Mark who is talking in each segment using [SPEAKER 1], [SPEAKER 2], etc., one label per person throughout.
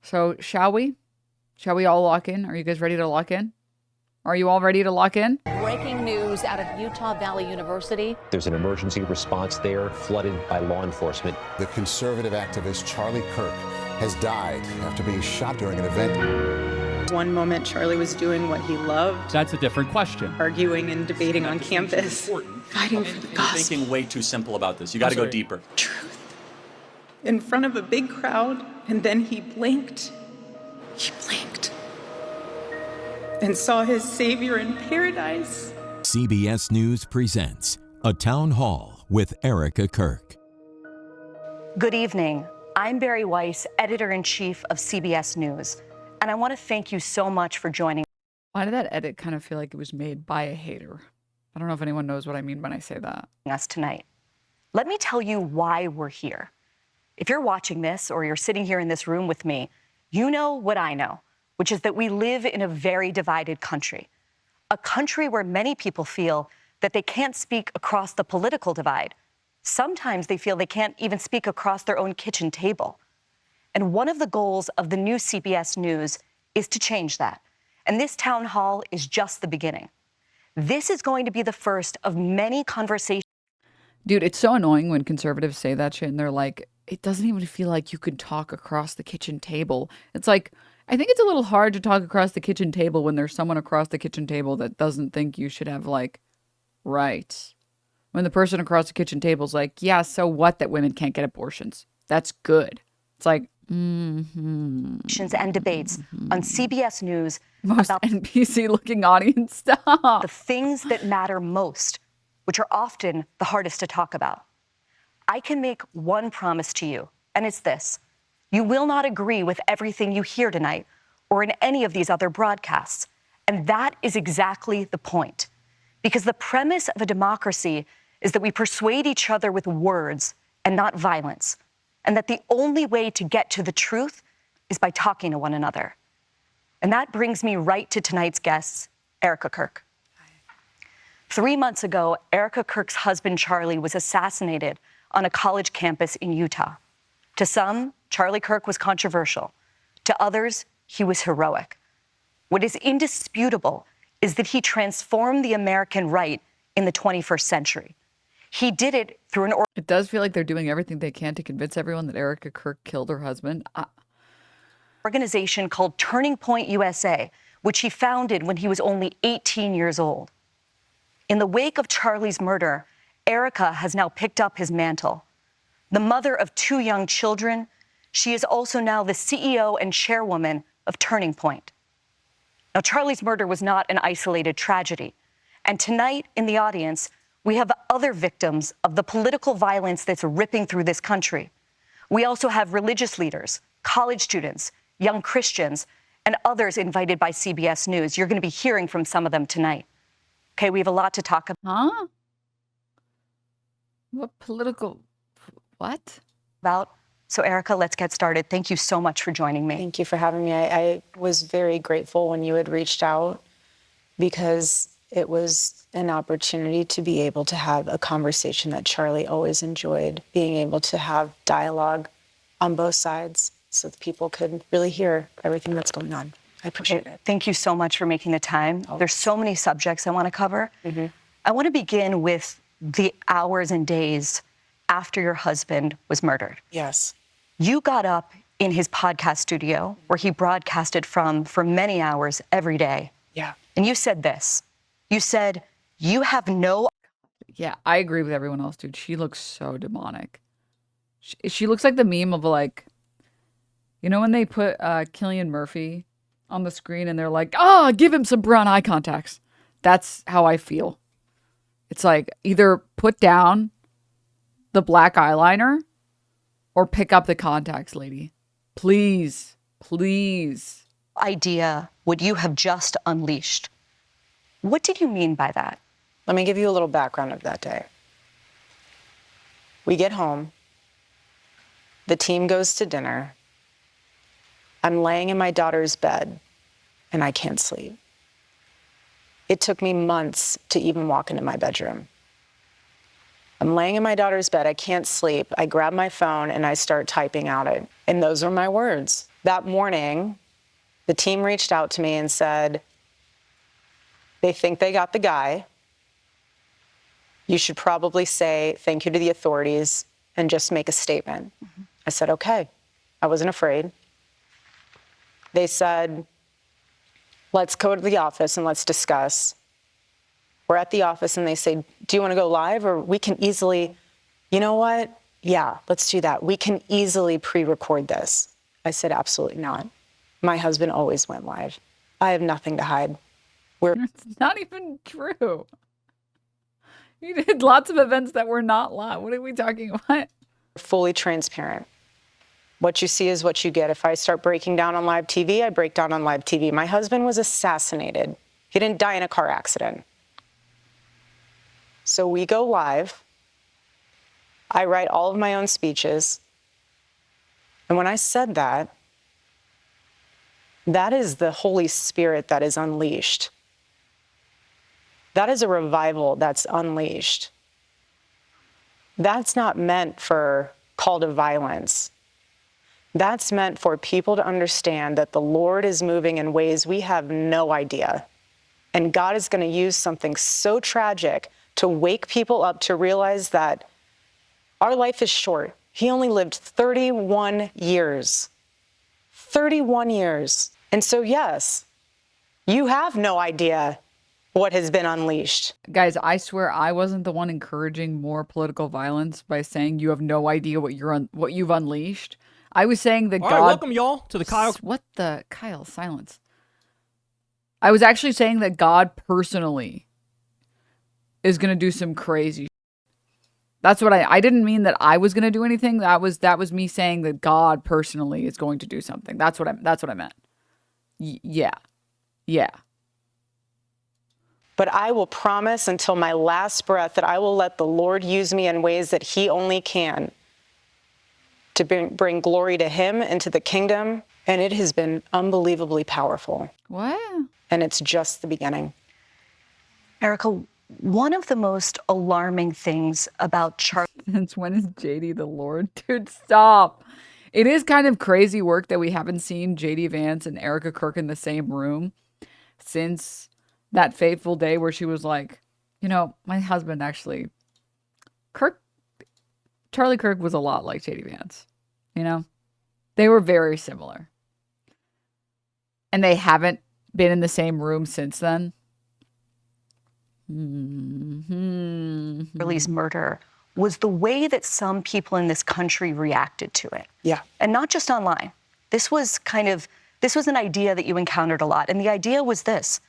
[SPEAKER 1] So shall we? Shall we all lock in? Are you guys ready to lock in? Are you all ready to lock in?
[SPEAKER 2] Breaking news out of Utah Valley University.
[SPEAKER 3] There's an emergency response there, flooded by law enforcement.
[SPEAKER 4] The conservative activist Charlie Kirk has died after being shot during an event.
[SPEAKER 5] One moment, Charlie was doing what he loved.
[SPEAKER 6] That's a different question.
[SPEAKER 5] Arguing and debating on campus. Fighting for the gospel.
[SPEAKER 7] You're thinking way too simple about this. You got to go deeper.
[SPEAKER 5] Truth. In front of a big crowd, and then he blinked. He blinked. And saw his Savior in paradise.
[SPEAKER 8] CBS News presents A Town Hall with Erika Kirk.
[SPEAKER 9] Good evening. I'm Bari Weiss, editor-in-chief of CBS News, and I want to thank you so much for joining
[SPEAKER 1] Why did that edit kind of feel like it was made by a hater? I don't know if anyone knows what I mean when I say that.
[SPEAKER 9] us tonight. Let me tell you why we're here. If you're watching this or you're sitting here in this room with me, you know what I know, which is that we live in a very divided country, a country where many people feel that they can't speak across the political divide. Sometimes they feel they can't even speak across their own kitchen table. And one of the goals of the new CBS News is to change that. And this town hall is just the beginning. This is going to be the first of many conversations.
[SPEAKER 1] Dude, it's so annoying when conservatives say that shit and they're like, it doesn't even feel like you could talk across the kitchen table. It's like, I think it's a little hard to talk across the kitchen table when there's someone across the kitchen table that doesn't think you should have, like, rights. When the person across the kitchen table is like, yeah, so what that women can't get abortions? That's good. It's like,
[SPEAKER 9] And debates on CBS News
[SPEAKER 1] most
[SPEAKER 9] about
[SPEAKER 1] NPC-looking audience stuff.
[SPEAKER 9] the things that matter most, which are often the hardest to talk about. I can make one promise to you, and it's this. You will not agree with everything you hear tonight or in any of these other broadcasts. And that is exactly the point. Because the premise of a democracy is that we persuade each other with words and not violence. And that the only way to get to the truth is by talking to one another. And that brings me right to tonight's guests, Erika Kirk. 3 months ago, Erika Kirk's husband, Charlie, was assassinated on a college campus in Utah. To some, Charlie Kirk was controversial. To others, he was heroic. What is indisputable is that he transformed the American right in the 21st century. He did it through an
[SPEAKER 1] It does feel like they're doing everything they can to convince everyone that Erika Kirk killed her husband.
[SPEAKER 9] organization called Turning Point USA, which he founded when he was only 18 years old. In the wake of Charlie's murder, Erika has now picked up his mantle. The mother of 2 young children, she is also now the CEO and chairwoman of Turning Point. Now, Charlie's murder was not an isolated tragedy. And tonight in the audience, we have other victims of the political violence that's ripping through this country. We also have religious leaders, college students, young Christians, and others invited by CBS News. You're going to be hearing from some of them tonight. Okay, we have a lot to talk
[SPEAKER 1] Huh? What political... What?
[SPEAKER 9] about. So, Erika, let's get started. Thank you so much for joining me.
[SPEAKER 10] Thank you for having me. I was very grateful when you had reached out because it was an opportunity to be able to have a conversation that Charlie always enjoyed, being able to have dialogue on both sides so that people could really hear everything that's going on. I appreciate it.
[SPEAKER 9] Thank you so much for making the time. There's so many subjects I want to cover. I want to begin with the hours and days after your husband was murdered.
[SPEAKER 10] Yes.
[SPEAKER 9] You got up in his podcast studio where he broadcasted from for many hours every day.
[SPEAKER 10] Yeah.
[SPEAKER 9] And you said this. You said, you have no...
[SPEAKER 1] Yeah, I agree with everyone else, dude. She looks so demonic. She looks like the meme of, like, you know when they put Cillian Murphy on the screen and they're like, oh, give him some brown eye contacts. That's how I feel. It's like, either put down the black eyeliner or pick up the contacts, lady. Please, please.
[SPEAKER 9] idea what you have just unleashed. What did you mean by that?
[SPEAKER 10] Let me give you a little background of that day. We get home. The team goes to dinner. I'm laying in my daughter's bed, and I can't sleep. It took me months to even walk into my bedroom. I'm laying in my daughter's bed. I can't sleep. I grab my phone, and I start typing out it. And those are my words. That morning, the team reached out to me and said, they think they got the guy. You should probably say thank you to the authorities and just make a statement. I said, okay. I wasn't afraid. They said, let's go to the office and let's discuss. We're at the office and they say, do you want to go live? Or we can easily, you know what? Yeah, let's do that. We can easily pre-record this. I said, absolutely not. My husband always went live. I have nothing to hide.
[SPEAKER 1] It's not even true. You did lots of events that were not live. What are we talking about?
[SPEAKER 10] Fully transparent. What you see is what you get. If I start breaking down on live TV, I break down on live TV. My husband was assassinated. He didn't die in a car accident. So we go live. I write all of my own speeches. And when I said that, that is the Holy Spirit that is unleashed. That is a revival that's unleashed. That's not meant for call to violence. That's meant for people to understand that the Lord is moving in ways we have no idea. And God is going to use something so tragic to wake people up to realize that our life is short. He only lived 31 years. 31 years. And so, yes, you have no idea what has been unleashed.
[SPEAKER 1] Guys, I swear I wasn't the one encouraging more political violence by saying you have no idea what you've unleashed. I was saying that
[SPEAKER 6] All
[SPEAKER 1] God.
[SPEAKER 6] right, welcome y'all to the Kyle.
[SPEAKER 1] What the Kyle? Silence. I was actually saying that God personally is gonna do some crazy. That's what I didn't mean that I was gonna do anything. That was me saying that God personally is going to do something. That's what I meant. Yeah.
[SPEAKER 10] But I will promise until my last breath that I will let the Lord use me in ways that he only can to bring glory to him and to the kingdom. And it has been unbelievably powerful.
[SPEAKER 1] What?
[SPEAKER 10] And it's just the beginning.
[SPEAKER 9] Erika, one of the most alarming things about Charlie.
[SPEAKER 1] Since when is JD the Lord? Dude, stop. It is kind of crazy work that we haven't seen JD Vance and Erika Kirk in the same room since that fateful day where she was like, you know, my husband actually, Charlie Kirk was a lot like JD Vance. You know, they were very similar. And they haven't been in the same room since then.
[SPEAKER 9] Charlie's murder was the way that some people in this country reacted to it.
[SPEAKER 10] Yeah.
[SPEAKER 9] And not just online. This was an idea that you encountered a lot. And the idea was this.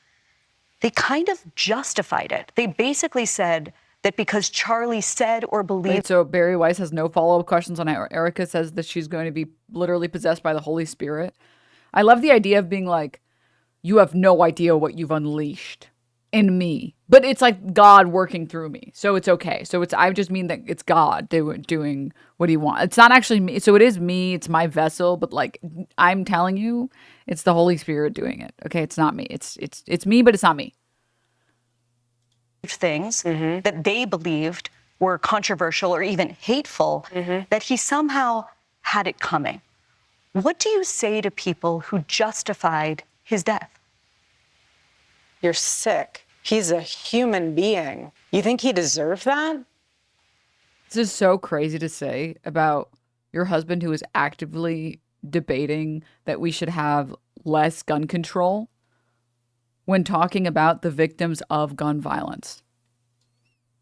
[SPEAKER 9] They kind of justified it. They basically said that because Charlie said or believed.
[SPEAKER 1] Wait, so Bari Weiss has no follow-up questions on how Erika says that she's going to be literally possessed by the Holy Spirit. I love the idea of being like, you have no idea what you've unleashed in me. But it's like God working through me. So it's okay. So I just mean that it's God doing what he wants. It's not actually me. So it is me. It's my vessel. But like, I'm telling you, it's the Holy Spirit doing it. Okay. It's not me. It's me, but it's not me.
[SPEAKER 9] Things that they believed were controversial or even hateful, that he somehow had it coming. What do you say to people who justified his death?
[SPEAKER 10] You're sick. He's a human being. You think he deserved that?
[SPEAKER 1] This is so crazy to say about your husband who is actively debating that we should have less gun control when talking about the victims of gun violence.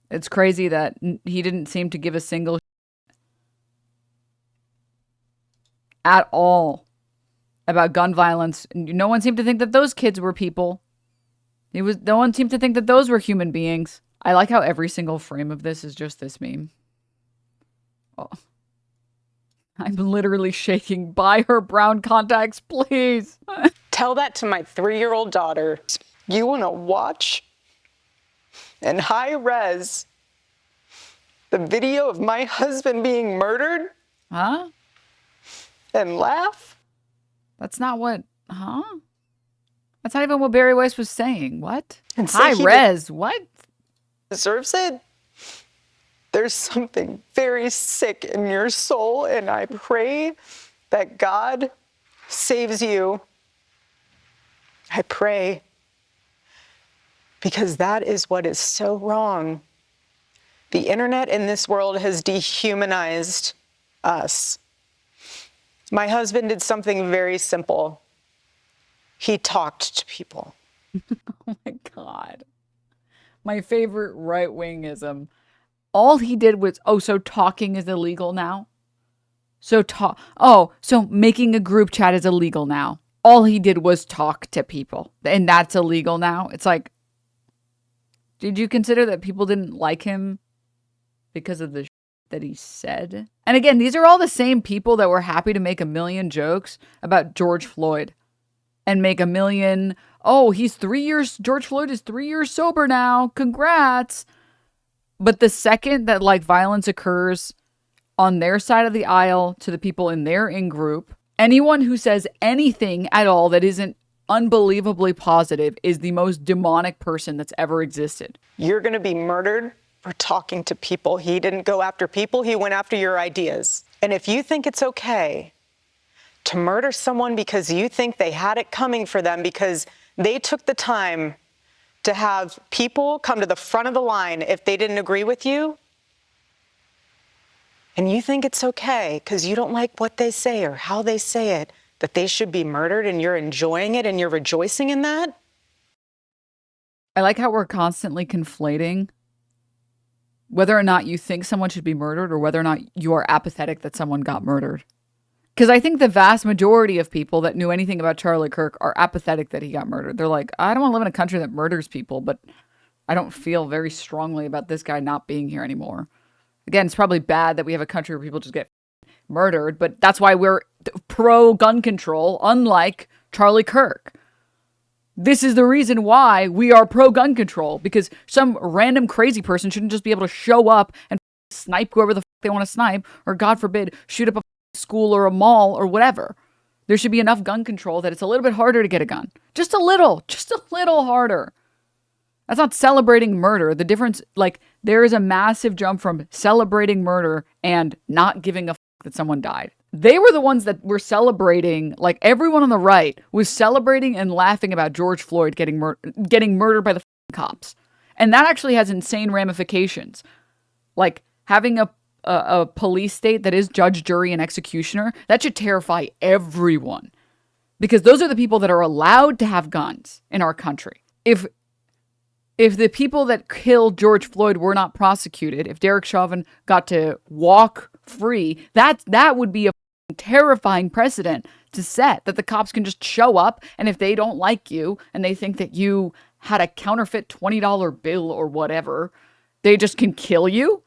[SPEAKER 1] It's crazy that he didn't seem to give a single at all about gun violence. No one seemed to think that those kids were people. No one seemed to think that those were human beings. I like how every single frame of this is just this meme. Oh. I'm literally shaking. Buy her brown contacts, please.
[SPEAKER 10] Tell that to my 3-year-old daughter. You want to watch in high res the video of my husband being murdered?
[SPEAKER 1] Huh?
[SPEAKER 10] And laugh?
[SPEAKER 1] That's not what, huh? That's not even what Bari Weiss was saying. What?
[SPEAKER 10] And
[SPEAKER 1] high res, what?
[SPEAKER 10] Deserves it? There's something very sick in your soul, and I pray that God saves you. I pray, because that is what is so wrong. The internet in this world has dehumanized us. My husband did something very simple. He talked to people.
[SPEAKER 1] Oh my God. My favorite right-wingism. All he did was, oh, so talking is illegal now? So making a group chat is illegal now. All he did was talk to people, and that's illegal now. It's like, did you consider that people didn't like him because of the that he said? And again, these are all the same people that were happy to make a million jokes about George Floyd and make a million, oh, George Floyd is 3 years sober now. Congrats. But the second that like violence occurs on their side of the aisle to the people in their in-group, anyone who says anything at all that isn't unbelievably positive is the most demonic person that's ever existed.
[SPEAKER 10] You're going to be murdered for talking to people. He didn't go after people. He went after your ideas. And if you think it's okay to murder someone because you think they had it coming for them because they took the time to have people come to the front of the line if they didn't agree with you, and you think it's okay because you don't like what they say or how they say it, that they should be murdered, and you're enjoying it and you're rejoicing in that?
[SPEAKER 1] I like how we're constantly conflating whether or not you think someone should be murdered or whether or not you are apathetic that someone got murdered. Because I think the vast majority of people that knew anything about Charlie Kirk are apathetic that he got murdered. They're like, I don't want to live in a country that murders people, but I don't feel very strongly about this guy not being here anymore. Again, it's probably bad that we have a country where people just get murdered, but that's why we're pro-gun control, unlike Charlie Kirk. This is the reason why we are pro-gun control, because some random crazy person shouldn't just be able to show up and snipe whoever the they want to snipe, or God forbid, shoot up a school or a mall or whatever. There should be enough gun control that it's a little bit harder to get a gun. Just a little harder. That's not celebrating murder. The difference, like, there is a massive jump from celebrating murder and not giving a that someone died. They were the ones that were celebrating, like everyone on the right was celebrating and laughing about George Floyd getting murdered by the cops. And that actually has insane ramifications. Like having a police state that is judge, jury, and executioner, that should terrify everyone. Because those are the people that are allowed to have guns in our country. If the people that killed George Floyd were not prosecuted, if Derek Chauvin got to walk free, that would be a terrifying precedent to set, that the cops can just show up, and if they don't like you and they think that you had a counterfeit $20 bill or whatever, they just can kill you.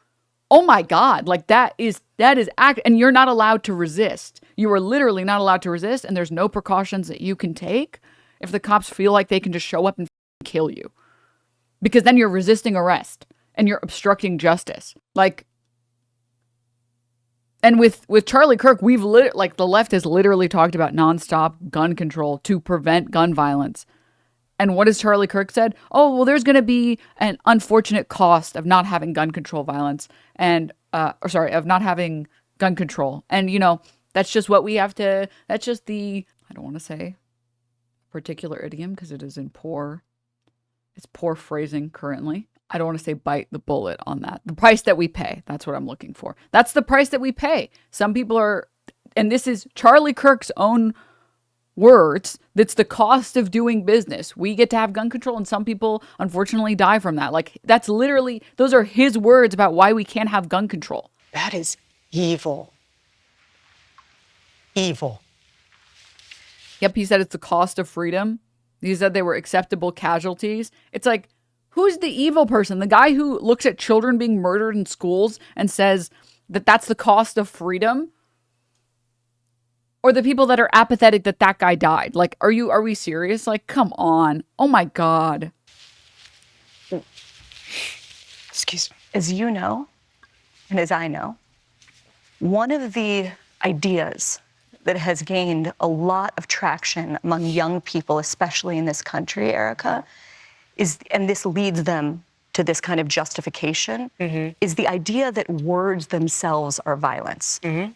[SPEAKER 1] Oh my God, like that is and you're not allowed to resist. You are literally not allowed to resist, and there's no precautions that you can take if the cops feel like they can just show up and kill you. Because then you're resisting arrest and you're obstructing justice. Like, and with Charlie Kirk, the left has literally talked about nonstop gun control to prevent gun violence. And what has Charlie Kirk said? Oh, well, there's going to be an unfortunate cost of not having gun control violence of not having gun control. And, that's just what we have to, that's just I don't want to say particular idiom because it is it's poor phrasing currently. I don't want to say bite the bullet on that. The price that we pay. That's what I'm looking for. That's the price that we pay. Some people are, and this is Charlie Kirk's own words, that's the cost of doing business. We get to have gun control, and some people unfortunately die from that. Like, that's literally, those are his words about why we can't have gun control.
[SPEAKER 10] That is evil. Evil.
[SPEAKER 1] Yep, he said it's the cost of freedom. He said they were acceptable casualties. It's like, who's the evil person? The guy who looks at children being murdered in schools and says that that's the cost of freedom? Or the people that are apathetic that guy died? Like, are we serious? Like, come on. Oh my God.
[SPEAKER 10] Excuse me.
[SPEAKER 9] As you know, and as I know, one of the ideas that has gained a lot of traction among young people, especially in this country, Erika, and this leads them to this kind of justification, is the idea that words themselves are violence. Mm-hmm.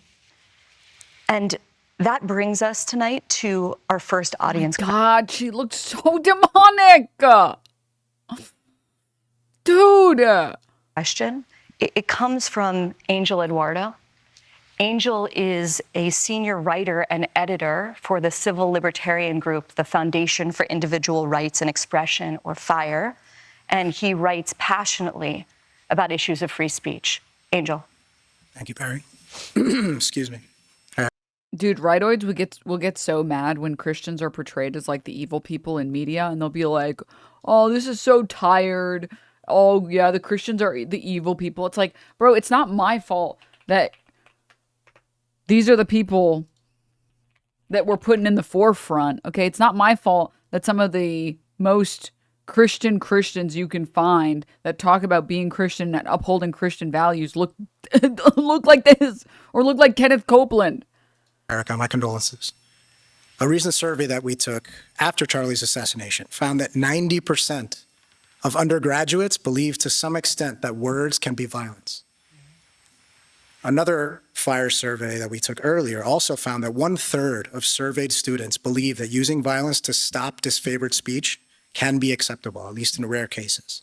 [SPEAKER 9] And That brings us tonight to our first audience.
[SPEAKER 1] God, she looked so demonic. Dude.
[SPEAKER 9] Question. It comes from Angel Eduardo. Angel is a senior writer and editor for the civil libertarian group, the Foundation for Individual Rights and Expression, or FIRE, and he writes passionately about issues of free speech. Angel.
[SPEAKER 6] Thank you, Barry. Excuse me.
[SPEAKER 1] Dude, rightoids will get so mad when Christians are portrayed as like the evil people in media, and they'll be like, "Oh, this is so tired. Oh, yeah, the Christians are the evil people." It's like, bro, it's not my fault that these are the people that we're putting in the forefront, okay? It's not my fault that some of the most Christians you can find that talk about being Christian and upholding Christian values look look like this or look like Kenneth Copeland.
[SPEAKER 6] Erika, my condolences. A recent survey that we took after Charlie's assassination found that 90% of undergraduates believe to some extent that words can be violence. Another FIRE survey that we took earlier also found that 1/3 of surveyed students believe that using violence to stop disfavored speech can be acceptable, at least in rare cases.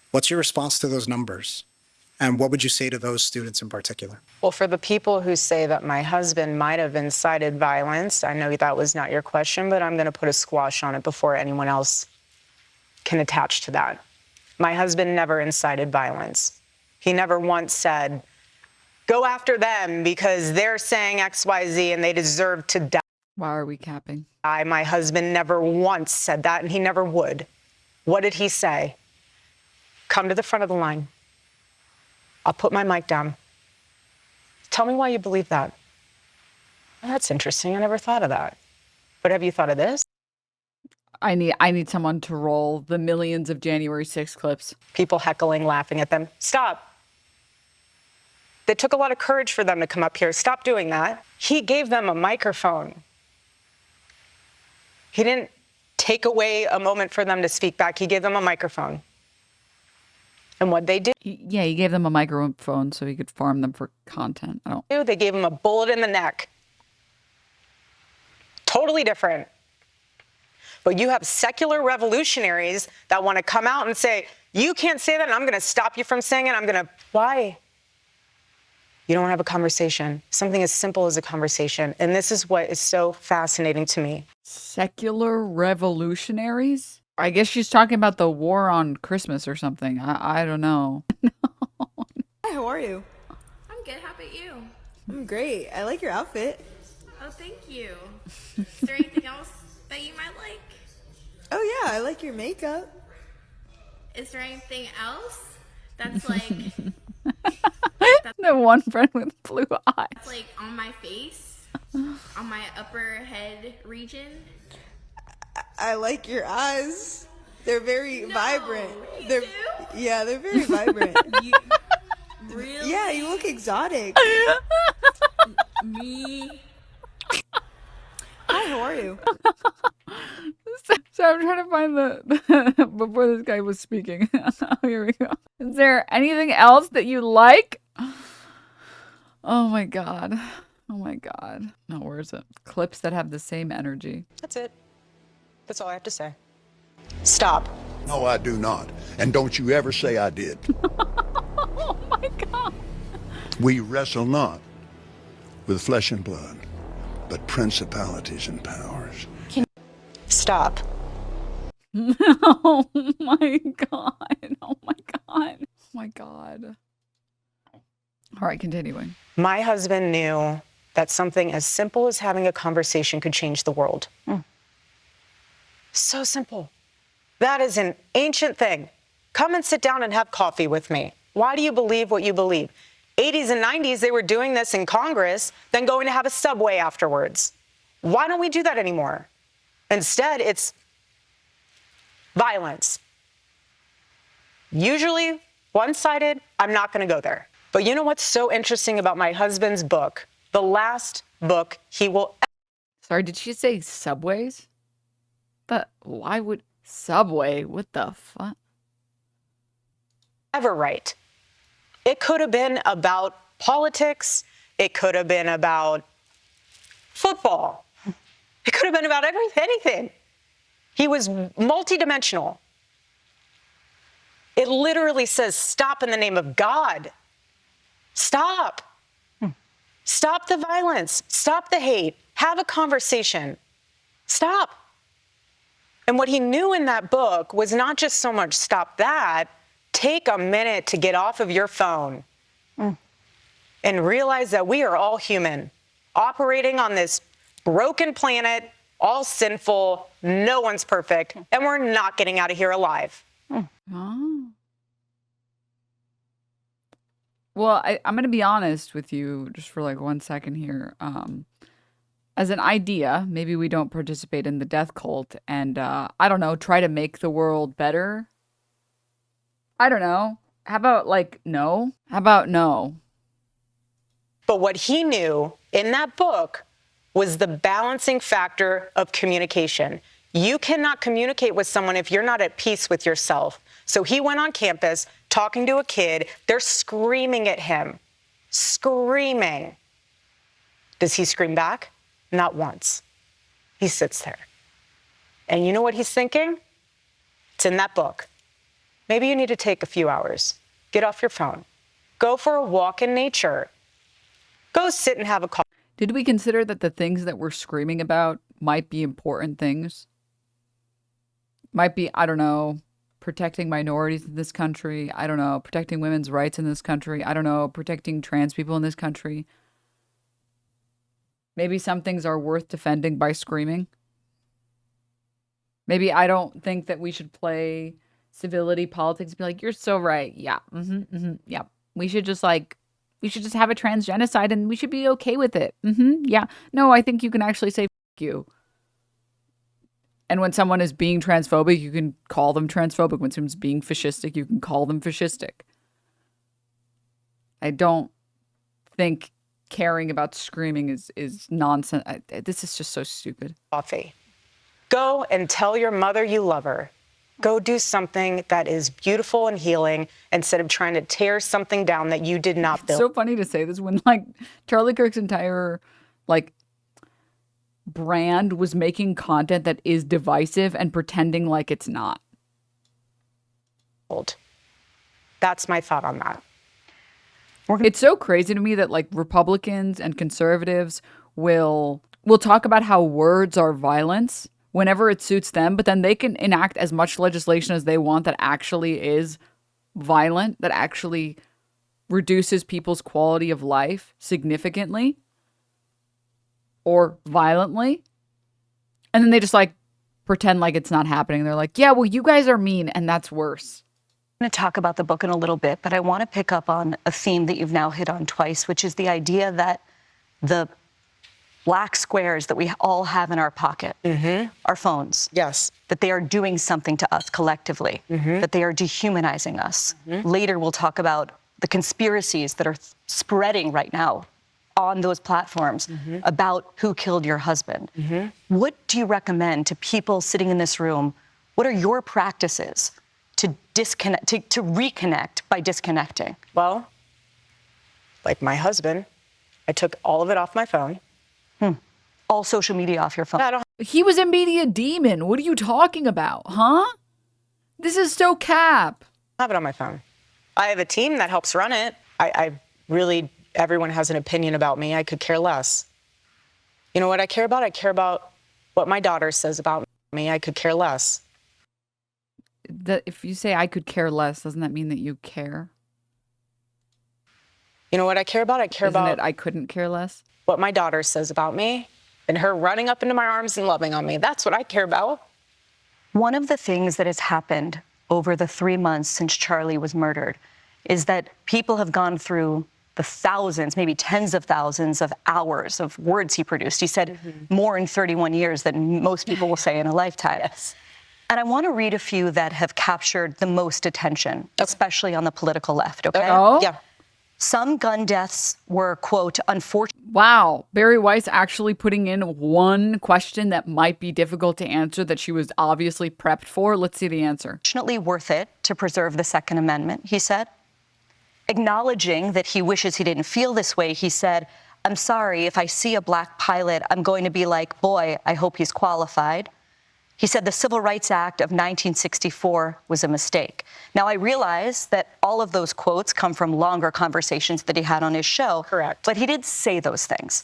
[SPEAKER 6] What's your response to those numbers? And what would you say to those students in particular?
[SPEAKER 10] Well, for the people who say that my husband might have incited violence, I know that was not your question, but I'm going to put a squash on it before anyone else can attach to that. My husband never incited violence. He never once said, go after them because they're saying X, Y, Z and they deserve to die.
[SPEAKER 1] Why are we capping?
[SPEAKER 10] My husband never once said that, and he never would. What did he say? Come to the front of the line. I'll put my mic down. Tell me why you believe that. Well, that's interesting. I never thought of that. But have you thought of this?
[SPEAKER 1] I need someone to roll the millions of January 6th clips.
[SPEAKER 10] People heckling, laughing at them. Stop. It took a lot of courage for them to come up here. Stop doing that. He gave them a microphone. He didn't take away a moment for them to speak back. He gave them a microphone. And what they did,
[SPEAKER 1] He gave them a microphone so he could farm them for content.
[SPEAKER 10] they gave him a bullet in the neck. Totally different. But you have secular revolutionaries that want to come out and say, you can't say that, and I'm going to stop you from saying it. Why? You don't have a conversation. Something as simple as a conversation. And this is what is so fascinating to me.
[SPEAKER 1] Secular revolutionaries? I guess she's talking about the war on Christmas or something. I don't know.
[SPEAKER 11] Hi, how are you?
[SPEAKER 12] I'm good. How about you?
[SPEAKER 11] I'm great. I like your outfit.
[SPEAKER 12] Oh, thank you. Is there anything else that you might like?
[SPEAKER 11] Oh, yeah, I like your makeup.
[SPEAKER 12] Is there anything else that's like...
[SPEAKER 1] The one friend with blue eyes.
[SPEAKER 12] Like on my face, on my upper head region.
[SPEAKER 11] I like your eyes. They're very vibrant.
[SPEAKER 12] You do?
[SPEAKER 11] Yeah, they're very vibrant.
[SPEAKER 12] Really?
[SPEAKER 11] Yeah, you look exotic.
[SPEAKER 12] Me?
[SPEAKER 11] Hi, how are you?
[SPEAKER 1] So I'm trying to find the before this guy was speaking. Here we go. Is there anything else that you like? Oh my god. Oh my god. No, where is it? Clips that have the same energy.
[SPEAKER 10] That's it. That's all I have to say. Stop.
[SPEAKER 13] No, I do not. And don't you ever say I did.
[SPEAKER 1] Oh my god.
[SPEAKER 13] We wrestle not with flesh and blood, but principalities and powers.
[SPEAKER 10] Stop.
[SPEAKER 1] Oh my god. Oh my god. Oh my god. All right, continuing.
[SPEAKER 10] My husband knew that something as simple as having a conversation could change the world. So simple. That is an ancient thing. Come and sit down and have coffee with me. Why do you believe what you believe? 80s and 90s, they were doing this in Congress, then going to have a Subway afterwards. Why don't we do that anymore? Instead, it's violence. Usually one-sided. I'm not going to go there. But you know what's so interesting about my husband's book? The last book he will...
[SPEAKER 1] Sorry, did she say Subways? But why would Subway? What the fuck?
[SPEAKER 10] Ever write. It could have been about politics. It could have been about football. It could have been about anything. He was multidimensional. It literally says, stop in the name of God. Stop. Stop the violence. Stop the hate. Have a conversation. Stop. And what he knew in that book was not just so much stop that, take a minute to get off of your phone and realize that we are all human, operating on this broken planet, all sinful, no one's perfect, and we're not getting out of here alive.
[SPEAKER 1] Oh. Well, I'm going to be honest with you just for like 1 second here. As an idea, maybe we don't participate in the death cult and, I don't know, try to make the world better. I don't know. How about like no? How about no?
[SPEAKER 10] But what he knew in that book was the balancing factor of communication. You cannot communicate with someone if you're not at peace with yourself. So he went on campus talking to a kid. They're screaming at him, screaming. Does he scream back? Not once. He sits there. And you know what he's thinking? It's in that book. Maybe you need to take a few hours. Get off your phone. Go for a walk in nature. Go sit and have a coffee.
[SPEAKER 1] Did we consider that the things that we're screaming about might be important things? Might be, I don't know, protecting minorities in this country. I don't know, protecting women's rights in this country. I don't know, protecting trans people in this country. Maybe some things are worth defending by screaming. Maybe I don't think that we should play civility politics and be like, you're so right. Yeah. Yeah. We should just have a trans genocide and we should be okay with it. Yeah. No, I think you can actually say F you. And when someone is being transphobic, you can call them transphobic. When someone's being fascistic, you can call them fascistic. I don't think caring about screaming is nonsense. This is just so stupid.
[SPEAKER 10] Coffee. Go and tell your mother you love her. Go do something that is beautiful and healing instead of trying to tear something down that you did not build.
[SPEAKER 1] It's so funny to say this when like Charlie Kirk's entire like brand was making content that is divisive and pretending like it's not.
[SPEAKER 10] That's my thought on that.
[SPEAKER 1] It's so crazy to me that like Republicans and conservatives will talk about how words are violence whenever it suits them, but then they can enact as much legislation as they want that actually is violent, that actually reduces people's quality of life significantly or violently. And then they just like pretend like it's not happening. They're like, yeah, well, you guys are mean and that's worse.
[SPEAKER 9] I'm going to talk about the book in a little bit, but I want to pick up on a theme that you've now hit on twice, which is the idea that the black squares that we all have in our pocket, our phones,
[SPEAKER 10] yes,
[SPEAKER 9] that they are doing something to us collectively, that they are dehumanizing us. Later, we'll talk about the conspiracies that are spreading right now on those platforms about who killed your husband. What do you recommend to people sitting in this room? What are your practices to disconnect, to reconnect by disconnecting?
[SPEAKER 10] Well, like my husband, I took all of it off my phone.
[SPEAKER 9] All social media off your phone.
[SPEAKER 1] He was a media demon. What are you talking about, huh? This is so cap.
[SPEAKER 10] I have it on my phone. I have a team that helps run it. I really, everyone has an opinion about me. I could care less. You know what I care about? I care about what my daughter says about me. I could care less.
[SPEAKER 1] If you say I could care less, doesn't that mean that you care?
[SPEAKER 10] You know what I care about? I care about
[SPEAKER 1] I couldn't care less.
[SPEAKER 10] What my daughter says about me and her running up into my arms and loving on me. That's what I care about.
[SPEAKER 9] One of the things that has happened over the 3 months since Charlie was murdered is that people have gone through the thousands, maybe tens of thousands of hours of words he produced. He said more in 31 years than most people will say in a lifetime.
[SPEAKER 10] Yes.
[SPEAKER 9] And I want to read a few that have captured the most attention, especially on the political left, okay?
[SPEAKER 1] Oh?
[SPEAKER 10] Yeah.
[SPEAKER 9] Some gun deaths were, quote, unfortunate.
[SPEAKER 1] Wow. Bari Weiss actually putting in one question that might be difficult to answer that she was obviously prepped for. Let's see the answer.
[SPEAKER 9] Fortunately worth it to preserve the Second Amendment, he said. Acknowledging that he wishes he didn't feel this way, he said, I'm sorry, if I see a black pilot, I'm going to be like, boy, I hope he's qualified. He said the Civil Rights Act of 1964 was a mistake. Now, I realize that all of those quotes come from longer conversations that he had on his show.
[SPEAKER 10] Correct.
[SPEAKER 9] But he did say those things.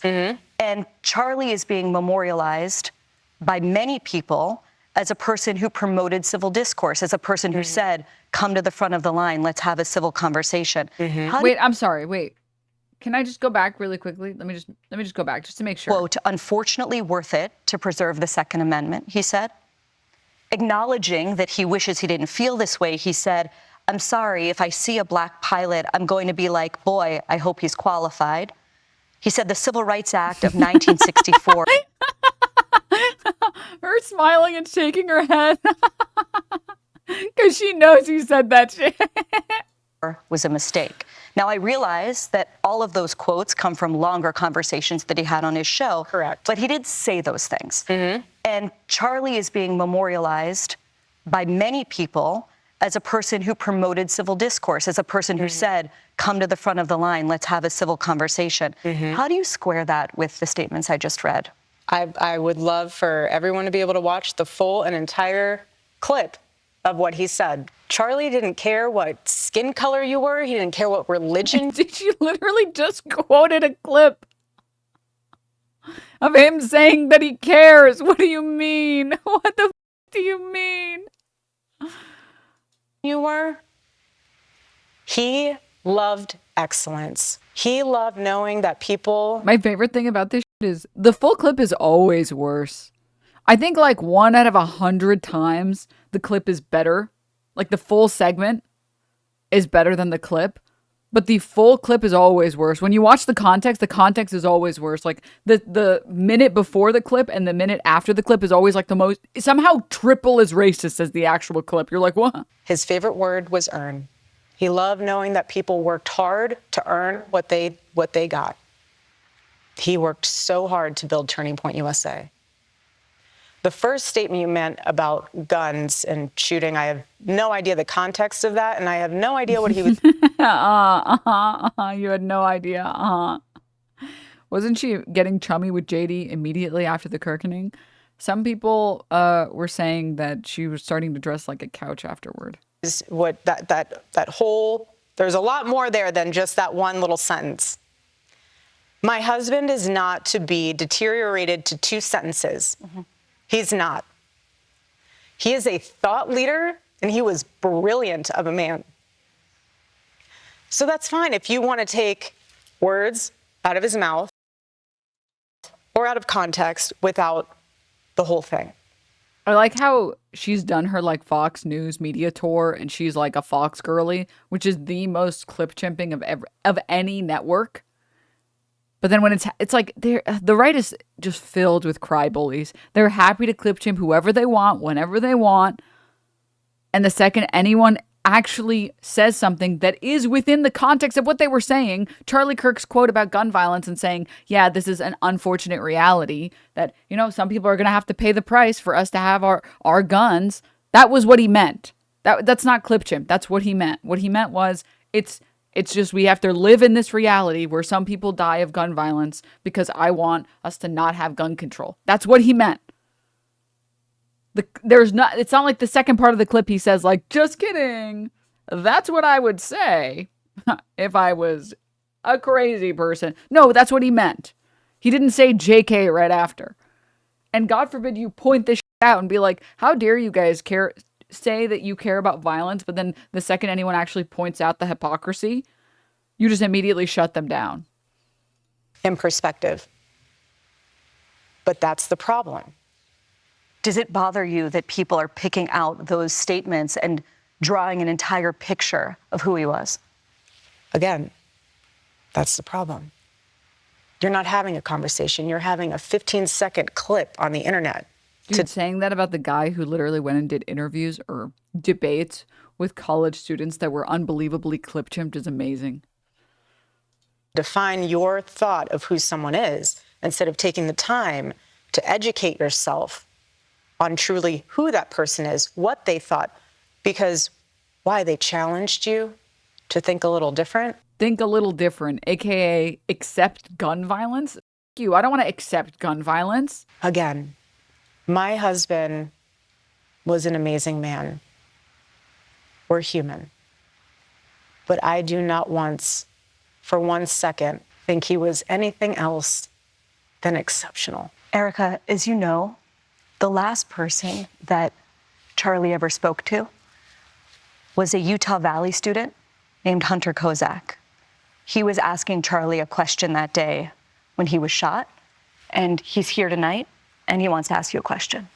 [SPEAKER 9] And Charlie is being memorialized by many people as a person who promoted civil discourse, as a person who said, come to the front of the line, let's have a civil conversation.
[SPEAKER 1] Wait, I'm sorry, wait. Can I just go back really quickly? Let me just go back just to make sure.
[SPEAKER 9] Quote, unfortunately worth it to preserve the Second Amendment, he said. Acknowledging that he wishes he didn't feel this way, he said, I'm sorry, if I see a black pilot, I'm going to be like, boy, I hope he's qualified. He said the Civil Rights Act of 1964.
[SPEAKER 1] Her smiling and shaking her head. Because she knows he said that shit.
[SPEAKER 9] Was a mistake. Now, I realize that all of those quotes come from longer conversations that he had on his show.
[SPEAKER 10] Correct.
[SPEAKER 9] But he did say those things. And Charlie is being memorialized by many people as a person who promoted civil discourse, as a person who said, come to the front of the line, let's have a civil conversation. How do you square that with the statements I just read?
[SPEAKER 10] I would love for everyone to be able to watch the full and entire clip of what he said. Charlie didn't care what skin color you were. He didn't care what religion.
[SPEAKER 1] Did you literally just quoted a clip of him saying that he cares? What do you mean? What the do you mean?
[SPEAKER 10] You were. He loved excellence. He loved knowing that people.
[SPEAKER 1] My favorite thing about this is the full clip is always worse. I think like 1 out of 100 times the clip is better. Like the full segment is better than the clip. But the full clip is always worse. When you watch the context is always worse. Like the minute before the clip and the minute after the clip is always like the most, somehow triple as racist as the actual clip. You're like, what?
[SPEAKER 10] His favorite word was earn. He loved knowing that people worked hard to earn what they got. He worked so hard to build Turning Point USA. The first statement you meant about guns and shooting, I have no idea the context of that, and I have no idea what he was.
[SPEAKER 1] You had no idea. Wasn't she getting chummy with JD immediately after the kirkening? Some people were saying that she was starting to dress like a couch afterward.
[SPEAKER 10] What that whole, there's a lot more there than just that one little sentence. My husband is not to be deteriorated to 2 sentences. He's not. He is a thought leader, and he was brilliant of a man. So that's fine if you want to take words out of his mouth or out of context without the whole thing.
[SPEAKER 1] I like how she's done her like Fox News media tour, and she's like a Fox girly, which is the most clip chimping of any network. But then when it's like the right is just filled with cry bullies. They're happy to clip chimp whoever they want, whenever they want. And the second anyone actually says something that is within the context of what they were saying, Charlie Kirk's quote about gun violence and saying, yeah, this is an unfortunate reality that, you know, some people are going to have to pay the price for us to have our guns. That was what he meant. That's not clip chimp. That's what he meant. What he meant was it's just we have to live in this reality where some people die of gun violence because I want us to not have gun control. That's what he meant. It's not like the second part of the clip he says like, just kidding. That's what I would say if I was a crazy person. No, that's what he meant. He didn't say JK right after. And God forbid you point this out and be like, how dare you guys say that you care about violence, but then the second anyone actually points out the hypocrisy, you just immediately shut them down.
[SPEAKER 10] In perspective. But that's the problem.
[SPEAKER 9] Does it bother you that people are picking out those statements and drawing an entire picture of who he was?
[SPEAKER 10] Again, that's the problem. You're not having a conversation. You're having a 15-second clip on the internet.
[SPEAKER 1] Dude, saying that about the guy who literally went and did interviews or debates with college students that were unbelievably clip chimped is amazing.
[SPEAKER 10] Define your thought of who someone is instead of taking the time to educate yourself on truly who that person is, what they thought, because why? They challenged you to think a little different.
[SPEAKER 1] think a little different, aka accept gun violence. F you, I don't want to accept gun violence.
[SPEAKER 10] Again, my husband was an amazing man. We're human. But I do not once, for 1 second, think he was anything else than exceptional.
[SPEAKER 9] Erika, as you know, the last person that Charlie ever spoke to was a Utah Valley student named Hunter Kozak. He was asking Charlie a question that day when he was shot, and he's here tonight, and he wants to ask you a question.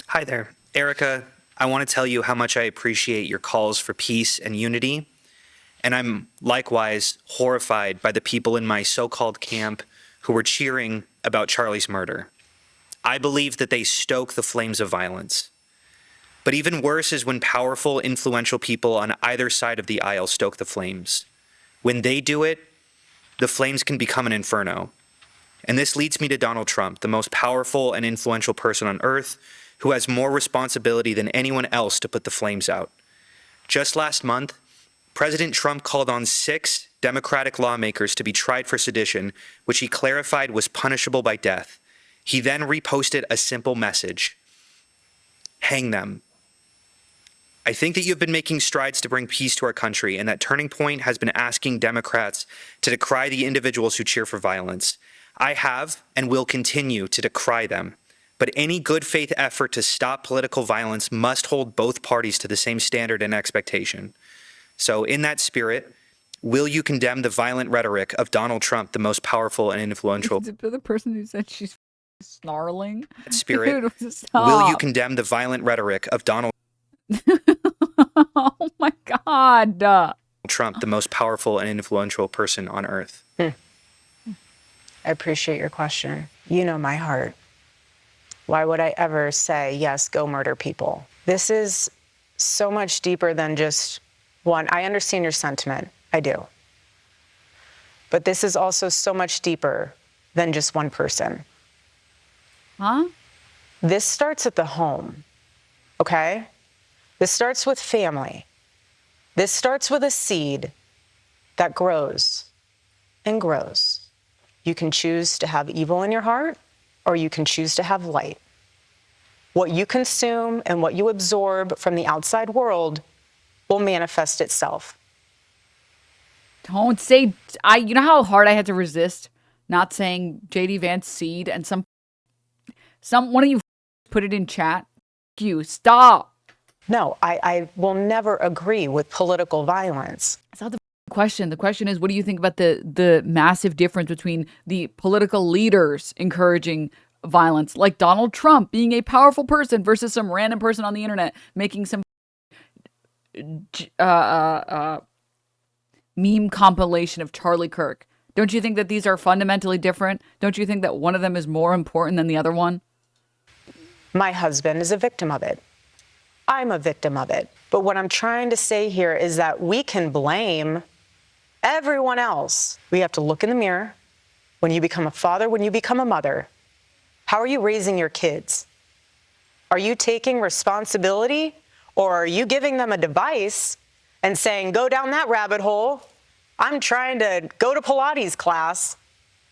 [SPEAKER 14] Hi there. Erika, I want to tell you how much I appreciate your calls for peace and unity, and I'm likewise horrified by the people in my so-called camp who were cheering about Charlie's murder. I believe that they stoke the flames of violence. But even worse is when powerful, influential people on either side of the aisle stoke the flames. When they do it, the flames can become an inferno. And this leads me to Donald Trump, the most powerful and influential person on earth, who has more responsibility than anyone else to put the flames out. Just last month, President Trump called on 6 Democratic lawmakers to be tried for sedition, which he clarified was punishable by death. He then reposted a simple message: hang them. I think that you've been making strides to bring peace to our country, and that Turning Point has been asking Democrats to decry the individuals who cheer for violence. I have and will continue to decry them. But any good faith effort to stop political violence must hold both parties to the same standard and expectation. So in that spirit, will you condemn the violent rhetoric of Donald Trump, the most powerful and influential?
[SPEAKER 1] The person who said she's snarling.
[SPEAKER 14] Spirit,
[SPEAKER 1] Dude, stop.
[SPEAKER 14] will you condemn the violent rhetoric of Donald
[SPEAKER 1] Oh my God.
[SPEAKER 14] Trump, the most powerful and influential person on earth?
[SPEAKER 10] I appreciate your question. You know my heart. Why would I ever say, yes, go murder people? This is so much deeper than just one. I understand your sentiment. I do. But this is also so much deeper than just one person.
[SPEAKER 1] Huh?
[SPEAKER 10] This starts at the home, okay? This starts with family. This starts with a seed that grows and grows. You can choose to have evil in your heart, or you can choose to have light. What you consume and what you absorb from the outside world will manifest itself.
[SPEAKER 1] Don't say, you know how hard I had to resist not saying JD Vance seed, and one of you put it in chat. You stop.
[SPEAKER 10] No, I will never agree with political violence.
[SPEAKER 1] That's not the question. The question is, what do you think about the massive difference between the political leaders encouraging violence, like Donald Trump being a powerful person, versus some random person on the internet making some meme compilation of Charlie Kirk? Don't you think that these are fundamentally different? Don't you think that one of them is more important than the other one?
[SPEAKER 10] My husband is a victim of it. I'm a victim of it. But what I'm trying to say here is that we can blame everyone else. We have to look in the mirror. When you become a father, when you become a mother, how are you raising your kids? Are you taking responsibility, or are you giving them a device and saying, go down that rabbit hole? I'm trying to go to Pilates class.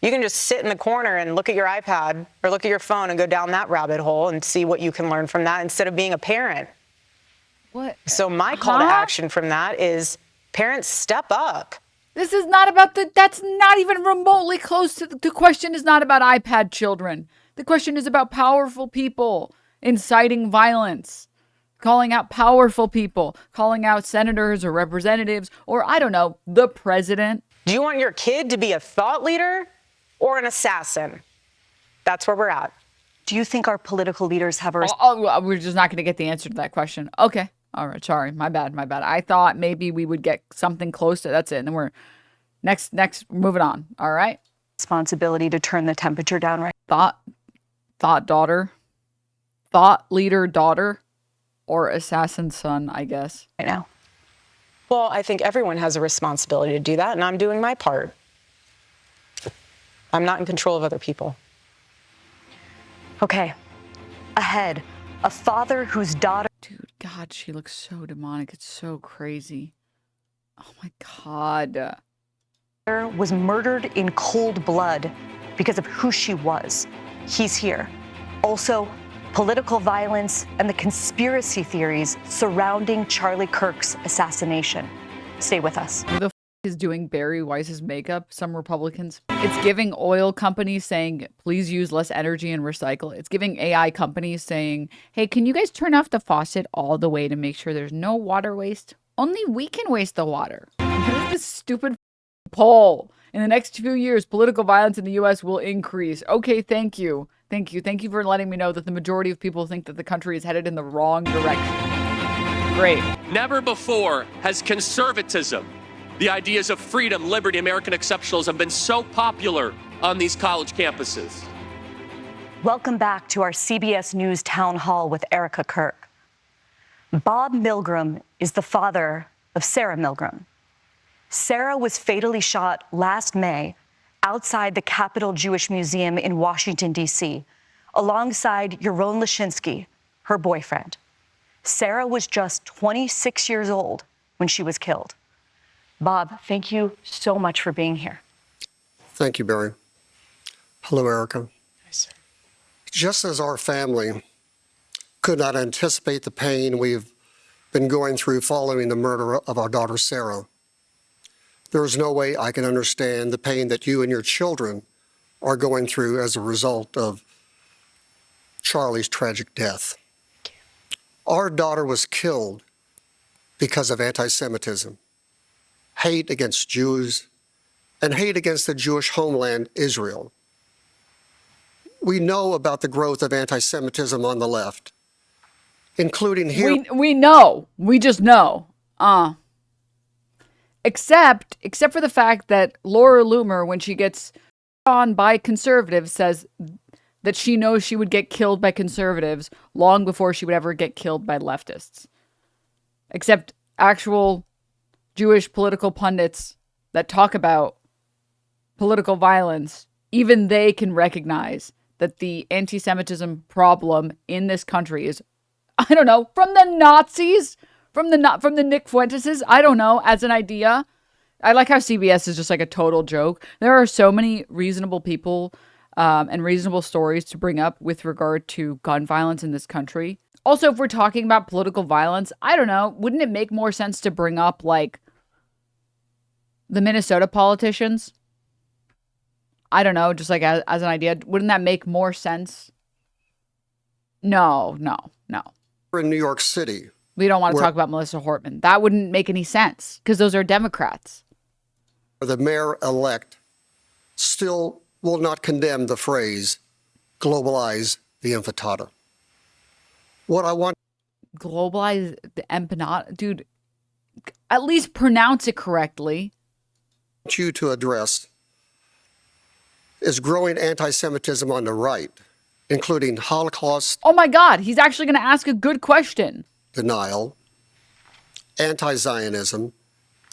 [SPEAKER 10] You can just sit in the corner and look at your iPad or look at your phone and go down that rabbit hole and see what you can learn from that instead of being a parent.
[SPEAKER 1] What?
[SPEAKER 10] So my call to action from that is, parents, step up.
[SPEAKER 1] This is not about that's not even remotely close to the question is not about iPad children. The question is about powerful people inciting violence, calling out powerful people, calling out senators or representatives, or I don't know, the president.
[SPEAKER 10] Do you want your kid to be a thought leader or an assassin? That's where we're at.
[SPEAKER 9] Do you think our political leaders have a...
[SPEAKER 1] we're just not going to get the answer to that question. Okay. All right. Sorry. My bad. I thought maybe we would get something close to that's it. And then we're next moving on. All right.
[SPEAKER 9] Responsibility to turn the temperature down, right?
[SPEAKER 1] Thought leader daughter, or assassin son, I guess.
[SPEAKER 9] I know.
[SPEAKER 10] Well, I think everyone has a responsibility to do that, and I'm doing my part. I'm not in control of other people.
[SPEAKER 9] Okay. Ahead, a father whose daughter...
[SPEAKER 1] Dude, God, she looks so demonic. It's so crazy. Oh my God.
[SPEAKER 9] Was murdered in cold blood because of who she was. He's here. Also, political violence and the conspiracy theories surrounding Charlie Kirk's assassination. Stay with us.
[SPEAKER 1] Who the is doing Barry Weiss's makeup? Some Republicans. It's giving oil companies saying, please use less energy and recycle. It's giving AI companies saying, hey, can you guys turn off the faucet all the way to make sure there's no water waste? Only we can waste the water. What is this stupid poll? In the next few years, political violence in the U.S. will increase. Okay, thank you. Thank you. Thank you for letting me know that the majority of people think that the country is headed in the wrong direction. Great.
[SPEAKER 15] Never before has conservatism, the ideas of freedom, liberty, American exceptionalism, been so popular on these college campuses.
[SPEAKER 9] Welcome back to our CBS News Town Hall with Erika Kirk. Bob Milgram is the father of Sarah Milgram. Sarah was fatally shot last May outside the Capitol Jewish Museum in Washington, D.C., alongside Yaron Lashinsky, her boyfriend. Sarah was just 26 years old when she was killed. Bob, thank you so much for being here.
[SPEAKER 16] Thank you, Barry. Hello, Erika.
[SPEAKER 10] Hi, sir.
[SPEAKER 16] Just as our family could not anticipate the pain we've been going through following the murder of our daughter, Sarah, there is no way I can understand the pain that you and your children are going through as a result of Charlie's tragic death. Our daughter was killed because of anti-Semitism, hate against Jews, and hate against the Jewish homeland, Israel. We know about the growth of anti-Semitism on the left, including here.
[SPEAKER 1] We know. We just know. Except for the fact that Laura Loomer, when she gets on by conservatives, says that she knows she would get killed by conservatives long before she would ever get killed by leftists. Except actual Jewish political pundits that talk about political violence, even they can recognize that the anti-Semitism problem in this country is, I don't know, from the Nazis, from the Nick Fuenteses, I don't know, as an idea. I like how CBS is just like a total joke. There are so many reasonable people and reasonable stories to bring up with regard to gun violence in this country. Also, if we're talking about political violence, I don't know, wouldn't it make more sense to bring up like the Minnesota politicians? I don't know, just like as an idea. Wouldn't that make more sense? No.
[SPEAKER 16] In New York City.
[SPEAKER 1] We don't want to talk about Melissa Hortman. That wouldn't make any sense because those are Democrats.
[SPEAKER 16] The mayor-elect still will not condemn the phrase, globalize the empanada. What I want...
[SPEAKER 1] Globalize the empanada? Dude, at least pronounce it correctly.
[SPEAKER 16] You to address is growing anti-Semitism on the right, including Holocaust...
[SPEAKER 1] Oh my God, he's actually going to ask a good question.
[SPEAKER 16] ...denial, anti-Zionism,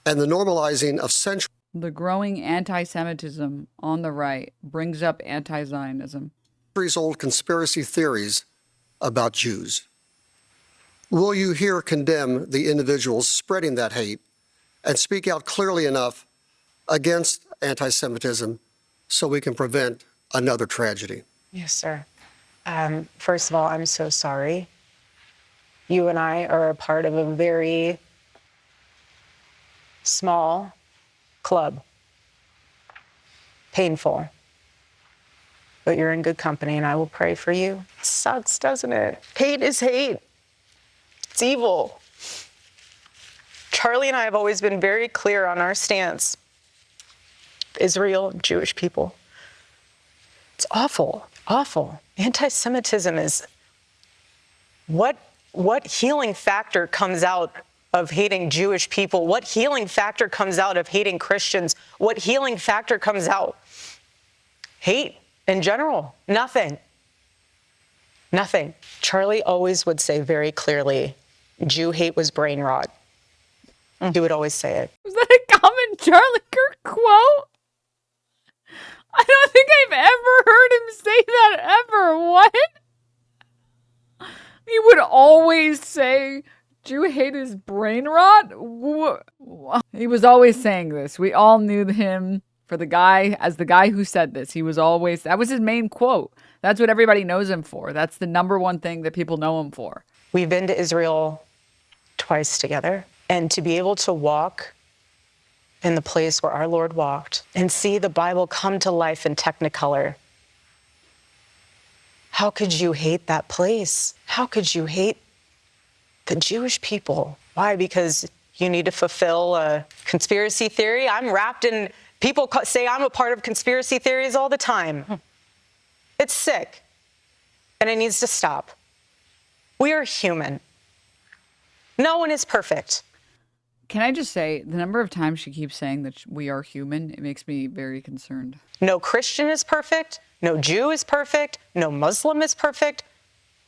[SPEAKER 16] and the normalizing of centuries...
[SPEAKER 1] The growing anti-Semitism on the right brings up anti-Zionism.
[SPEAKER 16] ...old conspiracy theories about Jews. Will you here condemn the individuals spreading that hate and speak out clearly enough against anti-Semitism so we can prevent another tragedy?
[SPEAKER 10] Yes, sir. First of all, I'm so sorry. You and I are a part of a very small club. Painful. But you're in good company, and I will pray for you. It sucks, doesn't it? Hate is hate. It's evil. Charlie and I have always been very clear on our stance. Israel, Jewish people. It's awful, awful. Anti-Semitism is what healing factor comes out of hating Jewish people? What healing factor comes out of hating Christians? What healing factor comes out? Hate in general, nothing. Nothing. Charlie always would say very clearly, Jew hate was brain rot. He would always say it.
[SPEAKER 1] Was that a common Charlie Kirk quote? I don't think I've ever heard him say that ever. What? He would always say Jew hate his brain rot? He was always saying this. We all knew him for the guy who said this. He was always, that was his main quote. That's what everybody knows him for. That's the number one thing that people know him for.
[SPEAKER 10] We've been to Israel twice together. And to be able to walk in the place where our Lord walked and see the Bible come to life in Technicolor. How could you hate that place? How could you hate the Jewish people? Why? Because you need to fulfill a conspiracy theory? I'm wrapped in, people say I'm a part of conspiracy theories all the time. It's sick, and it needs to stop. We are human. No one is perfect.
[SPEAKER 1] Can I just say, the number of times she keeps saying that we are human, it makes me very concerned.
[SPEAKER 10] No Christian is perfect. No Jew is perfect. No Muslim is perfect.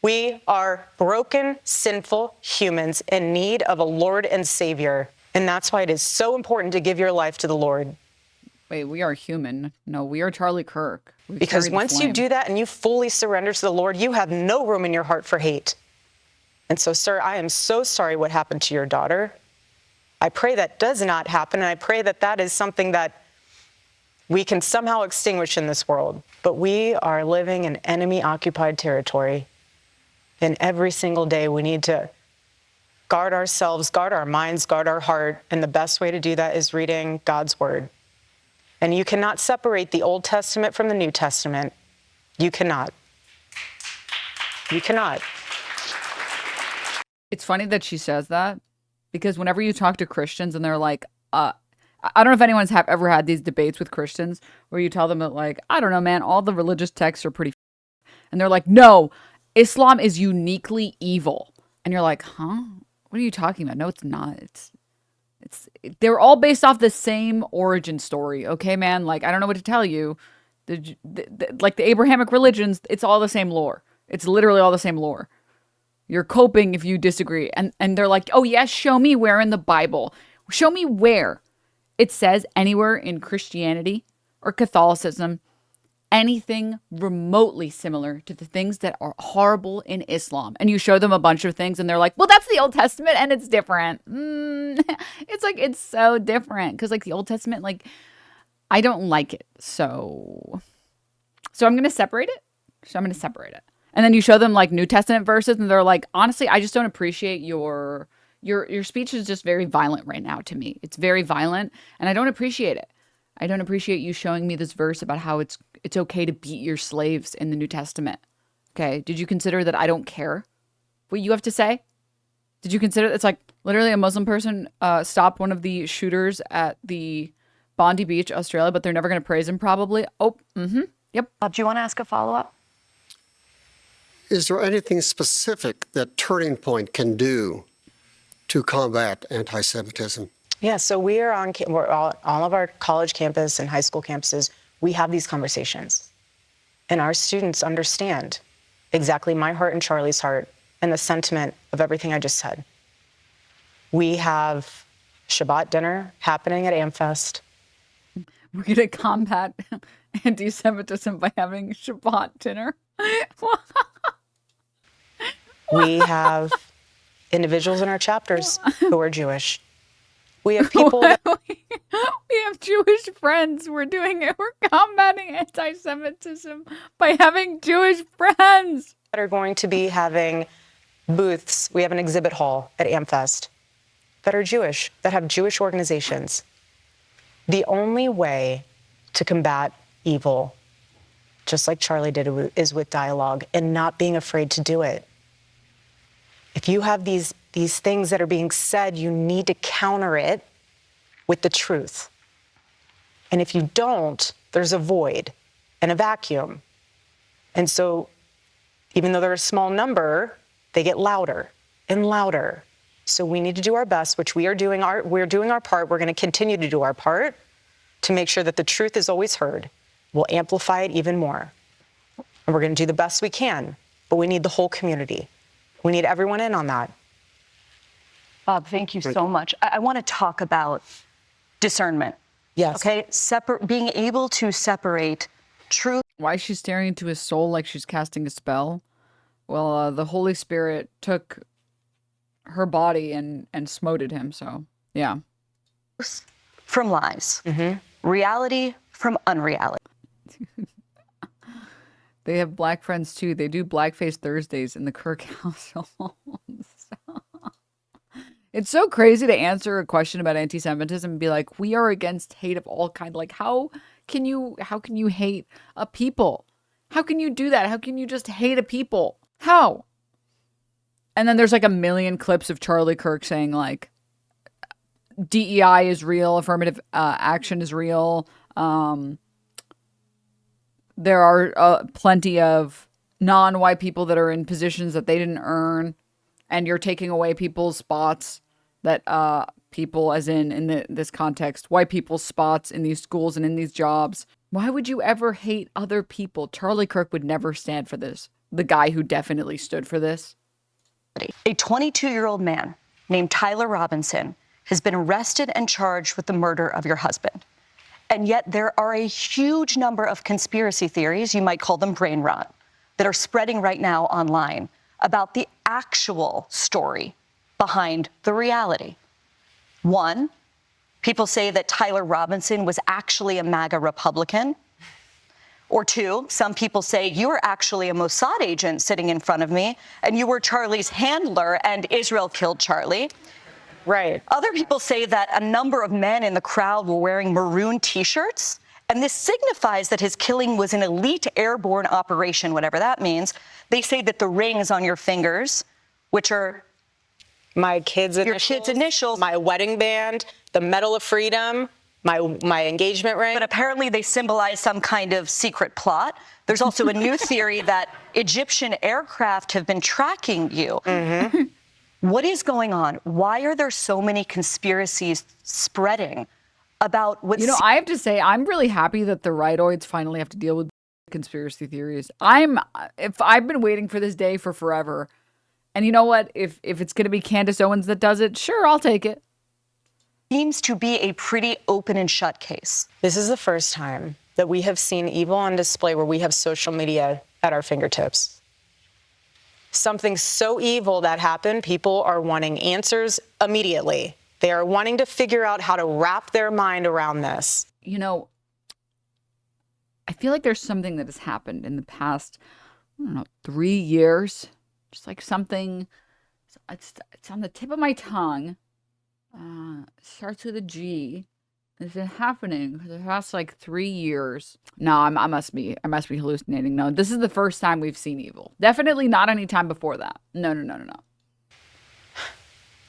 [SPEAKER 10] We are broken, sinful humans in need of a Lord and Savior. And that's why it is so important to give your life to the Lord.
[SPEAKER 1] Wait, we are human. No, we are Charlie Kirk.
[SPEAKER 10] Because once you do that and you fully surrender to the Lord, you have no room in your heart for hate. And so, sir, I am so sorry what happened to your daughter. I pray that does not happen, and I pray that that is something that we can somehow extinguish in this world. But we are living in enemy-occupied territory. And every single day we need to guard ourselves, guard our minds, guard our heart. And the best way to do that is reading God's word. And you cannot separate the Old Testament from the New Testament. You cannot. You cannot.
[SPEAKER 1] It's funny that she says that, because whenever you talk to Christians and they're like, I don't know if anyone's ever had these debates with Christians where you tell them that, like, I don't know, man, all the religious texts are pretty, and they're like, no, Islam is uniquely evil. And you're like, huh? What are you talking about? No, it's not. They're all based off the same origin story. Okay, man. Like, I don't know what to tell you. Like the Abrahamic religions, it's all the same lore. It's literally all the same lore. You're coping if you disagree. And they're like, oh yes, show me where in the Bible. Show me where it says anywhere in Christianity or Catholicism anything remotely similar to the things that are horrible in Islam. And you show them a bunch of things and they're like, well, that's the Old Testament and it's different. It's like, it's so different. Because like the Old Testament, like, I don't like it. So I'm going to separate it. And then you show them like New Testament verses and they're like, honestly, I just don't appreciate your speech is just very violent right now to me. It's very violent and I don't appreciate it. I don't appreciate you showing me this verse about how it's okay to beat your slaves in the New Testament. Okay. Did you consider that I don't care what you have to say? Did you consider it's like literally a Muslim person stopped one of the shooters at the Bondi Beach, Australia, but they're never going to praise him probably. Oh, yep.
[SPEAKER 9] Do you want to ask a follow-up?
[SPEAKER 16] Is there anything specific that Turning Point can do to combat anti-Semitism?
[SPEAKER 10] Yeah, so we're all of our college campus and high school campuses, we have these conversations. And our students understand exactly my heart and Charlie's heart and the sentiment of everything I just said. We have Shabbat dinner happening at AmFest.
[SPEAKER 1] We're going to combat anti-Semitism by having Shabbat dinner.
[SPEAKER 10] We have individuals in our chapters who are Jewish. We have people that
[SPEAKER 1] we have Jewish friends. We're doing it. We're combating anti-Semitism by having Jewish friends
[SPEAKER 10] that are going to be having booths. We have an exhibit hall at AmFest that are Jewish, that have Jewish organizations. The only way to combat evil, just like Charlie did, is with dialogue and not being afraid to do it. If you have these things that are being said, you need to counter it with the truth. And if you don't, there's a void and a vacuum. And so even though they're a small number, they get louder and louder. So we need to do our best, which we're doing our part. We're going to continue to do our part to make sure that the truth is always heard. We'll amplify it even more. And we're going to do the best we can, but we need the whole community. We need everyone in on that.
[SPEAKER 9] Bob, thank you so much. I want to talk about discernment.
[SPEAKER 10] Yes.
[SPEAKER 9] Okay, being able to separate truth.
[SPEAKER 1] Why is she staring into his soul like she's casting a spell? Well, the Holy Spirit took her body and smoted him. So yeah.
[SPEAKER 9] From lies. Reality from unreality.
[SPEAKER 1] They have black friends too. They do Blackface Thursdays in the Kirk household. It's so crazy to answer a question about anti-Semitism and be like, we are against hate of all kinds. Like, how can you hate a people? How can you do that? How can you just hate a people? How? And then there's like a million clips of Charlie Kirk saying like, DEI is real, affirmative action is real. There are plenty of non-white people that are in positions that they didn't earn, and you're taking away people's spots that people, as in this context, white people's spots in these schools and in these jobs. Why would you ever hate other people? Charlie Kirk would never stand for this. The guy who definitely stood for this.
[SPEAKER 9] A 22-year-old man named Tyler Robinson has been arrested and charged with the murder of your husband. And yet there are a huge number of conspiracy theories, you might call them brain rot, that are spreading right now online about the actual story behind the reality. One, people say that Tyler Robinson was actually a MAGA Republican. Or two, some people say you were actually a Mossad agent sitting in front of me, and you were Charlie's handler, and Israel killed Charlie.
[SPEAKER 10] Right.
[SPEAKER 9] Other people say that a number of men in the crowd were wearing maroon T-shirts, and this signifies that his killing was an elite airborne operation, whatever that means. They say that the rings on your fingers, which are
[SPEAKER 10] my kids' initials, my wedding band, the Medal of Freedom, my engagement ring.
[SPEAKER 9] But apparently they symbolize some kind of secret plot. There's also a new theory that Egyptian aircraft have been tracking you. What is going on? Why are there so many conspiracies spreading about what...
[SPEAKER 1] You know, I have to say, I'm really happy that the rightoids finally have to deal with conspiracy theories. If I've been waiting for this day for forever. And you know what? If it's going to be Candace Owens that does it, sure, I'll take it.
[SPEAKER 9] Seems to be a pretty open and shut case.
[SPEAKER 10] This is the first time that we have seen evil on display where we have social media at our fingertips. Something so evil that happened, people are wanting answers immediately. They are wanting to figure out how to wrap their mind around this.
[SPEAKER 1] You know, I feel like there's something that has happened in the past, I don't know, 3 years. Just like something, it's on the tip of my tongue. Starts with a G. It's been happening for the past like 3 years. No, I must be hallucinating. No, this is the first time we've seen evil. Definitely not any time before that. No.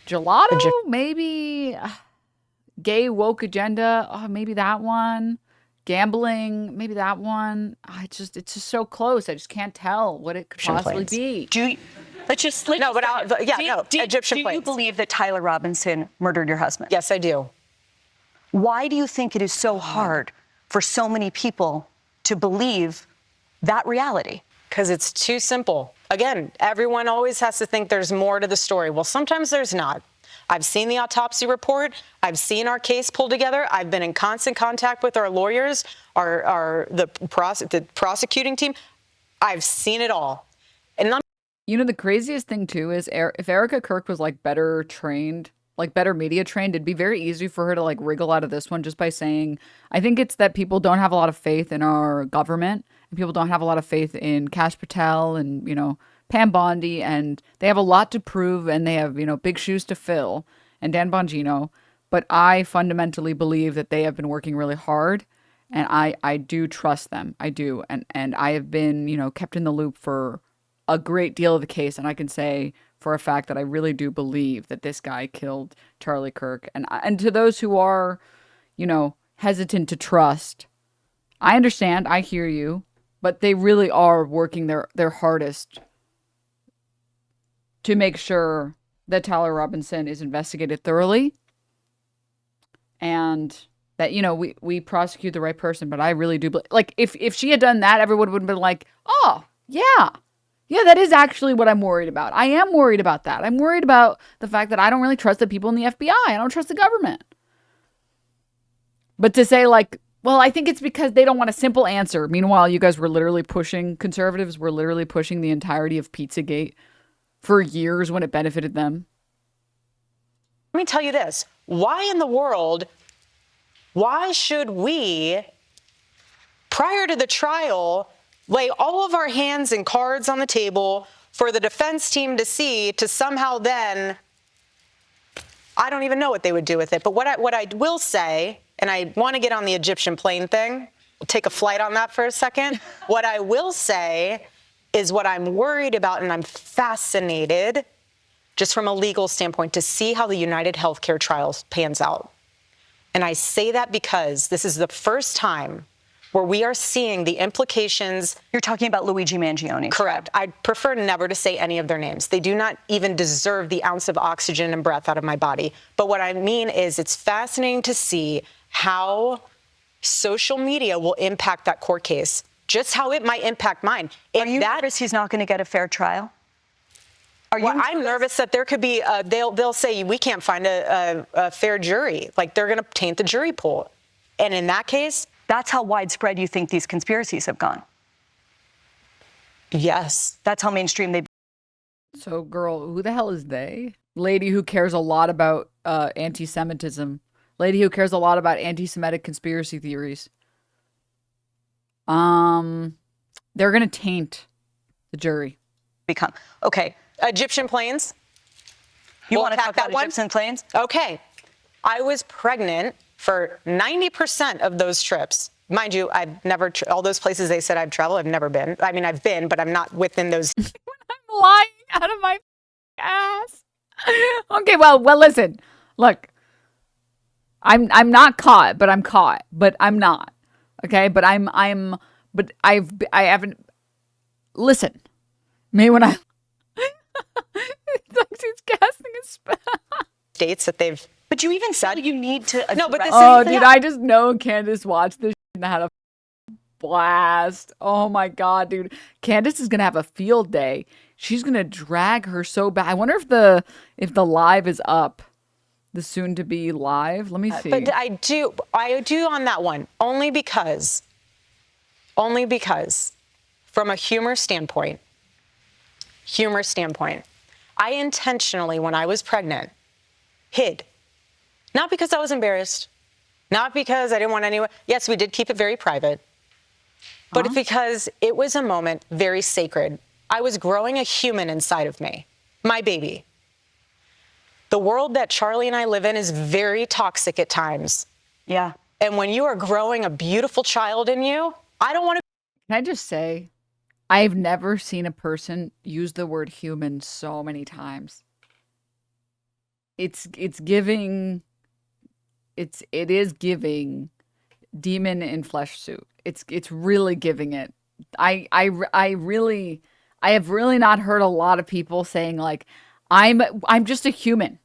[SPEAKER 1] Gelato, maybe. Gay woke agenda, oh, maybe that one. Gambling, maybe that one. It's just so close. I just can't tell what it could possibly be.
[SPEAKER 9] Egyptian planes. Do you believe that Tyler Robinson murdered your husband?
[SPEAKER 10] Yes, I do.
[SPEAKER 9] Why do you think it is so hard for so many people to believe that reality?
[SPEAKER 10] Because it's too simple. Again, everyone always has to think there's more to the story. Well, sometimes there's not. I've seen the autopsy report. I've seen our case pulled together. I've been in constant contact with our lawyers, the prosecuting team. I've seen it all. And
[SPEAKER 1] you know, the craziest thing too is if Erika Kirk was like better trained, like better media trained, it'd be very easy for her to like wriggle out of this one just by saying, I think it's that people don't have a lot of faith in our government, and people don't have a lot of faith in Kash Patel and, you know, Pam Bondi, and they have a lot to prove, and they have, you know, big shoes to fill, and Dan Bongino. But I fundamentally believe that they have been working really hard, and I do trust them. I do. And I have been, you know, kept in the loop for a great deal of the case, and I can say for a fact that I really do believe that this guy killed Charlie Kirk. And to those who are, you know, hesitant to trust, I understand, I hear you, but they really are working their hardest to make sure that Tyler Robinson is investigated thoroughly and that, you know, we prosecute the right person. But I really do believe, like, if she had done that, everyone would have been like, oh, yeah, that is actually what I'm worried about. I am worried about that. I'm worried about the fact that I don't really trust the people in the FBI. I don't trust the government. But to say like, well, I think it's because they don't want a simple answer. Meanwhile, you guys were literally pushing, conservatives were literally pushing the entirety of Pizzagate for years when it benefited them.
[SPEAKER 10] Let me tell you this. Why in the world, why should we, prior to the trial, lay all of our hands and cards on the table for the defense team to see, to somehow then, I don't even know what they would do with it. But what I will say, and I want to get on the Egyptian plane thing, take a flight on that for a second. What I will say is what I'm worried about, and I'm fascinated, just from a legal standpoint, to see how the United Healthcare trial pans out. And I say that because this is the first time where we are seeing the implications.
[SPEAKER 9] You're talking about Luigi Mangione.
[SPEAKER 10] Correct. I prefer never to say any of their names. They do not even deserve the ounce of oxygen and breath out of my body. But what I mean is it's fascinating to see how social media will impact that court case, just how it might impact mine.
[SPEAKER 9] Are you nervous he's not going to get a fair trial?
[SPEAKER 10] I'm nervous that there could be, they'll say we can't find a fair jury. Like they're going to taint the jury pool. And in that case,
[SPEAKER 9] that's how widespread you think these conspiracies have gone.
[SPEAKER 10] Yes.
[SPEAKER 9] That's how mainstream they.
[SPEAKER 1] So, girl, who the hell is they? Lady who cares a lot about anti-Semitism. Lady who cares a lot about anti-Semitic conspiracy theories. They're going to taint the jury.
[SPEAKER 9] Become. Okay.
[SPEAKER 10] Egyptian planes.
[SPEAKER 9] You want to talk about Egyptian planes?
[SPEAKER 10] Okay. I was pregnant for 90% of those trips. Mind you, I've never, all those places they said I've traveled, I've never been. I mean, I've been, but I'm not within those.
[SPEAKER 1] I'm lying out of my ass. Okay, well, listen. Look, I'm not caught, but I'm caught, but I'm not. Okay, but I haven't. Listen, maybe when I. It's like she's casting a spell.
[SPEAKER 10] States that they've.
[SPEAKER 9] But you even said you need to.
[SPEAKER 10] No, but this
[SPEAKER 1] oh, dude, I just know Candace watched this and had a blast. Oh my god, dude, Candace is gonna have a field day. She's gonna drag her so bad. I wonder if the live is up, the soon to be live. Let me see.
[SPEAKER 10] But I do on that one only because, from a humor standpoint, I intentionally, when I was pregnant, hid. Not because I was embarrassed, not because I didn't want anyone. Yes, we did keep it very private, but it's because it was a moment very sacred. I was growing a human inside of me, my baby. The world that Charlie and I live in is very toxic at times.
[SPEAKER 9] Yeah.
[SPEAKER 10] And when you are growing a beautiful child in you, I don't want to.
[SPEAKER 1] Can I just say, I've never seen a person use the word human so many times. It is giving demon in flesh suit. It's really giving it. I have really not heard a lot of people saying like, I'm just a human.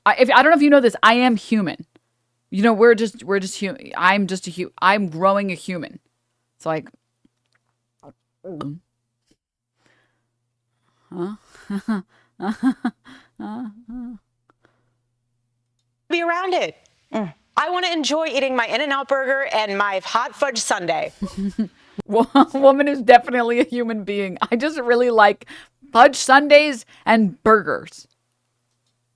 [SPEAKER 1] I don't know if you know this. I am human. You know, we're just human. I'm just a human. I'm growing a human. It's like, huh?
[SPEAKER 10] Be around it. I want to enjoy eating my In-N-Out burger and my hot fudge sundae.
[SPEAKER 1] Woman is definitely a human being. I just really like fudge sundaes and burgers.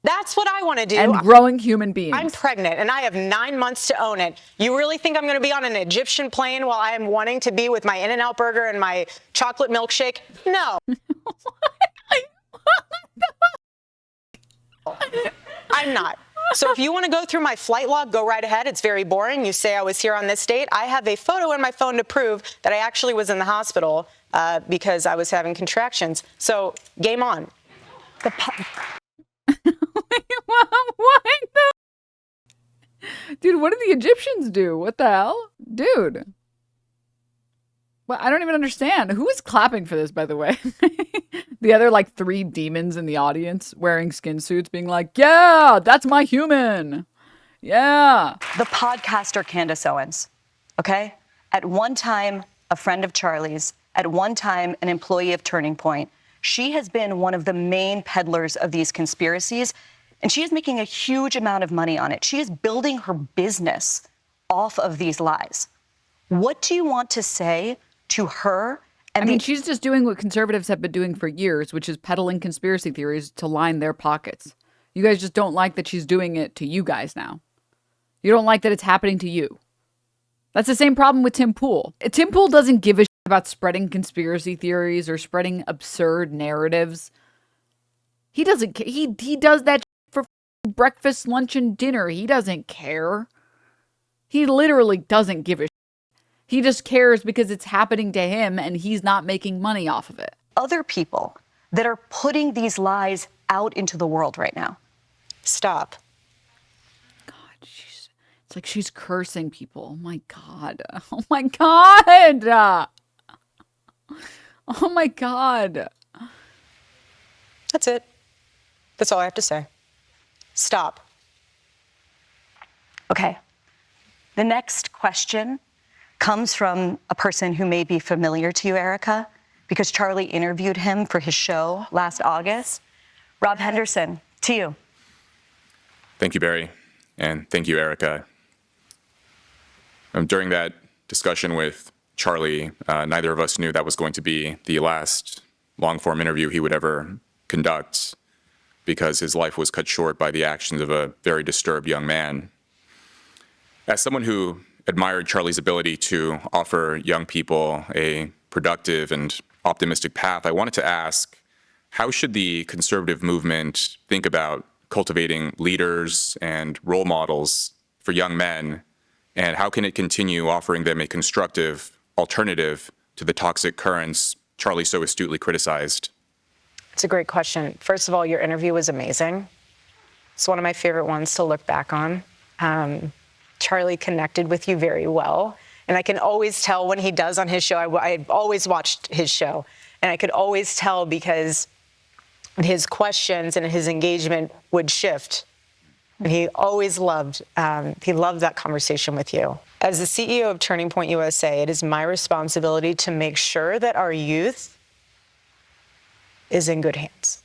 [SPEAKER 10] That's what I want to do.
[SPEAKER 1] And growing human beings.
[SPEAKER 10] I'm pregnant and I have 9 months to own it. You really think I'm going to be on an Egyptian plane while I am wanting to be with my In-N-Out burger and my chocolate milkshake? No. I'm not. So if you want to go through my flight log, go right ahead. It's very boring. You say I was here on this date. I have a photo in my phone to prove that I actually was in the hospital because I was having contractions. So game on.
[SPEAKER 1] Dude, what did the Egyptians do? What the hell? Dude. Well, I don't even understand. Who is clapping for this, by the way? The other, like, 3 demons in the audience wearing skin suits being like, yeah, that's my human. Yeah.
[SPEAKER 9] The podcaster Candace Owens, okay? At one time, a friend of Charlie's. At one time, an employee of Turning Point. She has been one of the main peddlers of these conspiracies, and she is making a huge amount of money on it. She is building her business off of these lies. What do you want to say to her?
[SPEAKER 1] I mean, she's just doing what conservatives have been doing for years, which is peddling conspiracy theories to line their pockets. You guys just don't like that she's doing it to you guys now. You don't like that it's happening to you. That's the same problem with Tim Pool. Tim Pool doesn't give a shit about spreading conspiracy theories or spreading absurd narratives. He doesn't. He does that for breakfast, lunch, and dinner. He doesn't care. He literally doesn't give a shit. He just cares because it's happening to him and he's not making money off of it.
[SPEAKER 9] Other people that are putting these lies out into the world right now.
[SPEAKER 10] Stop.
[SPEAKER 1] It's like she's cursing people. Oh my God. Oh my God. Oh my God.
[SPEAKER 10] That's it. That's all I have to say. Stop.
[SPEAKER 9] Okay. The next question comes from a person who may be familiar to you, Erika, because Charlie interviewed him for his show last August. Rob Henderson, to you.
[SPEAKER 17] Thank you, Barry. And thank you, Erika. During that discussion with Charlie, neither of us knew that was going to be the last long-form interview he would ever conduct, because his life was cut short by the actions of a very disturbed young man. As someone who admired Charlie's ability to offer young people a productive and optimistic path, I wanted to ask, how should the conservative movement think about cultivating leaders and role models for young men? And how can it continue offering them a constructive alternative to the toxic currents Charlie so astutely criticized?
[SPEAKER 10] It's a great question. First of all, your interview was amazing. It's one of my favorite ones to look back on. Charlie connected with you very well. And I can always tell when he does on his show. I've always watched his show. And I could always tell because his questions and his engagement would shift. And he always loved that conversation with you. As the CEO of Turning Point USA, it is my responsibility to make sure that our youth is in good hands.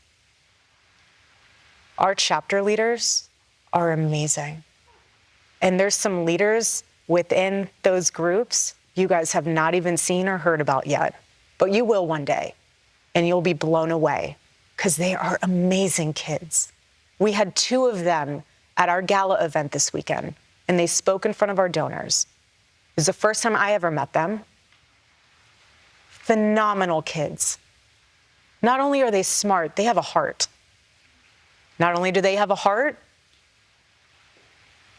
[SPEAKER 10] Our chapter leaders are amazing. And there's some leaders within those groups you guys have not even seen or heard about yet. But you will one day. And you'll be blown away because they are amazing kids. We had 2 of them at our gala event this weekend, and they spoke in front of our donors. It was the first time I ever met them. Phenomenal kids. Not only are they smart, they have a heart. Not only do they have a heart,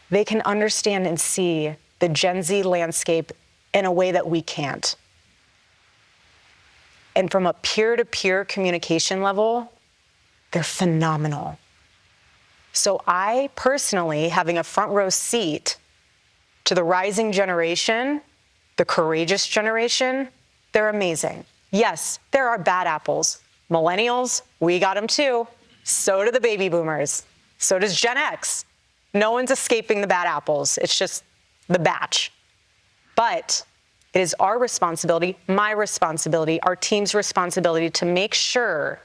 [SPEAKER 10] they can understand and see the Gen Z landscape in a way that we can't. And from a peer-to-peer communication level, they're phenomenal. So I personally, having a front row seat to the rising generation, the courageous generation, they're amazing. Yes, there are bad apples. Millennials, we got them too. So do the baby boomers. So does Gen X. No one's escaping the bad apples. It's just the batch. But it is our responsibility, my responsibility, our team's responsibility to make sure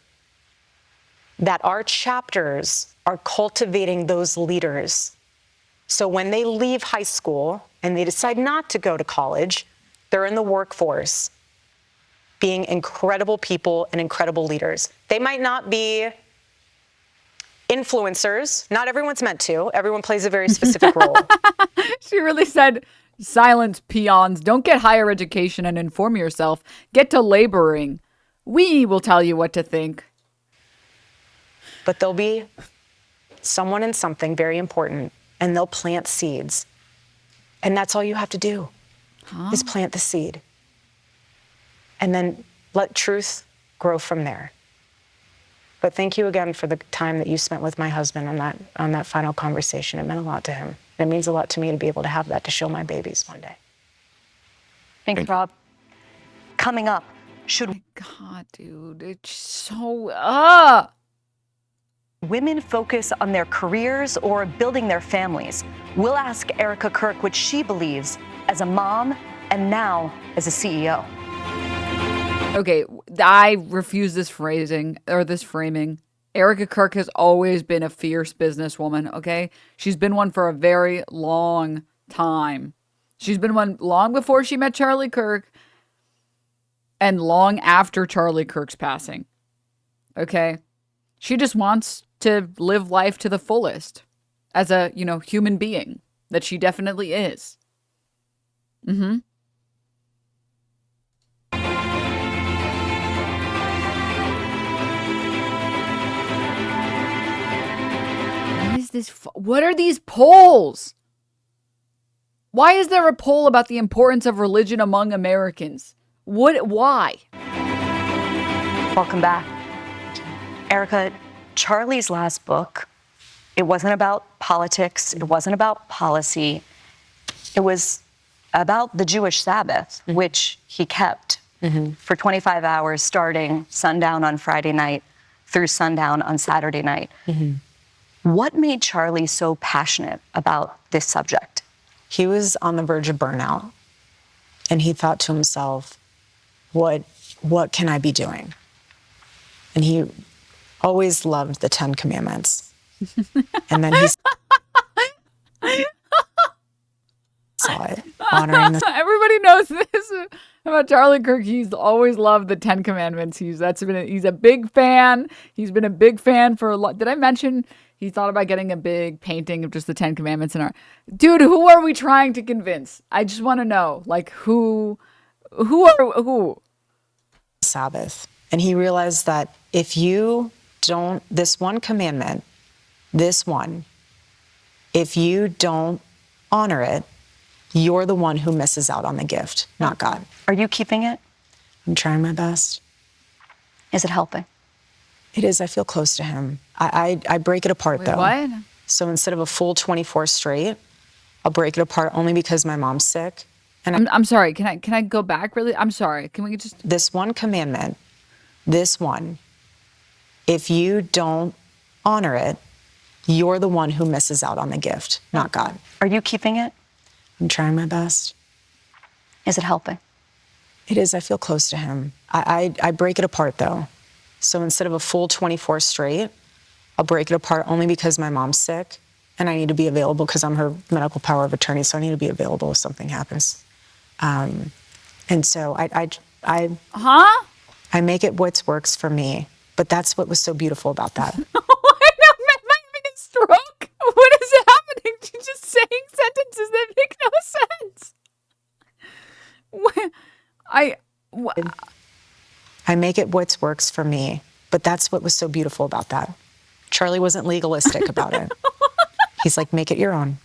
[SPEAKER 10] that our chapters are cultivating those leaders. So when they leave high school and they decide not to go to college, they're in the workforce, being incredible people and incredible leaders. They might not be influencers. Not everyone's meant to. Everyone plays a very specific role.
[SPEAKER 1] She really said, silence peons. Don't get higher education and inform yourself. Get to laboring. We will tell you what to think.
[SPEAKER 10] But there'll be someone and something very important, and they'll plant seeds. And that's all you have to do, is plant the seed. And then let truth grow from there. But thank you again for the time that you spent with my husband on that final conversation. It meant a lot to him. And it means a lot to me to be able to have that to show my babies one day.
[SPEAKER 9] Thanks, Rob. Coming up, should...
[SPEAKER 1] Oh my God, dude, it's so...
[SPEAKER 9] women focus on their careers or building their families? We'll ask Erika Kirk what she believes as a mom and now as a CEO.
[SPEAKER 1] Okay, I refuse this phrasing or this framing. Erika Kirk has always been a fierce businesswoman, okay? She's been one for a very long time. She's been one long before she met Charlie Kirk and long after Charlie Kirk's passing, okay? She just wants to live life to the fullest as a, human being that she definitely is. Mm-hmm. What is this? What are these polls? Why is there a poll about the importance of religion among Americans? Why?
[SPEAKER 9] Welcome back. Erika, Charlie's last book, it wasn't about politics. It wasn't about policy. It was about the Jewish Sabbath, which he kept for 25 hours, starting sundown on Friday night through sundown on Saturday night. What made Charlie so passionate about this subject?
[SPEAKER 10] He was on the verge of burnout, and he thought to himself, what can I be doing? And he always loved the 10 Commandments. And then he saw it, honoring the...
[SPEAKER 1] Everybody knows this about Charlie Kirk. He's always loved the 10 Commandments. He's a big fan. He's been a big fan for a lot. Did I mention he thought about getting a big painting of just the 10 Commandments in our... Dude, who are we trying to convince? I just want to know, like, who?
[SPEAKER 10] Sabbath. And he realized that if you don't, this one commandment, if you don't honor it, you're the one who misses out on the gift, not God.
[SPEAKER 9] Are you keeping it?
[SPEAKER 10] I'm trying my best.
[SPEAKER 9] Is it helping?
[SPEAKER 10] It is. I feel close to him. I break it apart, though.
[SPEAKER 1] What?
[SPEAKER 10] So instead of a full 24 straight, I'll break it apart only because my mom's sick. And
[SPEAKER 1] I'm sorry. Can I go back really? I'm sorry. Can we just...
[SPEAKER 10] This one commandment, if you don't honor it, you're the one who misses out on the gift, not God.
[SPEAKER 9] Are you keeping it?
[SPEAKER 10] I'm trying my best.
[SPEAKER 9] Is it helping?
[SPEAKER 10] It is. I feel close to him. I break it apart, though. So instead of a full 24 straight, I'll break it apart only because my mom's sick and I need to be available because I'm her medical power of attorney, so I need to be available if something happens. And so I make it what works for me, but that's what was so beautiful about that.
[SPEAKER 1] Am I having a stroke? What is happening? She's just saying sentences that make no sense.
[SPEAKER 10] I make it what works for me, but that's what was so beautiful about that. Charlie wasn't legalistic about it. He's like, make it your own.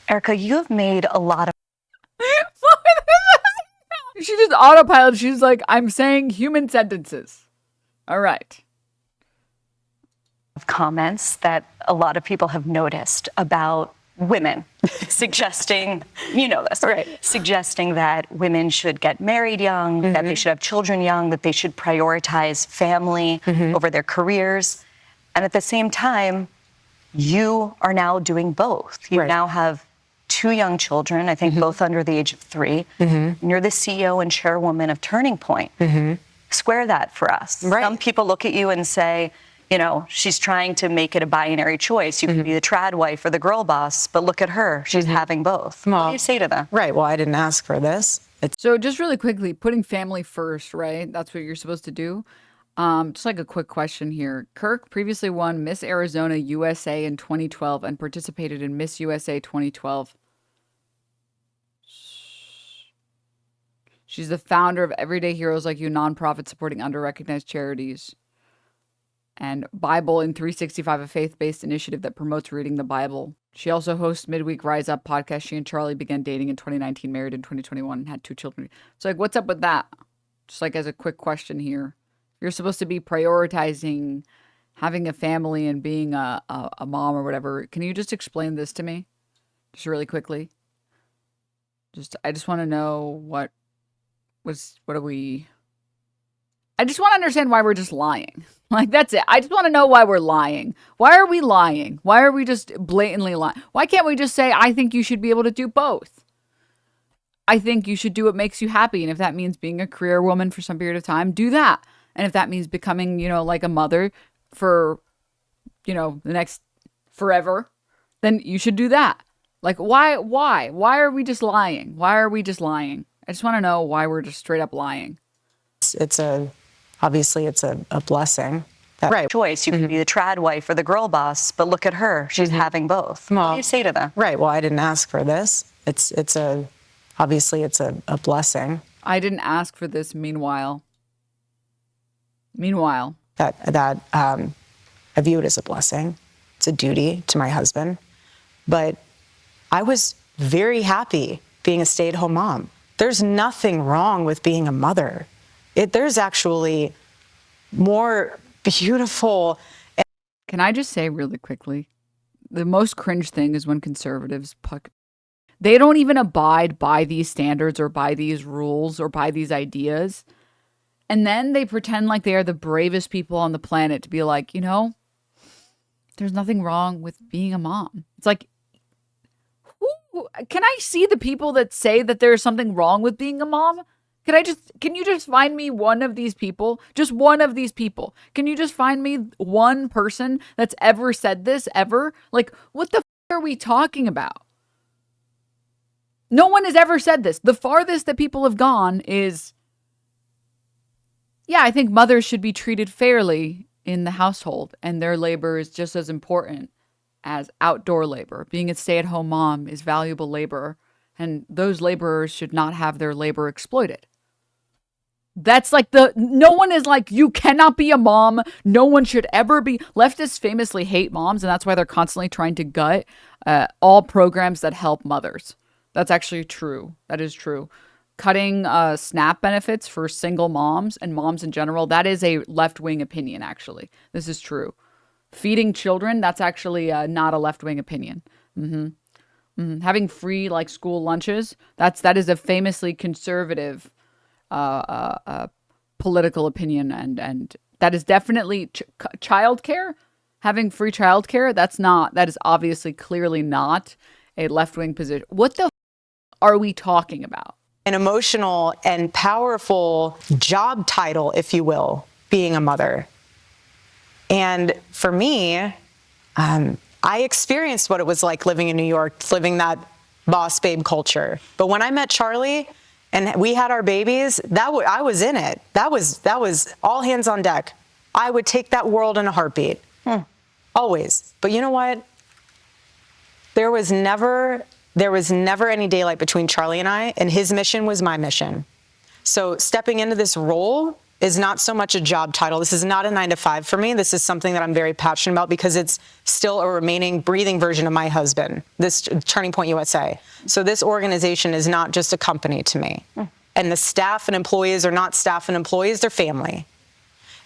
[SPEAKER 9] Erika, you have made a lot of...
[SPEAKER 1] She just autopilot. She's like, I'm saying human sentences. All right.
[SPEAKER 9] Comments that a lot of people have noticed about women suggesting, this,
[SPEAKER 10] right?
[SPEAKER 9] Suggesting that women should get married young, that they should have children young, that they should prioritize family over their careers. And at the same time, you are now doing both. You now have 2 young children, I think both under the age of 3. And you're the CEO and chairwoman of Turning Point. Square that for us.
[SPEAKER 10] Right.
[SPEAKER 9] Some people look at you and say, she's trying to make it a binary choice. You can be the trad wife or the girl boss, but look at her. She's having both. What do you say to them?
[SPEAKER 10] Right. Well, I didn't ask for this.
[SPEAKER 1] So just really quickly, putting family first, right? That's what you're supposed to do. Just like a quick question here. Kirk previously won Miss Arizona USA in 2012 and participated in Miss USA 2012. She's the founder of Everyday Heroes Like You, nonprofit supporting under-recognized charities. And Bible in 365, a faith-based initiative that promotes reading the Bible. She also hosts Midweek Rise Up podcast. She and Charlie began dating in 2019, married in 2021, and had 2 children. So, like, what's up with that? Just like as a quick question here. You're supposed to be prioritizing having a family and being a mom or whatever. Can you just explain this to me? Just really quickly. I just want to know what are we... I just want to understand why we're just lying. Like, that's it. I just want to know why we're lying. Why are we lying? Why are we just blatantly lying? Why can't we just say, I think you should be able to do both? I think you should do what makes you happy. And if that means being a career woman for some period of time, do that. And if that means becoming, like a mother for, the next forever, then you should do that. Like, why? Why are we just lying? Why are we just lying? I just want to know why we're just straight up lying.
[SPEAKER 10] Obviously it's a blessing. that
[SPEAKER 9] Right. Choice. You can be the trad wife or the girl boss, but look at her. She's having both. What do you say to them?
[SPEAKER 10] Right. Well, I didn't ask for this. Obviously it's a blessing.
[SPEAKER 1] I didn't ask for this. Meanwhile,
[SPEAKER 10] That I view it as a blessing. It's a duty to my husband. But I was very happy being a stay-at-home mom. There's nothing wrong with being a mother. There's actually more beautiful.
[SPEAKER 1] Can I just say really quickly, the most cringe thing is when conservatives they don't even abide by these standards or by these rules or by these ideas. And then they pretend like they are the bravest people on the planet to be like, there's nothing wrong with being a mom. It's like, can I see the people that say that there's something wrong with being a mom? Can you just find me one of these people? Just one of these people. Can you just find me one person that's ever said this ever? Like, what the are we talking about? No one has ever said this. The farthest that people have gone is, yeah, I think mothers should be treated fairly in the household, and their labor is just as important as outdoor labor. Being a stay-at-home mom is valuable labor, and those laborers should not have their labor exploited. That's like no one is like, you cannot be a mom. No one should ever be. Leftists famously hate moms, and that's why they're constantly trying to gut all programs that help mothers. That's actually true. That is true. Cutting SNAP benefits for single moms and moms in general, that is a left-wing opinion, actually. This is true. Feeding children, that's actually not a left-wing opinion. Having free school lunches, that is a famously conservative political opinion, and that is definitely childcare. Having free childcare, that is obviously clearly not a left-wing position. What the are we talking about?
[SPEAKER 10] An emotional and powerful job title, if you will, being a mother. And for me, I experienced what it was like living in New York, living that boss babe culture. But when I met Charlie and we had our babies, I was in it. That was all hands on deck. I would take that world in a heartbeat. Always. But you know what? There was never any daylight between Charlie and I, and his mission was my mission. So stepping into this role is not so much a job title. This is not a 9-to-5 for me. This is something that I'm very passionate about because it's still a remaining breathing version of my husband, this Turning Point USA. So this organization is not just a company to me. And the staff and employees are not staff and employees, they're family.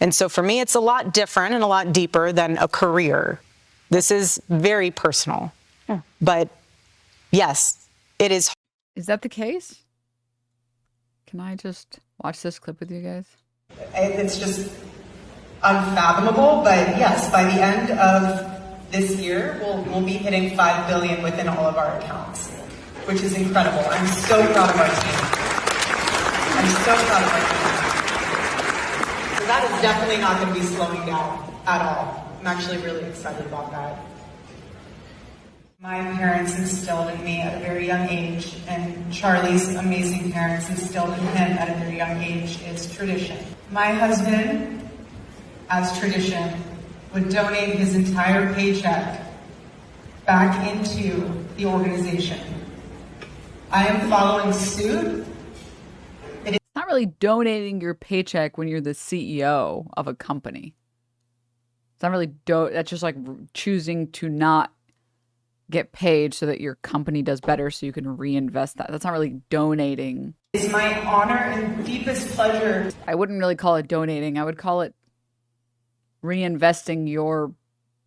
[SPEAKER 10] And so for me, it's a lot different and a lot deeper than a career. This is very personal. But yes, it is.
[SPEAKER 1] Is that the case? Can I just watch this clip with you guys?
[SPEAKER 18] It's just unfathomable, but yes, by the end of this year, we'll be hitting $5 billion within all of our accounts, which is incredible. I'm so proud of our team. So that is definitely not going to be slowing down at all. I'm actually really excited about that. My parents instilled in me at a very young age, and Charlie's amazing parents instilled in him at a very young age, is tradition. My husband, as tradition, would donate his entire paycheck back into the organization. I am following suit.
[SPEAKER 1] It's not really donating your paycheck when you're the CEO of a company. It's not really that's just like choosing to not get paid so that your company does better so you can reinvest that. That's not really donating.
[SPEAKER 18] It's my honor and deepest pleasure.
[SPEAKER 1] I wouldn't really call it donating. I would call it reinvesting your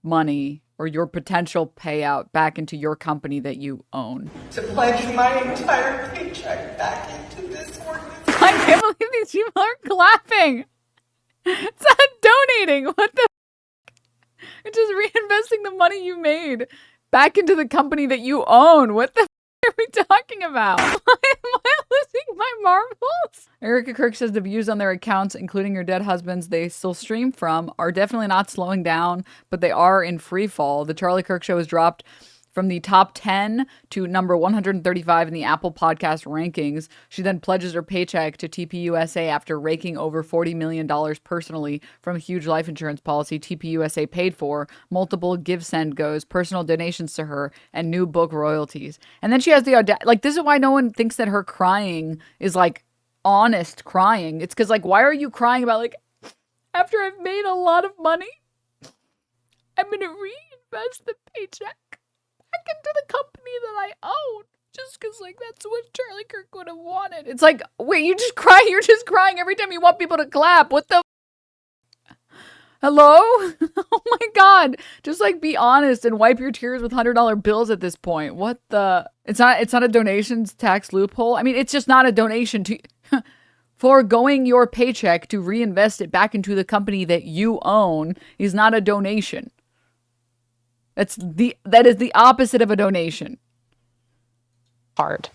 [SPEAKER 1] money or your potential payout back into your company that you own.
[SPEAKER 18] To pledge my entire paycheck back into this organization.
[SPEAKER 1] I can't believe these people are clapping. It's not donating. What the It's just reinvesting the money you made back into the company that you own. What the are we talking about? Am I losing my marbles? Erika Kirk says the views on their accounts, including your dead husbands they still stream from, are definitely not slowing down, but they are in free fall. The Charlie Kirk Show has dropped from the top 10 to number 135 in the Apple Podcast rankings. She then pledges her paycheck to TPUSA after raking over $40 million personally from a huge life insurance policy TPUSA paid for, multiple give-send goes, personal donations to her, and new book royalties. And then she has the audacity. Like, this is why no one thinks that her crying is, like, honest crying. It's because, like, why are you crying about, like, after I've made a lot of money, I'm going to reinvest the paycheck back into the company that I own. Just because, like, that's what Charlie Kirk would have wanted. It's like, wait, you just cry? You're just crying every time you want people to clap. What the Hello? Oh my God. Just, like, be honest and wipe your tears with $100 bills at this point. What the? It's not a donations tax loophole. I mean, it's just not a donation to foregoing your paycheck to reinvest it back into the company that you own is not a donation. That is the opposite of a donation.
[SPEAKER 10] Hard.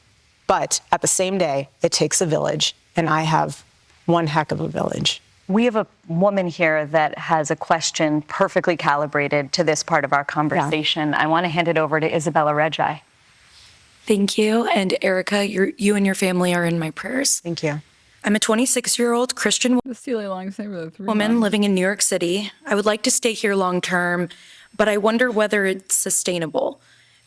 [SPEAKER 10] But at the same day, it takes a village, and I have one heck of a village.
[SPEAKER 9] We have a woman here that has a question perfectly calibrated to this part of our conversation. Yeah. I want to hand it over to Isabella Reggi.
[SPEAKER 19] Thank you. And Erika, you and your family are in my prayers.
[SPEAKER 10] Thank you.
[SPEAKER 19] I'm a 26-year-old Christian woman living in New York City. I would like to stay here long term, but I wonder whether it's sustainable.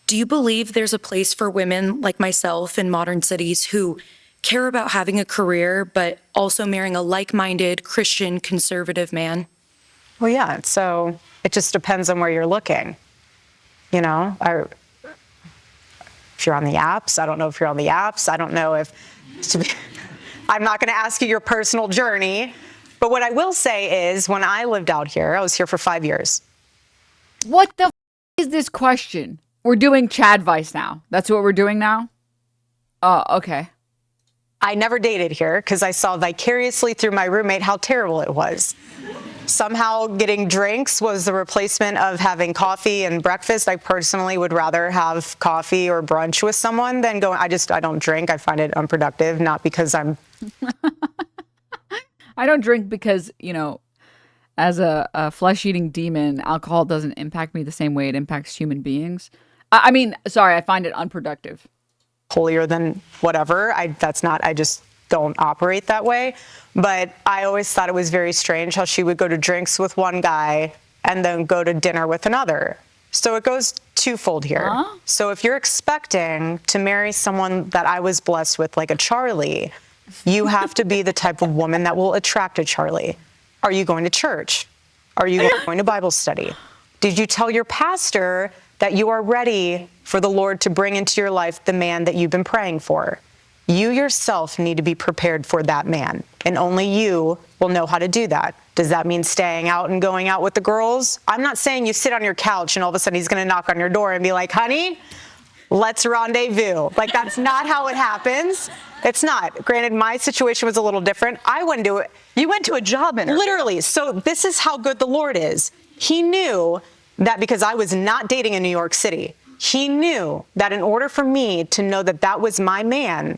[SPEAKER 19] Do you believe there's a place for women like myself in modern cities who care about having a career, but also marrying a like-minded Christian conservative man?
[SPEAKER 10] Well, yeah. So it just depends on where you're looking. You know, if you're on the apps, I don't know if you're on the apps. I don't know if, I'm not going to ask you your personal journey. But what I will say is when I lived out here, I was here for 5 years.
[SPEAKER 1] What the is this question? We're doing Chad Vice now. That's what we're doing now? Oh, okay.
[SPEAKER 10] I never dated here because I saw vicariously through my roommate how terrible it was. Somehow getting drinks was the replacement of having coffee and breakfast. I personally would rather have coffee or brunch with someone than going, I don't drink. I find it unproductive, not because I'm...
[SPEAKER 1] I don't drink because, you know, as a flesh-eating demon, alcohol doesn't impact me the same way it impacts human beings. I mean, sorry, I find it unproductive.
[SPEAKER 10] Holier than whatever. I just don't operate that way. But I always thought it was very strange how she would go to drinks with one guy and then go to dinner with another. So it goes twofold here. Huh? So if you're expecting to marry someone that I was blessed with, like a Charlie, you have to be the type of woman that will attract a Charlie. Are you going to church? Are you going to Bible study? Did you tell your pastor that you are ready for the Lord to bring into your life the man that you've been praying for? You yourself need to be prepared for that man, and only you will know how to do that. Does that mean staying out and going out with the girls? I'm not saying you sit on your couch and all of a sudden he's going to knock on your door and be like, honey, let's rendezvous. Like, that's not how it happens. It's not. Granted, my situation was a little different. I wouldn't do it.
[SPEAKER 9] You went to a job interview.
[SPEAKER 10] Literally. So this is how good the Lord is. He knew that because I was not dating in New York City, he knew that in order for me to know that that was my man,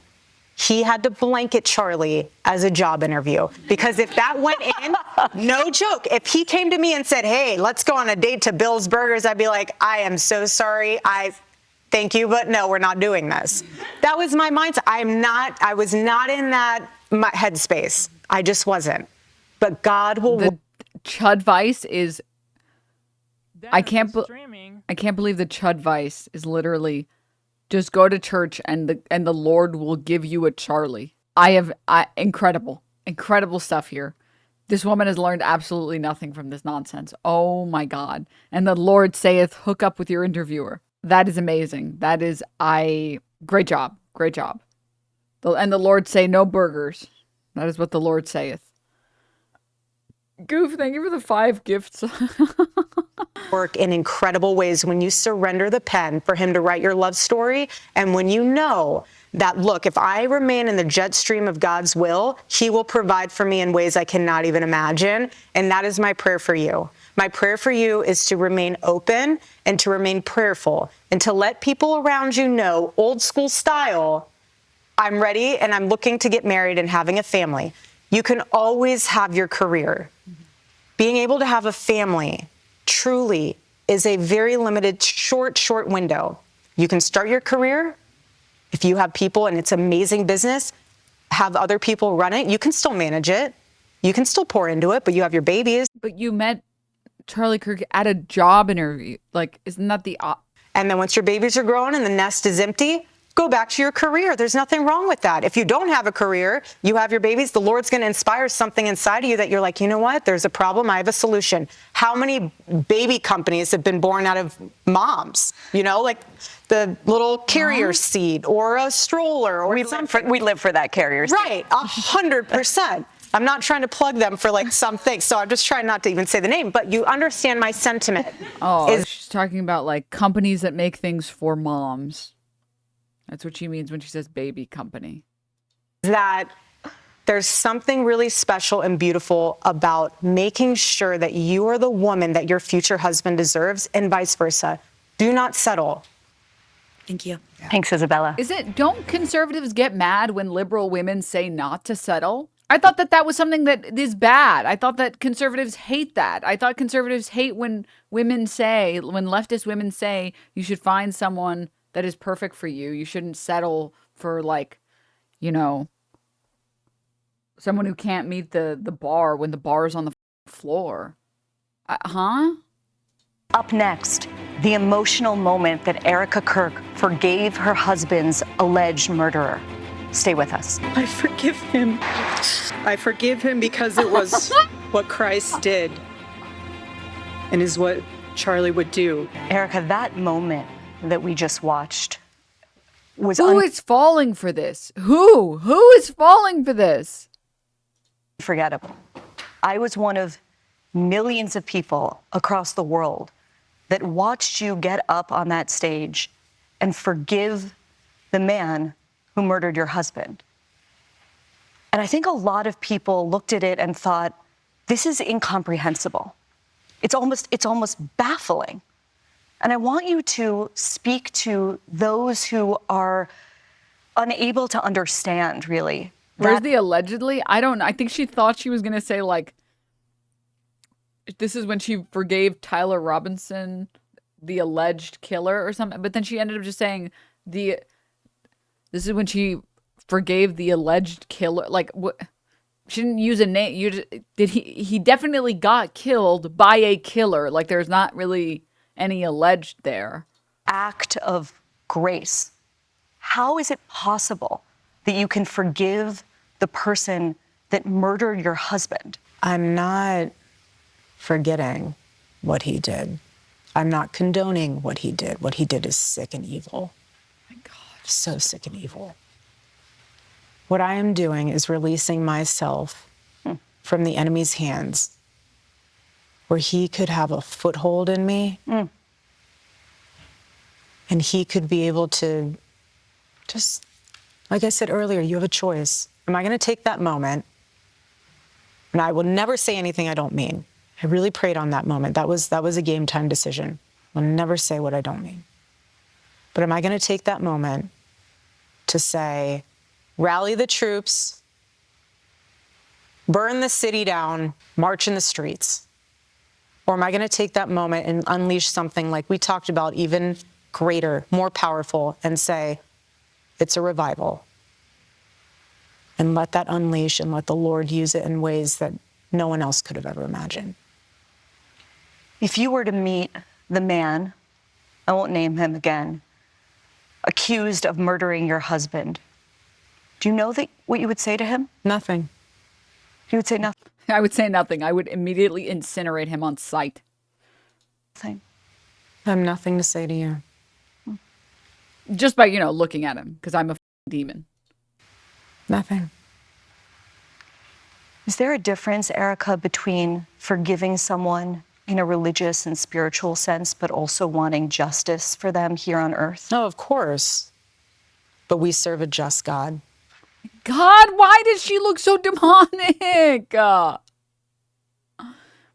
[SPEAKER 10] he had to blanket Charlie as a job interview. Because if that went in, no joke, if he came to me and said, hey, let's go on a date to Bill's Burgers, I'd be like, I am so sorry. Thank you, but no, we're not doing this. That was my mindset. I was not in that headspace. I just wasn't. But God will.
[SPEAKER 1] The Chud Vice is. I can't believe the Chud Vice is literally just go to church and the Lord will give you a Charlie. Incredible stuff here. This woman has learned absolutely nothing from this nonsense. Oh my God. And the Lord saith, hook up with your interviewer. That is amazing. Great job. Great job. And the Lord say no burgers. That is what the Lord saith. Goof, thank you for the 5 gifts.
[SPEAKER 10] Work in incredible ways when you surrender the pen for him to write your love story. And when you know that, look, if I remain in the jet stream of God's will, he will provide for me in ways I cannot even imagine. And that is my prayer for you. My prayer for you is to remain open and to remain prayerful and to let people around you know, old school style, I'm ready and I'm looking to get married and having a family. You can always have your career. Being able to have a family truly is a very limited, short window. You can start your career if you have people and it's amazing business, have other people run it. You can still manage it. You can still pour into it, but you have your babies.
[SPEAKER 1] But you met Charlie Kirk at a job interview. Like, isn't that the...
[SPEAKER 10] And then once your babies are grown and the nest is empty, go back to your career. There's nothing wrong with that. If you don't have a career, you have your babies, the Lord's going to inspire something inside of you that you're like, you know what? There's a problem. I have a solution. How many baby companies have been born out of moms? You know, like the little carrier seat or a stroller or something.
[SPEAKER 9] We live for that carrier seat.
[SPEAKER 10] Right, 100%. I'm not trying to plug them for like something, so I'm just trying not to even say the name, but you understand my sentiment.
[SPEAKER 1] Oh, she's talking about like companies that make things for moms. That's what she means when she says baby company.
[SPEAKER 10] That there's something really special and beautiful about making sure that you are the woman that your future husband deserves and vice versa. Do not settle.
[SPEAKER 19] Thank you.
[SPEAKER 9] Thanks, Isabella.
[SPEAKER 1] Don't conservatives get mad when liberal women say not to settle? I thought that was something that is bad. I thought that conservatives hate that. I thought conservatives hate when leftist women say you should find someone that is perfect for you. You shouldn't settle for like, you know, someone who can't meet the bar when the bar is on the floor.
[SPEAKER 9] Up next, the emotional moment that Erika Kirk forgave her husband's alleged murderer. Stay with us.
[SPEAKER 5] I forgive him. I forgive him because it was what Christ did and is what Charlie would do.
[SPEAKER 9] Erika, that moment that we just watched was
[SPEAKER 1] Who is falling for this? Who is falling for this?
[SPEAKER 9] Unforgettable. I was one of millions of people across the world that watched you get up on that stage and forgive the man who murdered your husband. And I think a lot of people looked at it and thought, this is incomprehensible. It's almost baffling. And I want you to speak to those who are unable to understand, really.
[SPEAKER 1] Where's the allegedly? I think she thought she was going to say, like, this is when she forgave Tyler Robinson, the alleged killer or something. But then she ended up just saying this is when she forgave the alleged killer. Like, what? She didn't use a name. He definitely got killed by a killer. Like, there's not really any alleged there.
[SPEAKER 9] Act of grace. How is it possible that you can forgive the person that murdered your husband?
[SPEAKER 10] I'm not forgetting what he did. I'm not condoning what he did. What he did is sick and evil.
[SPEAKER 1] My God.
[SPEAKER 10] So sick and evil. What I am doing is releasing myself from the enemy's hands, where he could have a foothold in me, and he could be able to just, like I said earlier, you have a choice. Am I going to take that moment? And I will never say anything I don't mean. I really prayed on that moment. That was a game time decision. I'll never say what I don't mean. But am I going to take that moment to say, rally the troops, burn the city down, march in the streets? Or am I going to take that moment and unleash something like we talked about, even greater, more powerful, and say, it's a revival? And let that unleash and let the Lord use it in ways that no one else could have ever imagined.
[SPEAKER 9] If you were to meet the man, I won't name him again, accused of murdering your husband, do you know what you would say to him?
[SPEAKER 10] Nothing.
[SPEAKER 9] You would say nothing?
[SPEAKER 1] I would say nothing. I would immediately incinerate him on sight.
[SPEAKER 9] Nothing.
[SPEAKER 10] I have nothing to say to you.
[SPEAKER 1] Just by, looking at him, because I'm a demon.
[SPEAKER 10] Nothing.
[SPEAKER 9] Is there a difference, Erika, between forgiving someone in a religious and spiritual sense, but also wanting justice for them here on earth?
[SPEAKER 10] No, of course. But we serve a just God.
[SPEAKER 1] God, why does she look so demonic?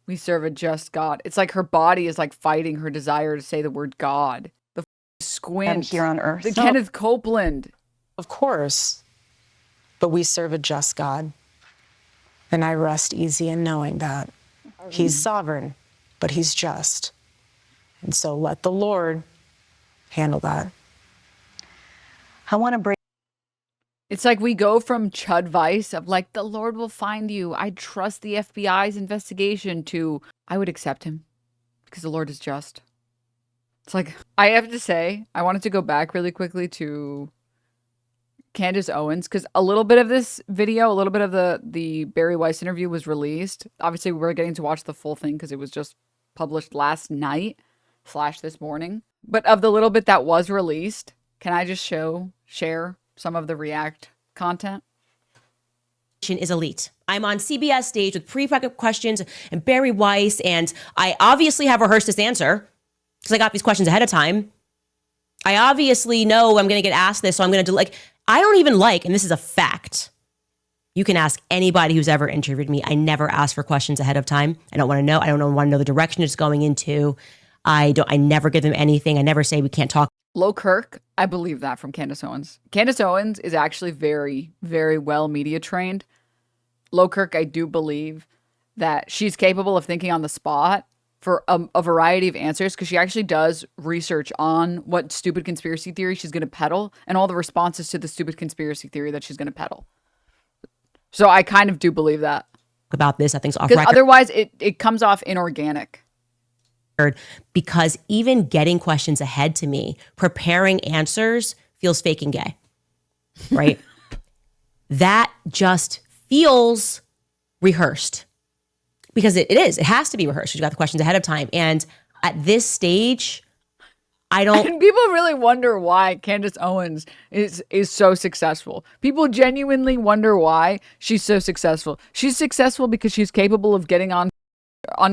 [SPEAKER 1] We serve a just God. It's like her body is like fighting her desire to say the word God. The squint.
[SPEAKER 9] Here on earth.
[SPEAKER 1] The Kenneth Copeland.
[SPEAKER 10] Of course. But we serve a just God. And I rest easy in knowing that. He's sovereign, but he's just. And so let the Lord handle that.
[SPEAKER 9] I want to bring.
[SPEAKER 1] It's like we go from Chud Vice of like, the Lord will find you, I trust the FBI's investigation, to I would accept him because the Lord is just. It's like, I have to say, I wanted to go back really quickly to Candace Owens, because a little bit of this video, a little bit of the Bari Weiss interview was released. Obviously, we're getting to watch the full thing because it was just published last night / this morning. But of the little bit that was released, can I just share some of the React content?
[SPEAKER 20] Is elite. I'm on CBS stage with pre-prep questions and Bari Weiss, and I obviously have rehearsed this answer because I got these questions ahead of time. I obviously know I'm going to get asked this, so I'm going to do like, I don't even like, and this is a fact. You can ask anybody who's ever interviewed me. I never ask for questions ahead of time. I don't want to know. I don't want to know the direction it's going into. I never give them anything. I never say we can't talk.
[SPEAKER 1] Low Kirk, I believe that from Candace Owens. Candace Owens is actually very, very well media trained. Low Kirk, I do believe that she's capable of thinking on the spot for a variety of answers, because she actually does research on what stupid conspiracy theory she's going to peddle and all the responses to the stupid conspiracy theory that she's going to peddle. So I kind of do believe that.
[SPEAKER 20] About this, I think, off
[SPEAKER 1] because
[SPEAKER 20] record.
[SPEAKER 1] Otherwise it comes off inorganic.
[SPEAKER 20] Because even getting questions ahead to me, preparing answers feels fake and gay, right? That just feels rehearsed, because it is. It has to be rehearsed. You got the questions ahead of time. And at this stage, I don't.
[SPEAKER 1] And people really wonder why Candace Owens is so successful. People genuinely wonder why she's so successful. She's successful because she's capable of getting on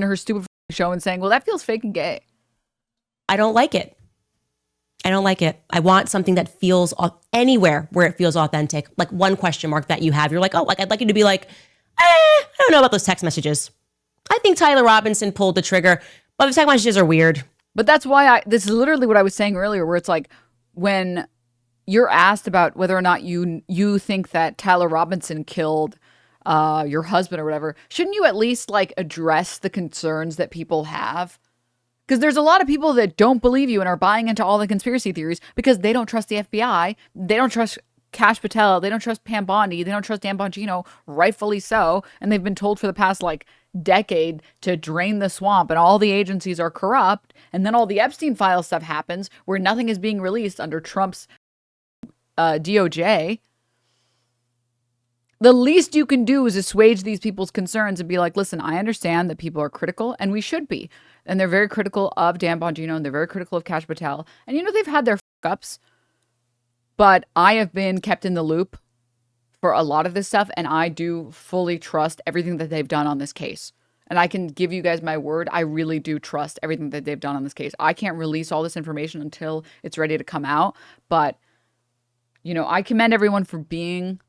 [SPEAKER 1] her stupid show and saying, well, that feels fake and gay.
[SPEAKER 20] I don't like it. I don't like it. I want something that feels anywhere where it feels authentic. Like one question mark that you have, you're like, oh, like I'd like you to be like, I don't know about those text messages. I think Tyler Robinson pulled the trigger, but the text messages are weird.
[SPEAKER 1] But that's why this is literally what I was saying earlier, where it's like when you're asked about whether or not you think that Tyler Robinson killed your husband or whatever, shouldn't you at least like address the concerns that people have? Because there's a lot of people that don't believe you and are buying into all the conspiracy theories because they don't trust the FBI. They don't trust Kash Patel. They don't trust Pam Bondi. They don't trust Dan Bongino, rightfully so. And they've been told for the past like decade to drain the swamp, and all the agencies are corrupt. And then all the Epstein file stuff happens where nothing is being released under Trump's DOJ. The least you can do is assuage these people's concerns and be like, listen, I understand that people are critical, and we should be. And they're very critical of Dan Bongino, and they're very critical of Kash Patel. And they've had their fuck-ups, but I have been kept in the loop for a lot of this stuff, and I do fully trust everything that they've done on this case. And I can give you guys my word, I really do trust everything that they've done on this case. I can't release all this information until it's ready to come out, but, I commend everyone for being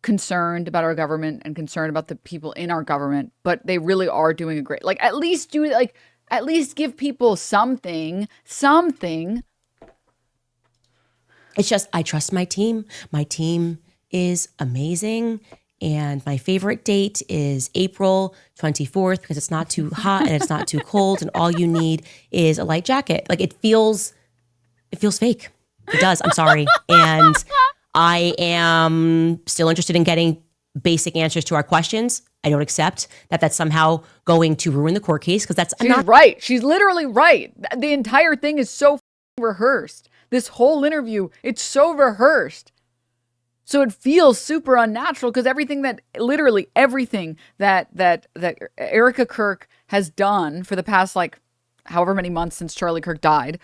[SPEAKER 1] concerned about our government and concerned about the people in our government, but they really are doing a great, at least give people something.
[SPEAKER 20] It's just, I trust my team. My team is amazing. And my favorite date is April 24th because it's not too hot and it's not too cold. And all you need is a light jacket. Like it feels fake. It does. I'm sorry. And I am still interested in getting basic answers to our questions. I don't accept that that's somehow going to ruin the court case because
[SPEAKER 1] She's right. She's literally right. The entire thing is so rehearsed. This whole interview, it's so rehearsed. So it feels super unnatural because everything that Erika Kirk has done for the past however many months since Charlie Kirk died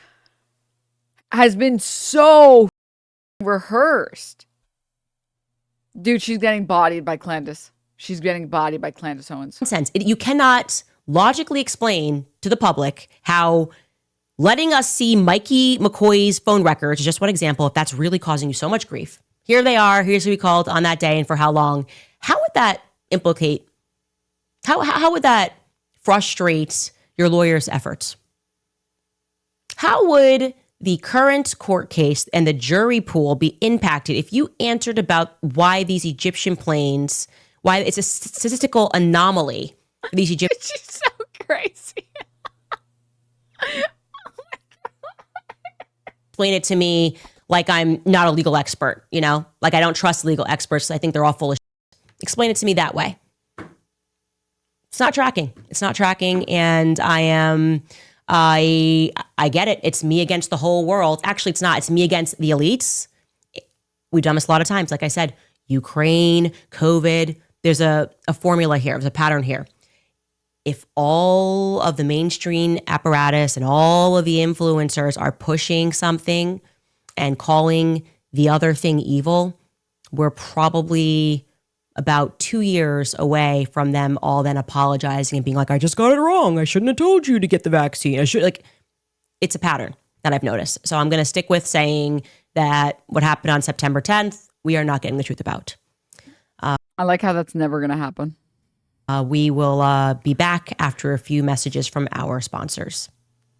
[SPEAKER 1] has been so rehearsed. Dude, she's getting bodied by Candace. She's getting bodied by Candace Owens.
[SPEAKER 20] You cannot logically explain to the public how letting us see Mikey McCoy's phone records is just one example if that's really causing you so much grief. Here they are. Here's who we called on that day and for how long. How would that implicate? How would that frustrate your lawyer's efforts? How would the current court case and the jury pool be impacted if you answered about why these Egyptian planes, why it's a statistical anomaly for these Egyptian?
[SPEAKER 1] She's so crazy.
[SPEAKER 20] explain it to me like I'm not a legal expert, you know? Like I don't trust legal experts. I think they're all full of shit. Explain it to me that way. It's not tracking. It's not tracking. And I get it. It's me against the whole world. Actually, it's not. It's me against the elites. We've done this a lot of times. Like I said, Ukraine, COVID, there's a formula here. There's a pattern here. If all of the mainstream apparatus and all of the influencers are pushing something and calling the other thing evil, we're probably about 2 years away from them all then apologizing and being like, I just got it wrong. I shouldn't have told you to get the vaccine. It's a pattern that I've noticed. So I'm going to stick with saying that what happened on September 10th, we are not getting the truth about.
[SPEAKER 1] I like how that's never going to happen.
[SPEAKER 20] We will be back after a few messages from our sponsors.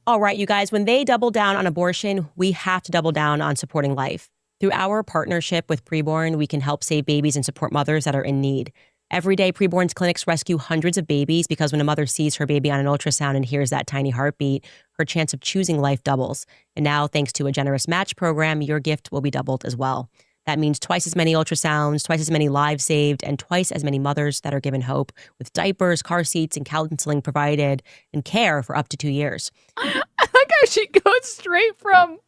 [SPEAKER 20] All right, you guys, when they double down on abortion, we have to double down on supporting life. Through our partnership with Preborn, we can help save babies and support mothers that are in need. Every day, Preborn's clinics rescue hundreds of babies because when a mother sees her baby on an ultrasound and hears that tiny heartbeat, her chance of choosing life doubles. And now, thanks to a generous match program, your gift will be doubled as well. That means twice as many ultrasounds, twice as many lives saved, and twice as many mothers that are given hope with diapers, car seats, and counseling provided and care for up to 2 years.
[SPEAKER 1] I like how she goes straight from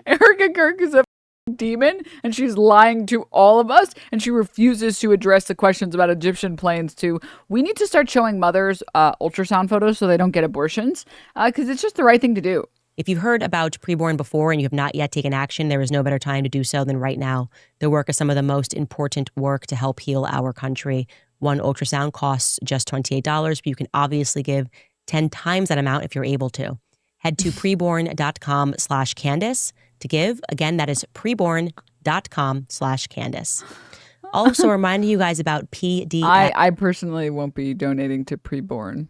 [SPEAKER 1] Erika Kirk is a demon and she's lying to all of us and she refuses to address the questions about Egyptian planes to we need to start showing mothers ultrasound photos so they don't get abortions because it's just the right thing to do.
[SPEAKER 20] If you've heard about Preborn before and you have not yet taken action, there is no better time to do so than right now. Their work is some of the most important work to help heal our country. One ultrasound costs just $28, but you can obviously give 10 times that amount if you're able to. Head to preborn.com/Candace to give. Again, that is preborn.com/Candace. Also reminding you guys about PDS.
[SPEAKER 1] I personally won't be donating to Preborn.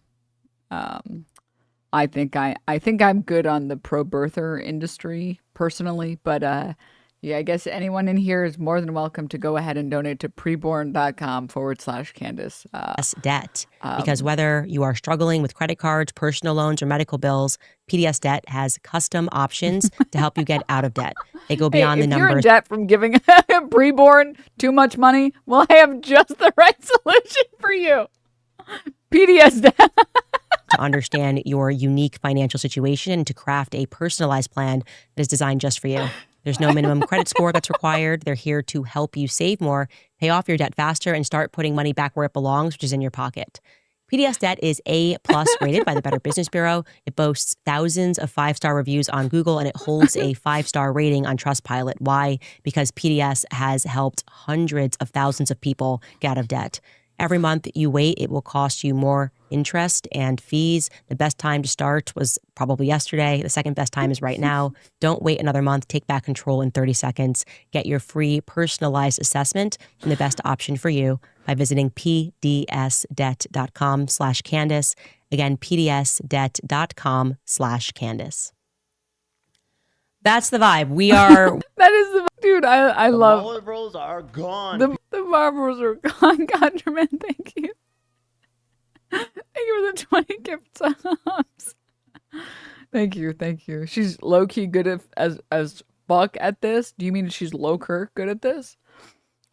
[SPEAKER 1] I think I'm good on the pro-birther industry personally, but yeah, I guess anyone in here is more than welcome to go ahead and donate to preborn.com/Candace.
[SPEAKER 20] Debt. Because whether you are struggling with credit cards, personal loans, or medical bills, PDS Debt has custom options to help you get out of debt. They go beyond the numbers.
[SPEAKER 1] If you're in debt from giving Preborn too much money, well, I have just the right solution for you. PDS Debt.
[SPEAKER 20] To understand your unique financial situation and to craft a personalized plan that is designed just for you. There's no minimum credit score that's required. They're here to help you save more, pay off your debt faster, and start putting money back where it belongs, which is in your pocket. PDS Debt is A+ rated by the Better Business Bureau. It boasts thousands of 5-star reviews on Google, and it holds a 5-star rating on Trustpilot. Why? Because PDS has helped hundreds of thousands of people get out of debt. Every month you wait, it will cost you more interest and fees. The best time to start was probably yesterday. The second best time is right now. Don't wait another month. Take back control in 30 seconds. Get your free personalized assessment and the best option for you by visiting pdsdebt.com/Candace. Again, pdsdebt.com/Candace. That's the vibe. We are.
[SPEAKER 1] That is the dude. I love.
[SPEAKER 21] The Marlboros are gone.
[SPEAKER 1] The Marlboros are gone. Conjurman, thank you. Thank you for the 20 gift subs. Thank you. She's low key good as fuck at this. Do you mean she's low Kirk good at this?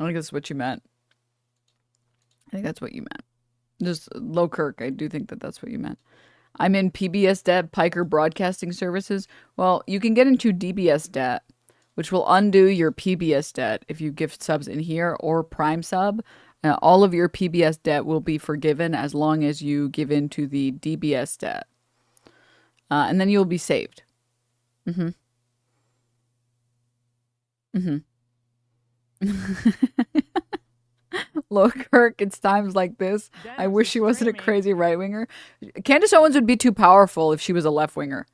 [SPEAKER 1] I think that's what you meant. Just low Kirk. I do think that's what you meant. I'm in PBS Debt, Piker Broadcasting Services. Well, you can get into DBS Debt, which will undo your PBS Debt if you gift subs in here or Prime sub. All of your PBS debt will be forgiven as long as you give in to the DBS Debt. And then you'll be saved. Look, Kirk, it's times like this. I wish she wasn't a crazy right-winger. Candace Owens would be too powerful if she was a left-winger.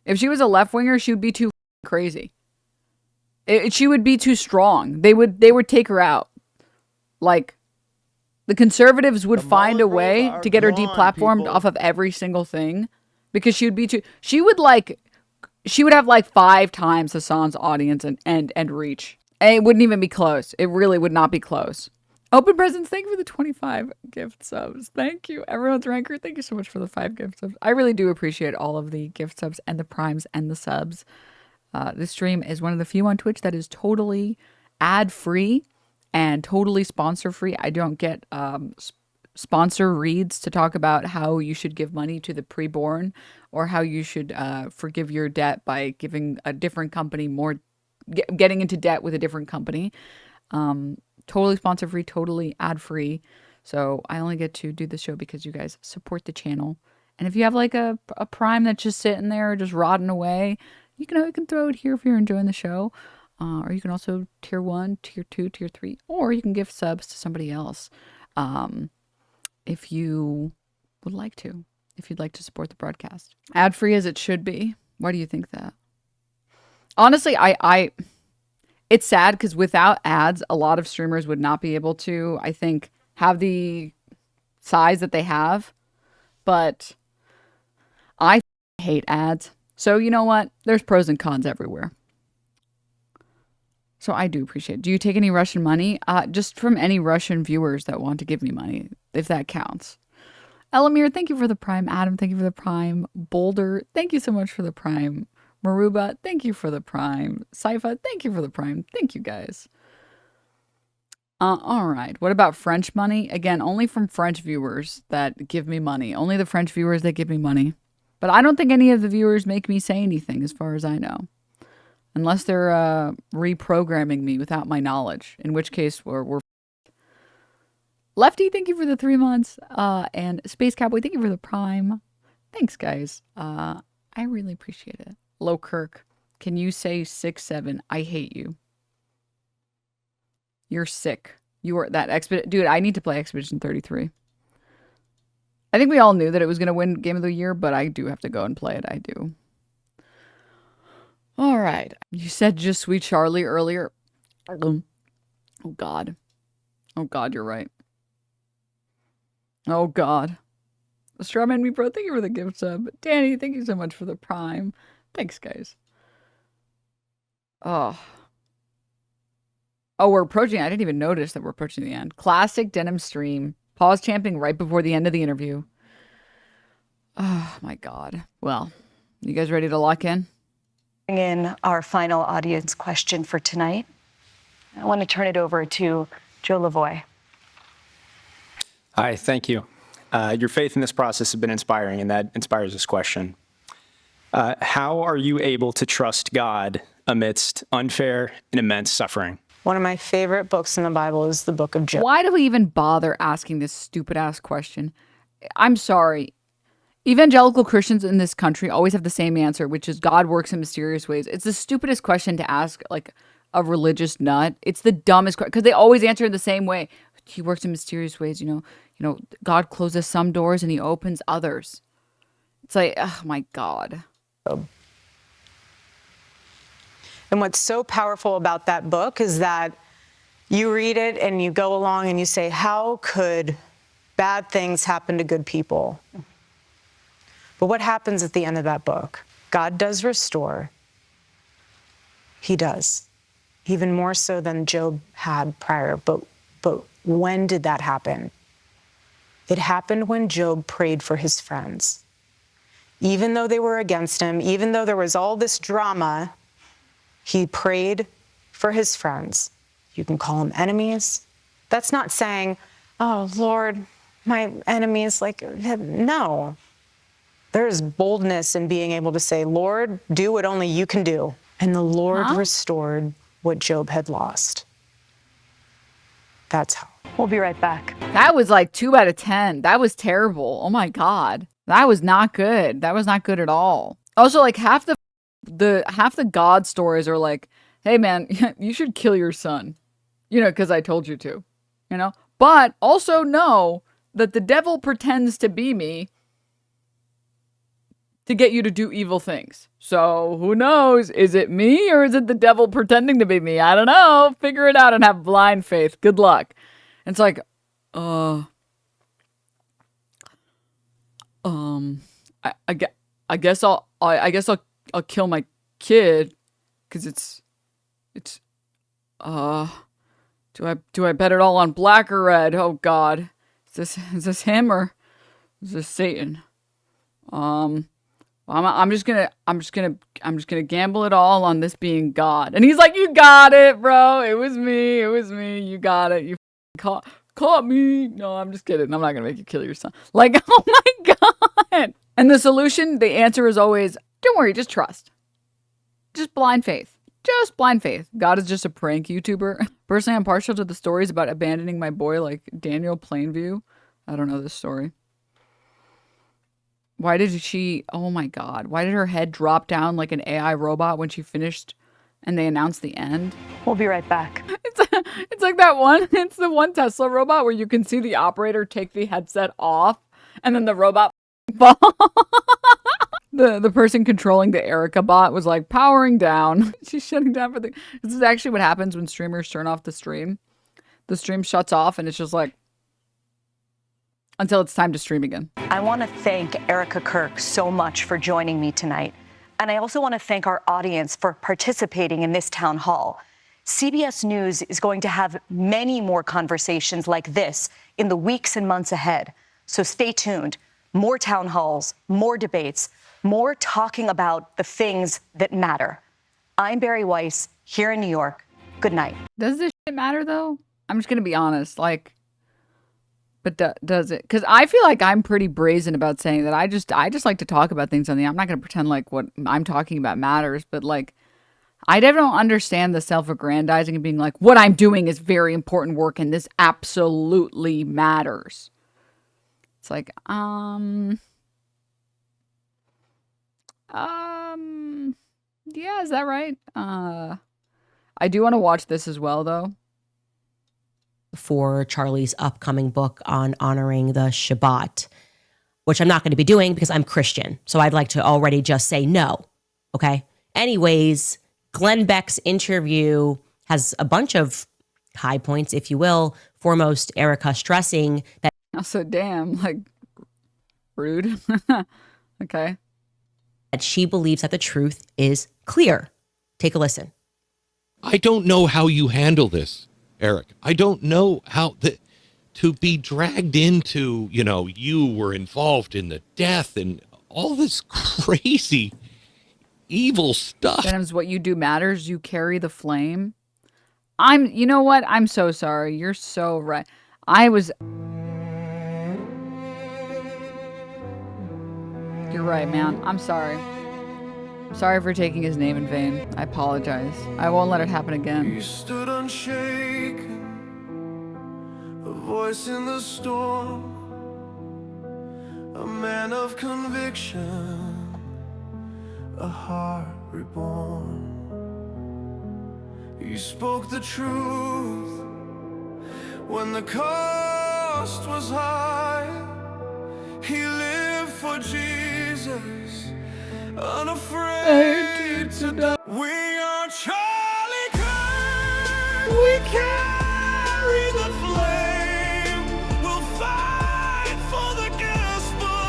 [SPEAKER 1] If she was a left-winger, she would be too crazy. She would be too strong. They would take her out. Like, the conservatives would find a way to get her deplatformed off of every single thing because she would be too. She would have like 5 times Hassan's audience and reach. And it wouldn't even be close. It really would not be close. Open presents, thank you for the 25 gift subs. Thank you. Everyone's ranker, thank you so much for the 5 gift subs. I really do appreciate all of the gift subs and the primes and the subs. This stream is one of the few on Twitch that is totally ad-free and totally sponsor-free. I don't get sponsor reads to talk about how you should give money to the preborn or how you should forgive your debt by giving a different company more, getting into debt with a different company. Totally sponsor-free, totally ad-free. So I only get to do the show because you guys support the channel. And if you have like a Prime that's just sitting there, just rotting away, you can throw it here if you're enjoying the show. Or you can also tier 1, tier 2, tier 3, or you can give subs to somebody else. If you would like to, if you'd like to support the broadcast. Ad-free as it should be. Why do you think that? Honestly, it's sad because without ads, a lot of streamers would not be able to, I think, have the size that they have. But I hate ads. So you know what? There's pros and cons everywhere. So I do appreciate it. Do you take any Russian money? Just from any Russian viewers that want to give me money, if that counts. Elamir, thank you for the Prime. Adam, thank you for the Prime. Boulder, thank you so much for the Prime. Maruba, thank you for the Prime. Saifa, thank you for the Prime. Thank you, guys. All right. What about French money? Again, only from French viewers that give me money. Only the French viewers that give me money. But I don't think any of the viewers make me say anything as far as I know. Unless they're reprogramming me without my knowledge. In which case, we're Lefty, thank you for the 3 months. And Space Cowboy, thank you for the Prime. Thanks, guys. I really appreciate it. Low Kirk, can you say 6-7? I hate you. You're sick. You are that Expedition. Dude, I need to play Expedition 33. I think we all knew that it was going to win Game of the Year, but I do have to go and play it. I do. All right. You said just Sweet Charlie earlier. Oh, God. Oh, God, you're right. Oh, God. Strawman Me Pro, thank you for the gift sub. Danny, thank you so much for the Prime. Thanks, guys. Oh, we're approaching. I didn't even notice that we're approaching the end. Classic denim stream. Pause champing right before the end of the interview. Oh, my God. Well, you guys ready to lock in?
[SPEAKER 9] In our final audience question for tonight, I want to turn it over to Joe Lavoie.
[SPEAKER 21] Hi, thank you. Your faith in this process has been inspiring, and that inspires this question. How are you able to trust God amidst unfair and immense suffering?
[SPEAKER 10] One of my favorite books in the Bible is the book of Job.
[SPEAKER 1] Why do we even bother asking this stupid ass question? I'm sorry. Evangelical Christians in this country always have the same answer, which is God works in mysterious ways. It's the stupidest question to ask, like a religious nut. It's the dumbest question because they always answer it the same way. He works in mysterious ways, you know, God closes some doors and he opens others. It's like, oh my God.
[SPEAKER 10] And what's so powerful about that book is that you read it and you go along and you say, how could bad things happen to good people? But what happens at the end of that book? God does restore. He does. Even more so than Job had prior. But when did that happen? It happened when Job prayed for his friends. Even though they were against him, even though there was all this drama, he prayed for his friends. You can call them enemies. That's not saying, oh, Lord, my enemies, no. There's boldness in being able to say, Lord, do what only you can do. And the Lord restored what Job had lost. That's how.
[SPEAKER 9] We'll be right back.
[SPEAKER 1] That was like 2 out of 10. That was terrible. Oh my God. That was not good. That was not good at all. Also, like half the God stories are like, hey man, you should kill your son. Because I told you to. But also know that the devil pretends to be me to get you to do evil things. So who knows? Is it me or is it the devil pretending to be me? I don't know. Figure it out and have blind faith. Good luck. And it's like, I guess I'll kill my kid because do I bet it all on black or red? Oh God, is this him or is this Satan? Well, I'm just gonna gamble it all on this being God. And he's like, you got it, bro. It was me. You got it. You caught me. No, I'm just kidding. I'm not gonna make you kill your son. Like, oh my God. And the solution, the answer is always, don't worry, just trust. Just blind faith. Just blind faith. God is just a prank YouTuber. Personally, I'm partial to the stories about abandoning my boy like Daniel Plainview. I don't know this story. Why did she, oh my God, why did her head drop down like an AI robot when she finished and they announced the end?
[SPEAKER 9] We'll be right back.
[SPEAKER 1] It's like that one, it's the one Tesla robot where you can see the operator take the headset off and then the robot falls. The person controlling the Erika bot was like powering down. She's shutting down for the, this is actually what happens when streamers turn off the stream. The stream shuts off and it's just like, until it's time to stream again.
[SPEAKER 9] I want to thank Erika Kirk so much for joining me tonight. And I also want to thank our audience for participating in this town hall. CBS News is going to have many more conversations like this in the weeks and months ahead. So stay tuned. More town halls, more debates, more talking about the things that matter. I'm Bari Weiss here in New York. Good night.
[SPEAKER 1] Does this shit matter though? I'm just going to be honest. Like, but does it? Because I feel like I'm pretty brazen about saying that I just like to talk about things on the. I'm not going to pretend like what I'm talking about matters, but like I don't understand the self-aggrandizing and being like, what I'm doing is very important work and this absolutely matters. It's like, yeah, is that right? I do want to watch this as well, though.
[SPEAKER 20] For Charlie's upcoming book on honoring the Shabbat, which I'm not going to be doing because I'm Christian. So I'd like to already just say no. Okay. Anyways, Glenn Beck's interview has a bunch of high points, if you will. Foremost, Erika stressing that.
[SPEAKER 1] Also, damn, like rude. Okay.
[SPEAKER 20] That she believes that the truth is clear. Take a listen.
[SPEAKER 2] I don't know how you handle this, Eric. I don't know how to be dragged into, you were involved in the death and all this crazy, evil stuff.
[SPEAKER 1] Denims, what you do matters. You carry the flame. You know what? I'm so sorry. You're so right. You're right, man. I'm sorry. Sorry for taking his name in vain. I apologize. I won't let it happen again.
[SPEAKER 22] You stood unshaken, a voice in the storm, a man of conviction, a heart reborn. You spoke the truth when the cost was high. He lived for Jesus, unafraid to die. We are Charlie Kirk. We carry the flame. We'll fight for the gospel.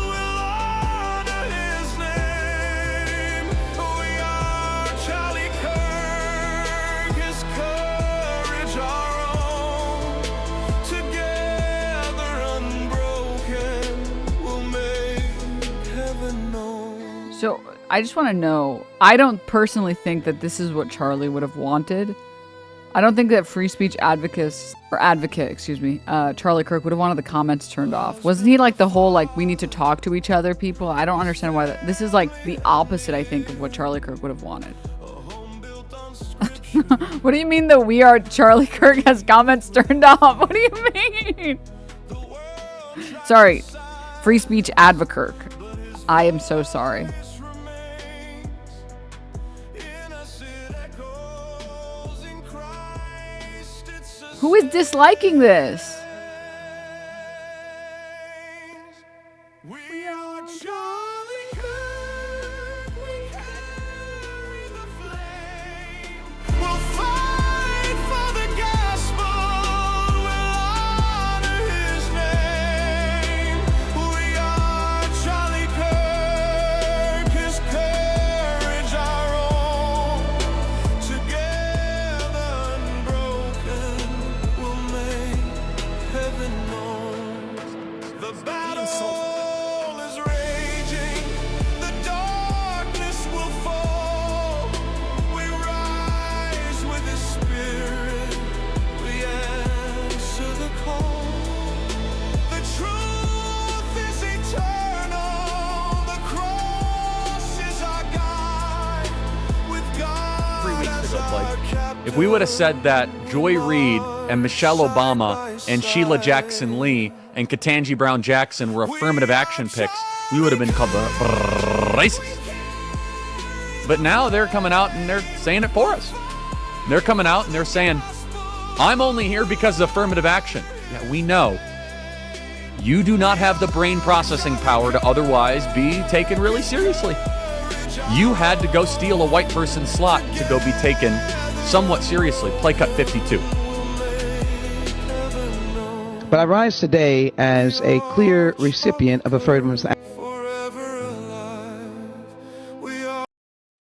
[SPEAKER 22] We'll honor his name. We are Charlie Kirk. His courage our own. Together unbroken, we'll make heaven known.
[SPEAKER 1] So I just want to know, I don't personally think that this is what Charlie would have wanted. I don't think that free speech advocate, Charlie Kirk would have wanted the comments turned off. Wasn't he like the whole, like, we need to talk to each other people? I don't understand why this is like the opposite, I think, of what Charlie Kirk would have wanted. What do you mean the We Are Charlie Kirk has comments turned off? What do you mean? Sorry, free speech advocate. I am so sorry. Who is disliking this?
[SPEAKER 22] We are Charlie Kirk. We carry the flame. We'll fight for the gospel. We'll honor his name. We are Charlie Kirk. His courage our own. Together unbroken, we'll make
[SPEAKER 7] If we would have said that Joy Reid and Michelle Obama and Sheila Jackson Lee and Ketanji Brown Jackson were affirmative action picks, we would have been called the racist. But now they're coming out and they're saying it for us. They're coming out and they're saying, I'm only here because of affirmative action. Yeah, we know. You do not have the brain processing power to otherwise be taken really seriously. You had to go steal a white person's slot to go be taken somewhat seriously. Play cut 52.
[SPEAKER 3] But I rise today as a clear recipient of affirmative action.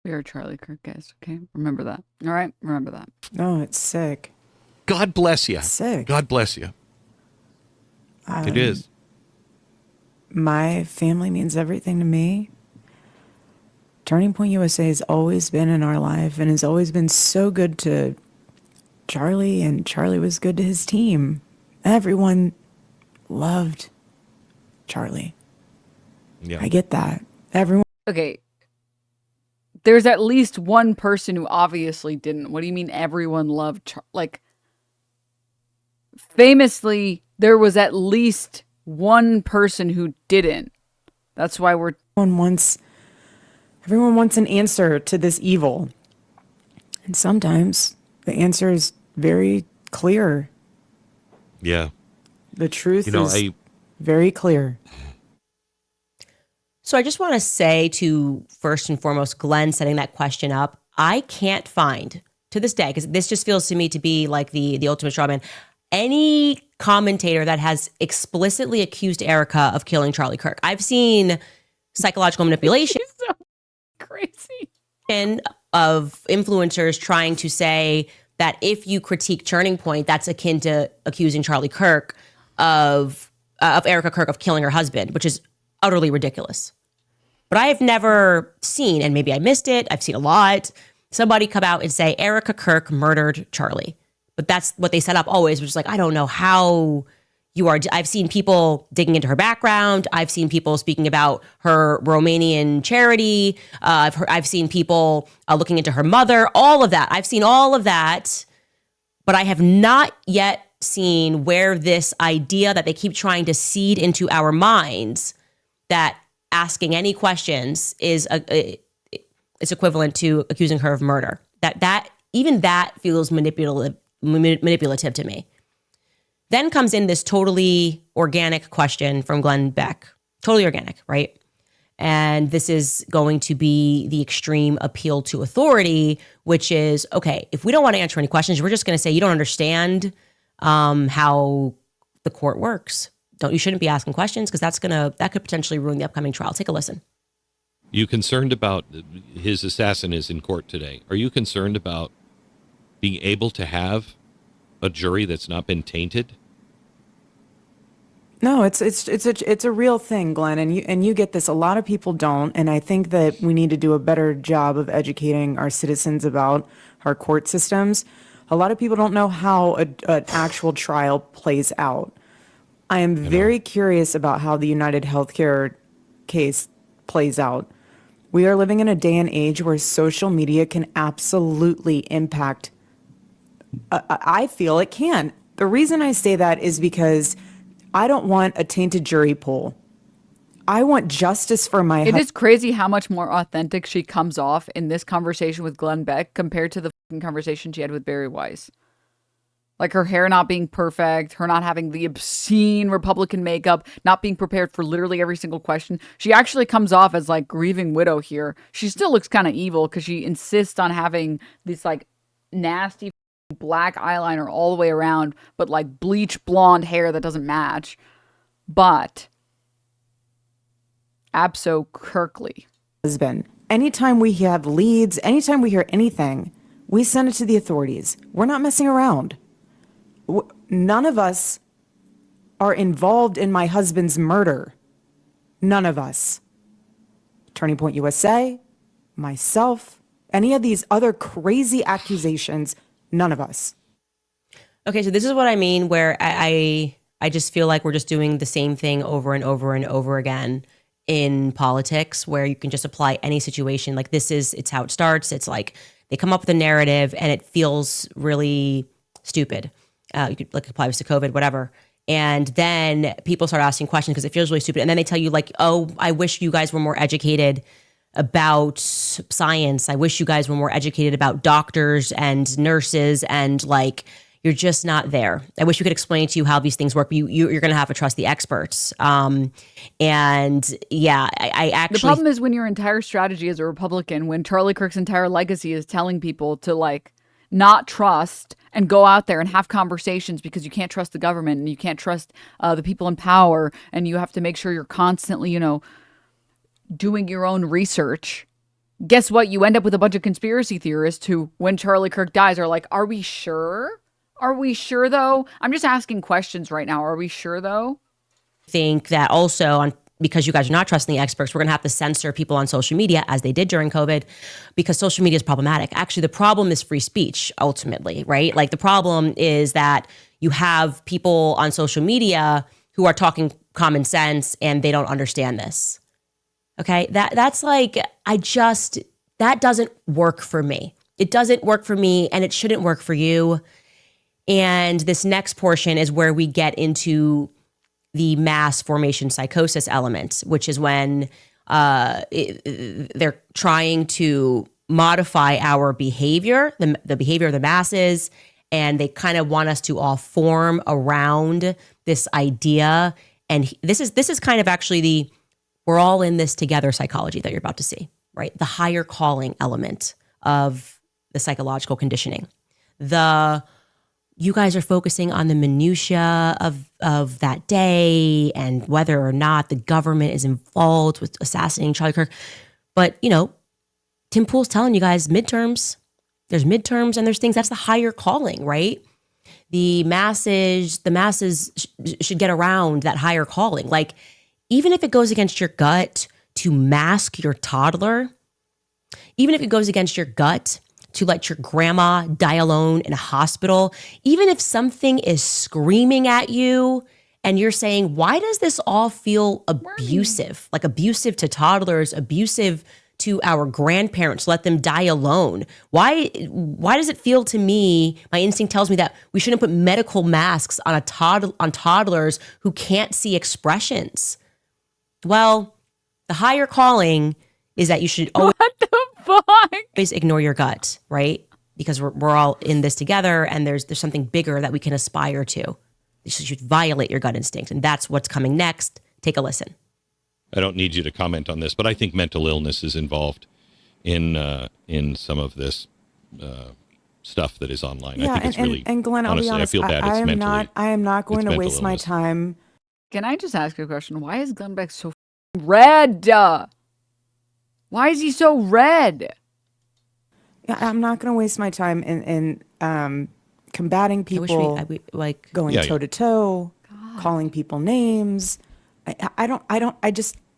[SPEAKER 1] We are Charlie Kirk, guys. Okay, remember that. All right, remember that.
[SPEAKER 10] No, it's sick.
[SPEAKER 2] God bless you.
[SPEAKER 10] It's sick.
[SPEAKER 2] God bless you. It is.
[SPEAKER 10] My family means everything to me. Turning Point USA has always been in our life and has always been so good to Charlie, and Charlie was good to his team. Everyone loved Charlie.
[SPEAKER 2] Yeah.
[SPEAKER 10] I get that. Everyone.
[SPEAKER 1] Okay. There's at least one person who obviously didn't. What do you mean everyone loved like, famously, there was at least one person who didn't. That's why
[SPEAKER 10] everyone wants an answer to this evil. And sometimes the answer is very clear.
[SPEAKER 2] Yeah.
[SPEAKER 10] The truth is very clear.
[SPEAKER 20] So I just want to say to, first and foremost, Glenn setting that question up, I can't find, to this day, because this just feels to me to be like the ultimate straw man, any commentator that has explicitly accused Erika of killing Charlie Kirk. I've seen psychological manipulation.
[SPEAKER 1] So crazy.
[SPEAKER 20] Of influencers trying to say that if you critique Turning Point, that's akin to accusing Charlie Kirk of Erika Kirk of killing her husband, which is utterly ridiculous. But I have never seen, and maybe I missed it, I've seen a lot, somebody come out and say Erika Kirk murdered Charlie. But that's what they set up always, which is like, I don't know how you are. I've seen people digging into her background. I've seen people speaking about her Romanian charity. I've seen people looking into her mother, all of that. I've seen all of that, but I have not yet seen where this idea that they keep trying to seed into our minds that asking any questions is equivalent to accusing her of murder. That even that feels manipulative to me. Then comes in this totally organic question from Glenn Beck. Totally organic, right? And this is going to be the extreme appeal to authority, which is, okay, if we don't want to answer any questions, we're just going to say you don't understand how the court works. You shouldn't be asking questions because that could potentially ruin the upcoming trial. Take a listen.
[SPEAKER 2] You concerned about his assassin is in court today. Are you concerned about being able to have a jury that's not been tainted?
[SPEAKER 10] No, it's a real thing, Glenn, and you get this. A lot of people don't, and I think that we need to do a better job of educating our citizens about our court systems. A lot of people don't know how an actual trial plays out. I am very curious about how the United Healthcare case plays out. We are living in a day and age where social media can absolutely impact. I feel it can. The reason I say that is because I don't want a tainted jury pool. I want justice for my
[SPEAKER 1] It is crazy how much more authentic she comes off in this conversation with Glenn Beck compared to the conversation she had with Bari Weiss. Like her hair not being perfect, her not having the obscene Republican makeup, not being prepared for literally every single question. She actually comes off as like grieving widow here. She still looks kind of evil because she insists on having this like nasty black eyeliner all the way around, but like bleach blonde hair that doesn't match. But abso-Kirkley.
[SPEAKER 10] Husband. Anytime we have leads, anytime we hear anything, we send it to the authorities. We're not messing around. None of us are involved in my husband's murder. None of us. Turning Point USA, myself, any of these other crazy accusations, none of us.
[SPEAKER 20] Okay, so this is what I mean, where I just feel like we're just doing the same thing over and over and over again in politics, where you can just apply any situation. Like it's how it starts. It's like They come up with a narrative and it feels really stupid. You could like apply this to COVID, whatever. And then people start asking questions because it feels really stupid. And then they tell you like, oh, I wish you guys were more educated about science. I wish you guys were more educated about doctors and nurses, and like, you're just not there. I wish we could explain to you how these things work, but you're going to have to trust the experts. And yeah, I actually...
[SPEAKER 1] The problem is when your entire strategy as a Republican, when Charlie Kirk's entire legacy is telling people to like not trust and go out there and have conversations because you can't trust the government and you can't trust the people in power, and you have to make sure you're constantly, you know, doing your own research. Guess what? You end up with a bunch of conspiracy theorists who, when Charlie Kirk dies, are like, are we sure? Are we sure though? I'm just asking questions right now. Are we sure though?
[SPEAKER 20] Think that also because you guys are not trusting the experts, we're going to have to censor people on social media as they did during COVID, because social media is problematic. Actually, the problem is free speech ultimately, right? Like the problem is that you have people on social media who are talking common sense and they don't understand this. Okay, that's like, that doesn't work for me. It doesn't work for me, and it shouldn't work for you. And this next portion is where we get into the mass formation psychosis element, which is when they're trying to modify our behavior, the behavior of the masses, and they kind of want us to all form around this idea. And this is kind of actually the we're all in this together psychology that you're about to see, right? The higher calling element of the psychological conditioning. You guys are focusing on the minutia of that day and whether or not the government is involved with assassinating Charlie Kirk. But, you know, Tim Pool's telling you guys midterms. There's midterms and there's things. That's the higher calling, right? The masses should get around that higher calling. Like, even if it goes against your gut to mask your toddler, even if it goes against your gut to let your grandma die alone in a hospital, even if something is screaming at you and you're saying, why does this all feel abusive? Like abusive to toddlers, abusive to our grandparents, let them die alone. Why does it feel to me, my instinct tells me that we shouldn't put medical masks on on toddlers who can't see expressions? Well, the higher calling is that you should always ignore your gut, right? Because we're all in this together, and there's something bigger that we can aspire to. You should violate your gut instinct, and that's what's coming next. Take a listen.
[SPEAKER 2] I don't need you to comment on this, but I think mental illness is involved in some of this stuff that is online.
[SPEAKER 10] Yeah,
[SPEAKER 2] I think it's really,
[SPEAKER 10] and Glenn,
[SPEAKER 2] honestly,
[SPEAKER 10] I'll be honest,
[SPEAKER 2] I feel bad.
[SPEAKER 10] I am not going to waste my time.
[SPEAKER 1] Can I just ask you a question? Why is Glenn Beck so red? Why is he so red?
[SPEAKER 10] Yeah, I'm not going to waste my time in combating people, going toe to toe, calling people names.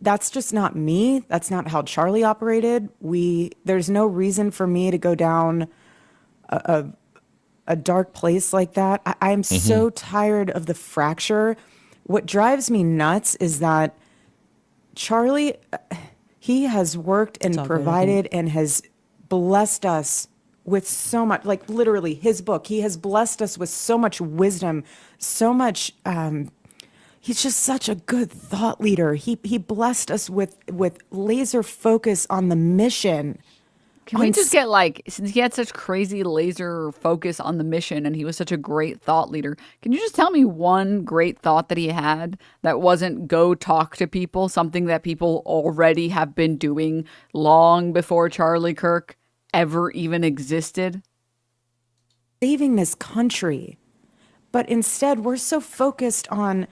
[SPEAKER 10] That's just not me. That's not how Charlie operated. There's no reason for me to go down a dark place like that. I'm so tired of the fracture. What drives me nuts is that Charlie, he has worked and provided and has blessed us with so much, like literally his book, he has blessed us with so much wisdom, so much, he's just such a good thought leader. He blessed us with laser focus on the mission.
[SPEAKER 1] Can we just get since he had such crazy laser focus on the mission and he was such a great thought leader, can you just tell me one great thought that he had that wasn't go talk to people, something that people already have been doing long before Charlie Kirk ever even existed?
[SPEAKER 10] Saving this country. But instead, we're so focused on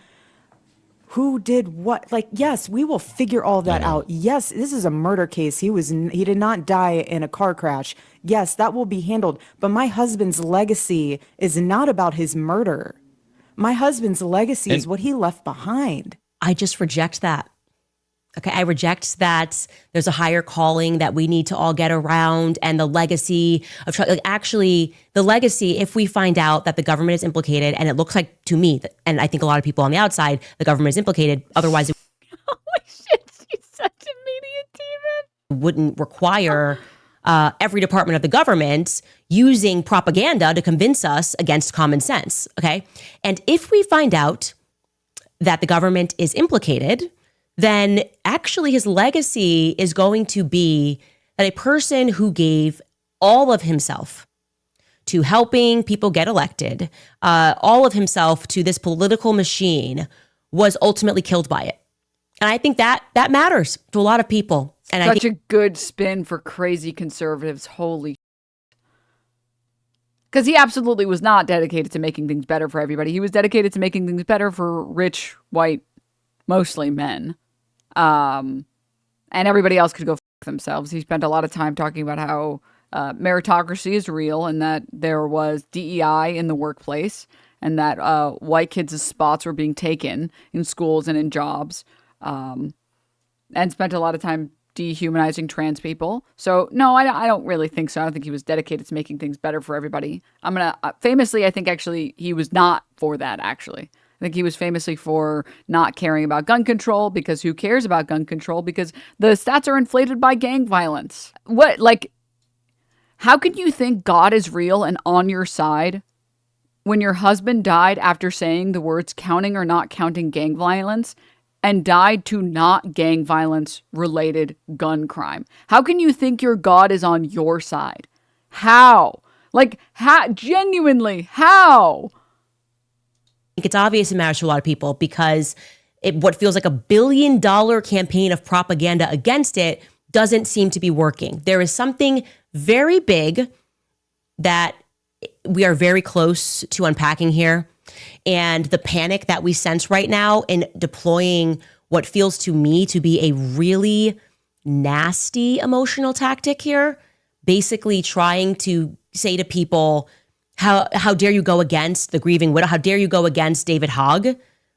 [SPEAKER 10] who did what. Like, yes, we will figure all that out. Yes, this is a murder case. He did not die in a car crash. Yes, that will be handled. But my husband's legacy is not about his murder. My husband's legacy is what he left behind.
[SPEAKER 20] I just reject that. Okay, I reject that there's a higher calling that we need to all get around, and the legacy of actually the legacy, if we find out that the government is implicated, and it looks like to me, and I think a lot of people on the outside, the government is implicated, otherwise
[SPEAKER 1] Holy shit, she's such a media demon.
[SPEAKER 20] wouldn't require every department of the government using propaganda to convince us against common sense. Okay. And if we find out that the government is implicated, then actually his legacy is going to be that a person who gave all of himself to helping people get elected, all of himself to this political machine, was ultimately killed by it. And I think that matters to a lot of people. And
[SPEAKER 1] Such a good spin for crazy conservatives. Holy. Because he absolutely was not dedicated to making things better for everybody. He was dedicated to making things better for rich, white, mostly men. And everybody else could go f themselves. He spent a lot of time talking about how meritocracy is real and that there was DEI in the workplace and that white kids' spots were being taken in schools and in jobs. And spent a lot of time dehumanizing trans people. So no, I don't really think so. I don't think he was dedicated to making things better for everybody. Famously, I think actually he was not for that, actually. I think he was famously for not caring about gun control, because who cares about gun control? Because the stats are inflated by gang violence. How can you think God is real and on your side when your husband died after saying the words counting or not counting gang violence and died to not gang violence related gun crime? How can you think your God is on your side? How? Genuinely, how?
[SPEAKER 20] I think it's obvious it matters to a lot of people because what feels like $1 billion campaign of propaganda against it doesn't seem to be working. There is something very big that we are very close to unpacking here. And the panic that we sense right now in deploying what feels to me to be a really nasty emotional tactic here, basically trying to say to people, how dare you go against the grieving widow? How dare you go against David Hogg,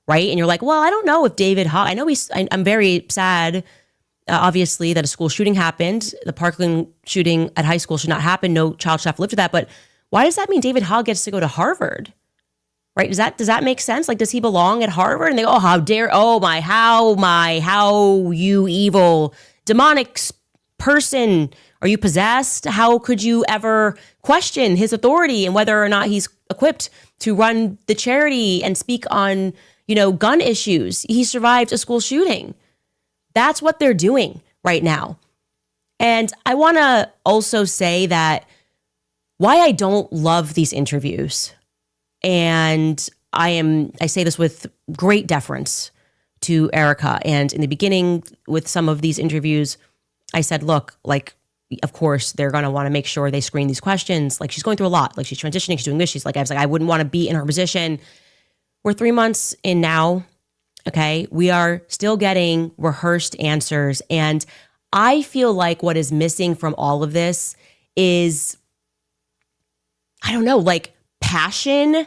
[SPEAKER 20] right? And you're like, well, I don't know if David Hogg, I know I'm very sad, obviously, that a school shooting happened. The Parkland shooting at high school should not happen. No child should have to live through that. But why does that mean David Hogg gets to go to Harvard? Right? Does that make sense? Does he belong at Harvard? And they go, oh, how dare, how you evil, demonic person. Are you possessed? How could you ever question his authority and whether or not he's equipped to run the charity and speak on, gun issues? He survived a school shooting. That's what they're doing right now. And I want to also say that why I don't love these interviews, and I say this with great deference to Erika. And in the beginning with some of these interviews, I said, look, of course, they're going to want to make sure they screen these questions. She's going through a lot. She's transitioning, she's doing this. I wouldn't want to be in her position. We're 3 months in now. Okay. We are still getting rehearsed answers. And I feel like what is missing from all of this is, I don't know, passion,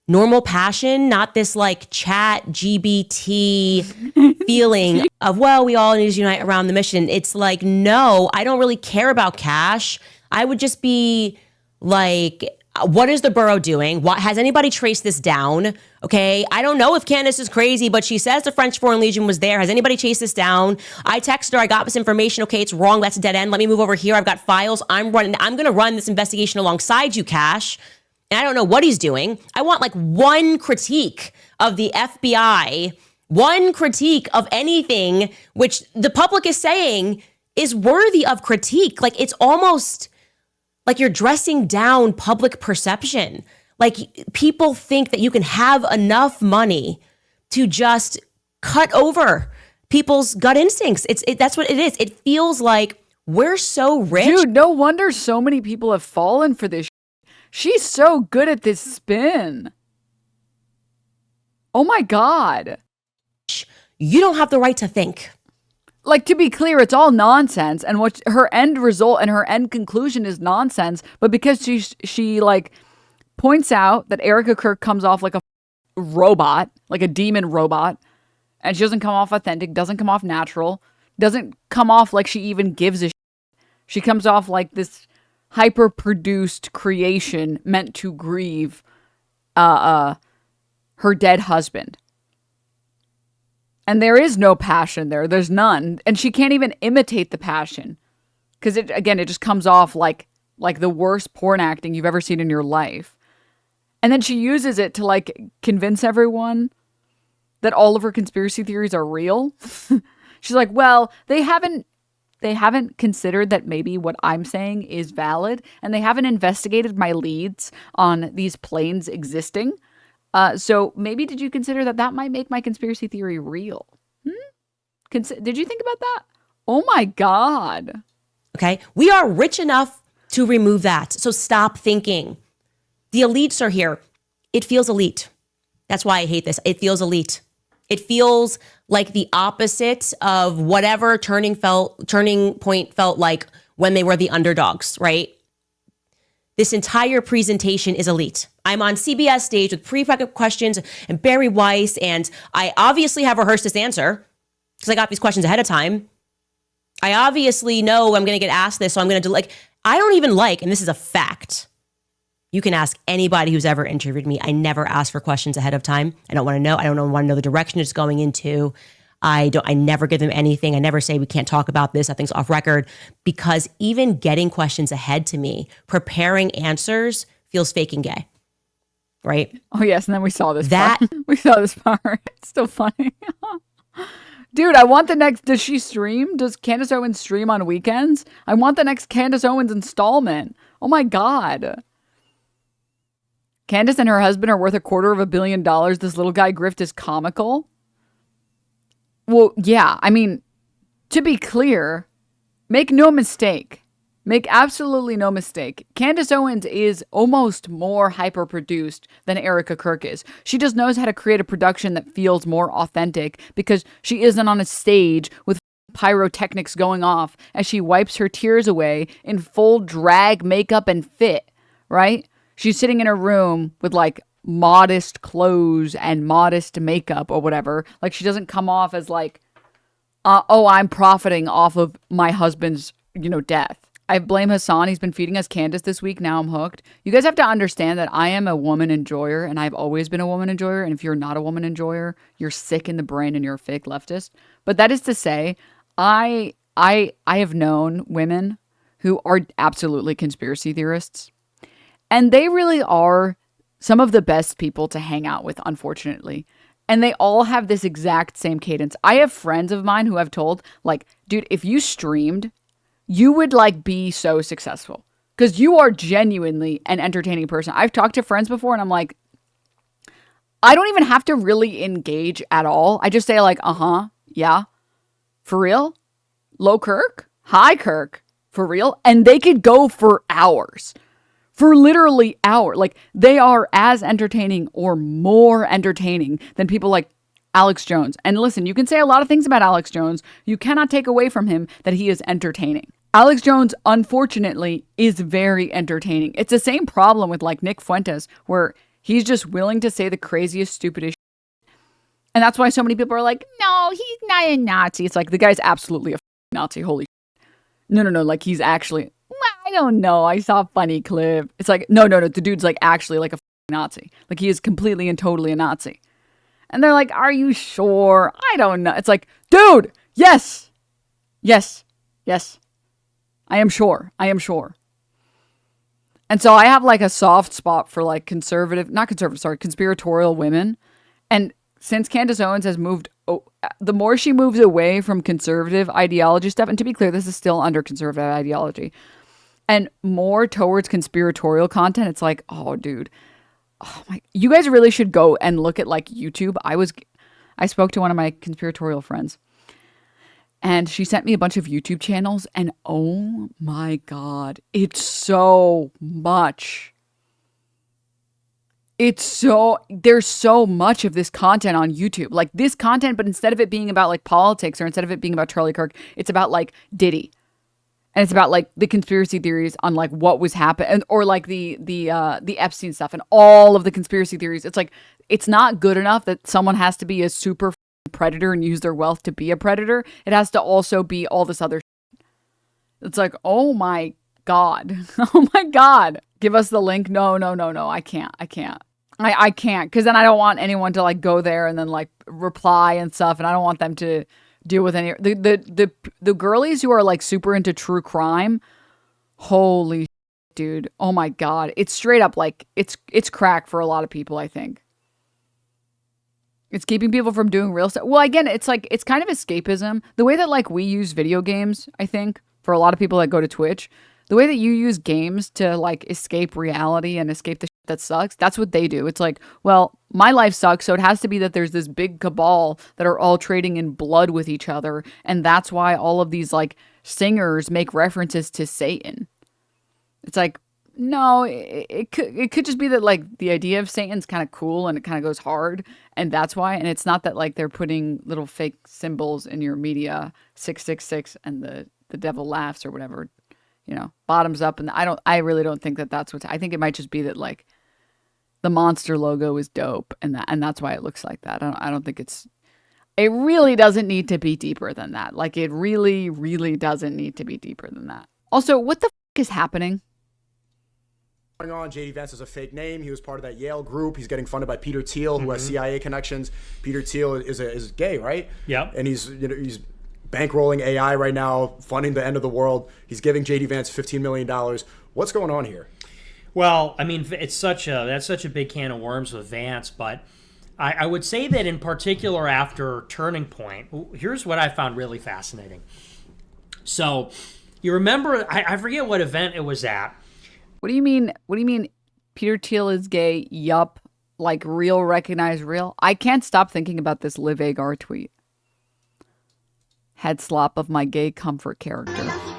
[SPEAKER 20] normal passion, not this chat GBT feeling of, well, we all need to unite around the mission. It's no, I don't really care about cash. I would just be what is the borough doing? Has anybody traced this down? Okay. I don't know if Candace is crazy, but she says the French Foreign Legion was there. Has anybody chased this down? I texted her. I got this information. Okay. It's wrong. That's a dead end. Let me move over here. I've got files. I'm going to run this investigation alongside you, Cash. And I don't know what he's doing. I want one critique of the FBI, one critique of anything which the public is saying is worthy of critique. It's almost you're dressing down public perception. People think that you can have enough money to just cut over people's gut instincts. That's what it is. It feels like we're so rich.
[SPEAKER 1] Dude, no wonder so many people have fallen for this. She's so good at this spin. Oh my God.
[SPEAKER 20] You don't have the right to think.
[SPEAKER 1] To be clear, it's all nonsense. And what her end result and her end conclusion is nonsense. But because she points out that Erika Kirk comes off like a robot, like a demon robot, and she doesn't come off authentic, doesn't come off natural, doesn't come off like she even gives a shit. She comes off like this hyper-produced creation meant to grieve her dead husband. And there is no passion there. There's none. And she can't even imitate the passion. Because it just comes off like the worst porn acting you've ever seen in your life. And then she uses it to like convince everyone that all of her conspiracy theories are real. She's like, well, they haven't considered that maybe what I'm saying is valid, and they haven't investigated my leads on these planes existing. So maybe did you consider that might make my conspiracy theory real? Did you think about that? Oh my God.
[SPEAKER 20] Okay. We are rich enough to remove that. So stop thinking. The elites are here. It feels elite. That's why I hate this. It feels elite. It feels like the opposite of whatever turning point felt like when they were the underdogs, right? This entire presentation is elite. I'm on CBS stage with pre-prep questions and Bari Weiss, and I obviously have rehearsed this answer because I got these questions ahead of time. I obviously know I'm going to get asked this, so I'm going to do I don't even and this is a fact. You can ask anybody who's ever interviewed me. I never ask for questions ahead of time. I don't want to know. I don't want to know the direction it's going into. I never give them anything. I never say we can't talk about this. That thing's off record, because even getting questions ahead to me, preparing answers feels fake and gay. Right?
[SPEAKER 1] Oh yes, and then we saw this part. We saw this part. It's still funny. Dude, I want the next. Does she stream? Does Candace Owens stream on weekends? I want the next Candace Owens installment. Oh my God. Candace and her husband are worth $250 million. This little guy grift is comical. Well, yeah. I mean, to be clear, make no mistake. Make absolutely no mistake. Candace Owens is almost more hyper-produced than Erika Kirk is. She just knows how to create a production that feels more authentic because she isn't on a stage with pyrotechnics going off as she wipes her tears away in full drag makeup and fit, right? She's sitting in her room with like modest clothes and modest makeup or whatever. Like she doesn't come off as like, I'm profiting off of my husband's, death. I blame Hassan. He's been feeding us Candace this week. Now I'm hooked. You guys have to understand that I am a woman enjoyer, and I've always been a woman enjoyer. And if you're not a woman enjoyer, you're sick in the brain and you're a fake leftist. But that is to say, I have known women who are absolutely conspiracy theorists. And they really are some of the best people to hang out with, unfortunately. And they all have this exact same cadence. I have friends of mine who have told, dude, if you streamed, you would be so successful because you are genuinely an entertaining person. I've talked to friends before and I'm like, I don't even have to really engage at all. I just say yeah, for real? Low Kirk? Hi Kirk, for real? And they could go for hours. For literally hours. They are as entertaining or more entertaining than people like Alex Jones. And listen, you can say a lot of things about Alex Jones. You cannot take away from him that he is entertaining. Alex Jones, unfortunately, is very entertaining. It's the same problem with Nick Fuentes, where he's just willing to say the craziest, stupidest shit. And that's why so many people are like, no, he's not a Nazi. It's the guy's absolutely a Nazi. Holy shit. No. He's actually... I don't know. I saw a funny clip. It's no. The dude's actually a Nazi. He is completely and totally a Nazi. And they're like, are you sure? I don't know. It's dude, yes. I am sure. And so I have a soft spot for conspiratorial women. And since Candace Owens has moved, the more she moves away from conservative ideology stuff, and to be clear, this is still under conservative ideology, and more towards conspiratorial content, it's oh, dude. Oh my, you guys really should go and look at YouTube. I spoke to one of my conspiratorial friends and she sent me a bunch of YouTube channels and oh my God, it's so much. There's so much of this content on YouTube. This content, but instead of it being about politics or instead of it being about Charlie Kirk, it's about Diddy. And it's about the conspiracy theories on what was happening, or the Epstein stuff and all of the conspiracy theories. It's it's not good enough that someone has to be a super predator and use their wealth to be a predator. It has to also be all this other shit. It's oh my God. Oh my God. Give us the link. No. I can't. I can't. Because then I don't want anyone to go there and then reply and stuff. And I don't want them to deal with any the girlies who are like super into true crime. Holy shit, dude. Oh my God. It's straight up like it's crack for a lot of people, I think. It's keeping people from doing real stuff. Well, again, it's like it's kind of escapism. The way that like we use video games, I think, for a lot of people that go to Twitch, the way that you use games to like escape reality and escape the shit that sucks, that's what they do. It's like, well, my life sucks, so it has to be that there's this big cabal that are all trading in blood with each other, and that's why all of these like singers make references to Satan. It's like, no, it could just be that like the idea of Satan's kind of cool and it kind of goes hard, and that's why. And it's not that like they're putting little fake symbols in your media, 666 and the devil laughs or whatever, you know, bottoms up. And I really don't think that that's I think it might just be that like the monster logo is dope, and that's why it looks like that. I don't think it really doesn't need to be deeper than that. Like it really, really doesn't need to be deeper than that. Also, what the f is happening?
[SPEAKER 4] Going on, JD Vance is a fake name. He was part of that Yale group. He's getting funded by Peter Thiel, who has CIA connections. Peter Thiel is gay, right?
[SPEAKER 8] Yep.
[SPEAKER 4] And he's bankrolling AI right now, funding the end of the world. He's giving JD Vance $15 million. What's going on here?
[SPEAKER 8] Well, I mean, that's such a big can of worms with Vance, but I would say that in particular after Turning Point, here's what I found really fascinating. So, you remember, I forget what event it was at.
[SPEAKER 1] What do you mean? What do you mean? Peter Thiel is gay? Yup. Like real, recognize real. I can't stop thinking about this Liv Agar tweet. Head slop of my gay comfort character.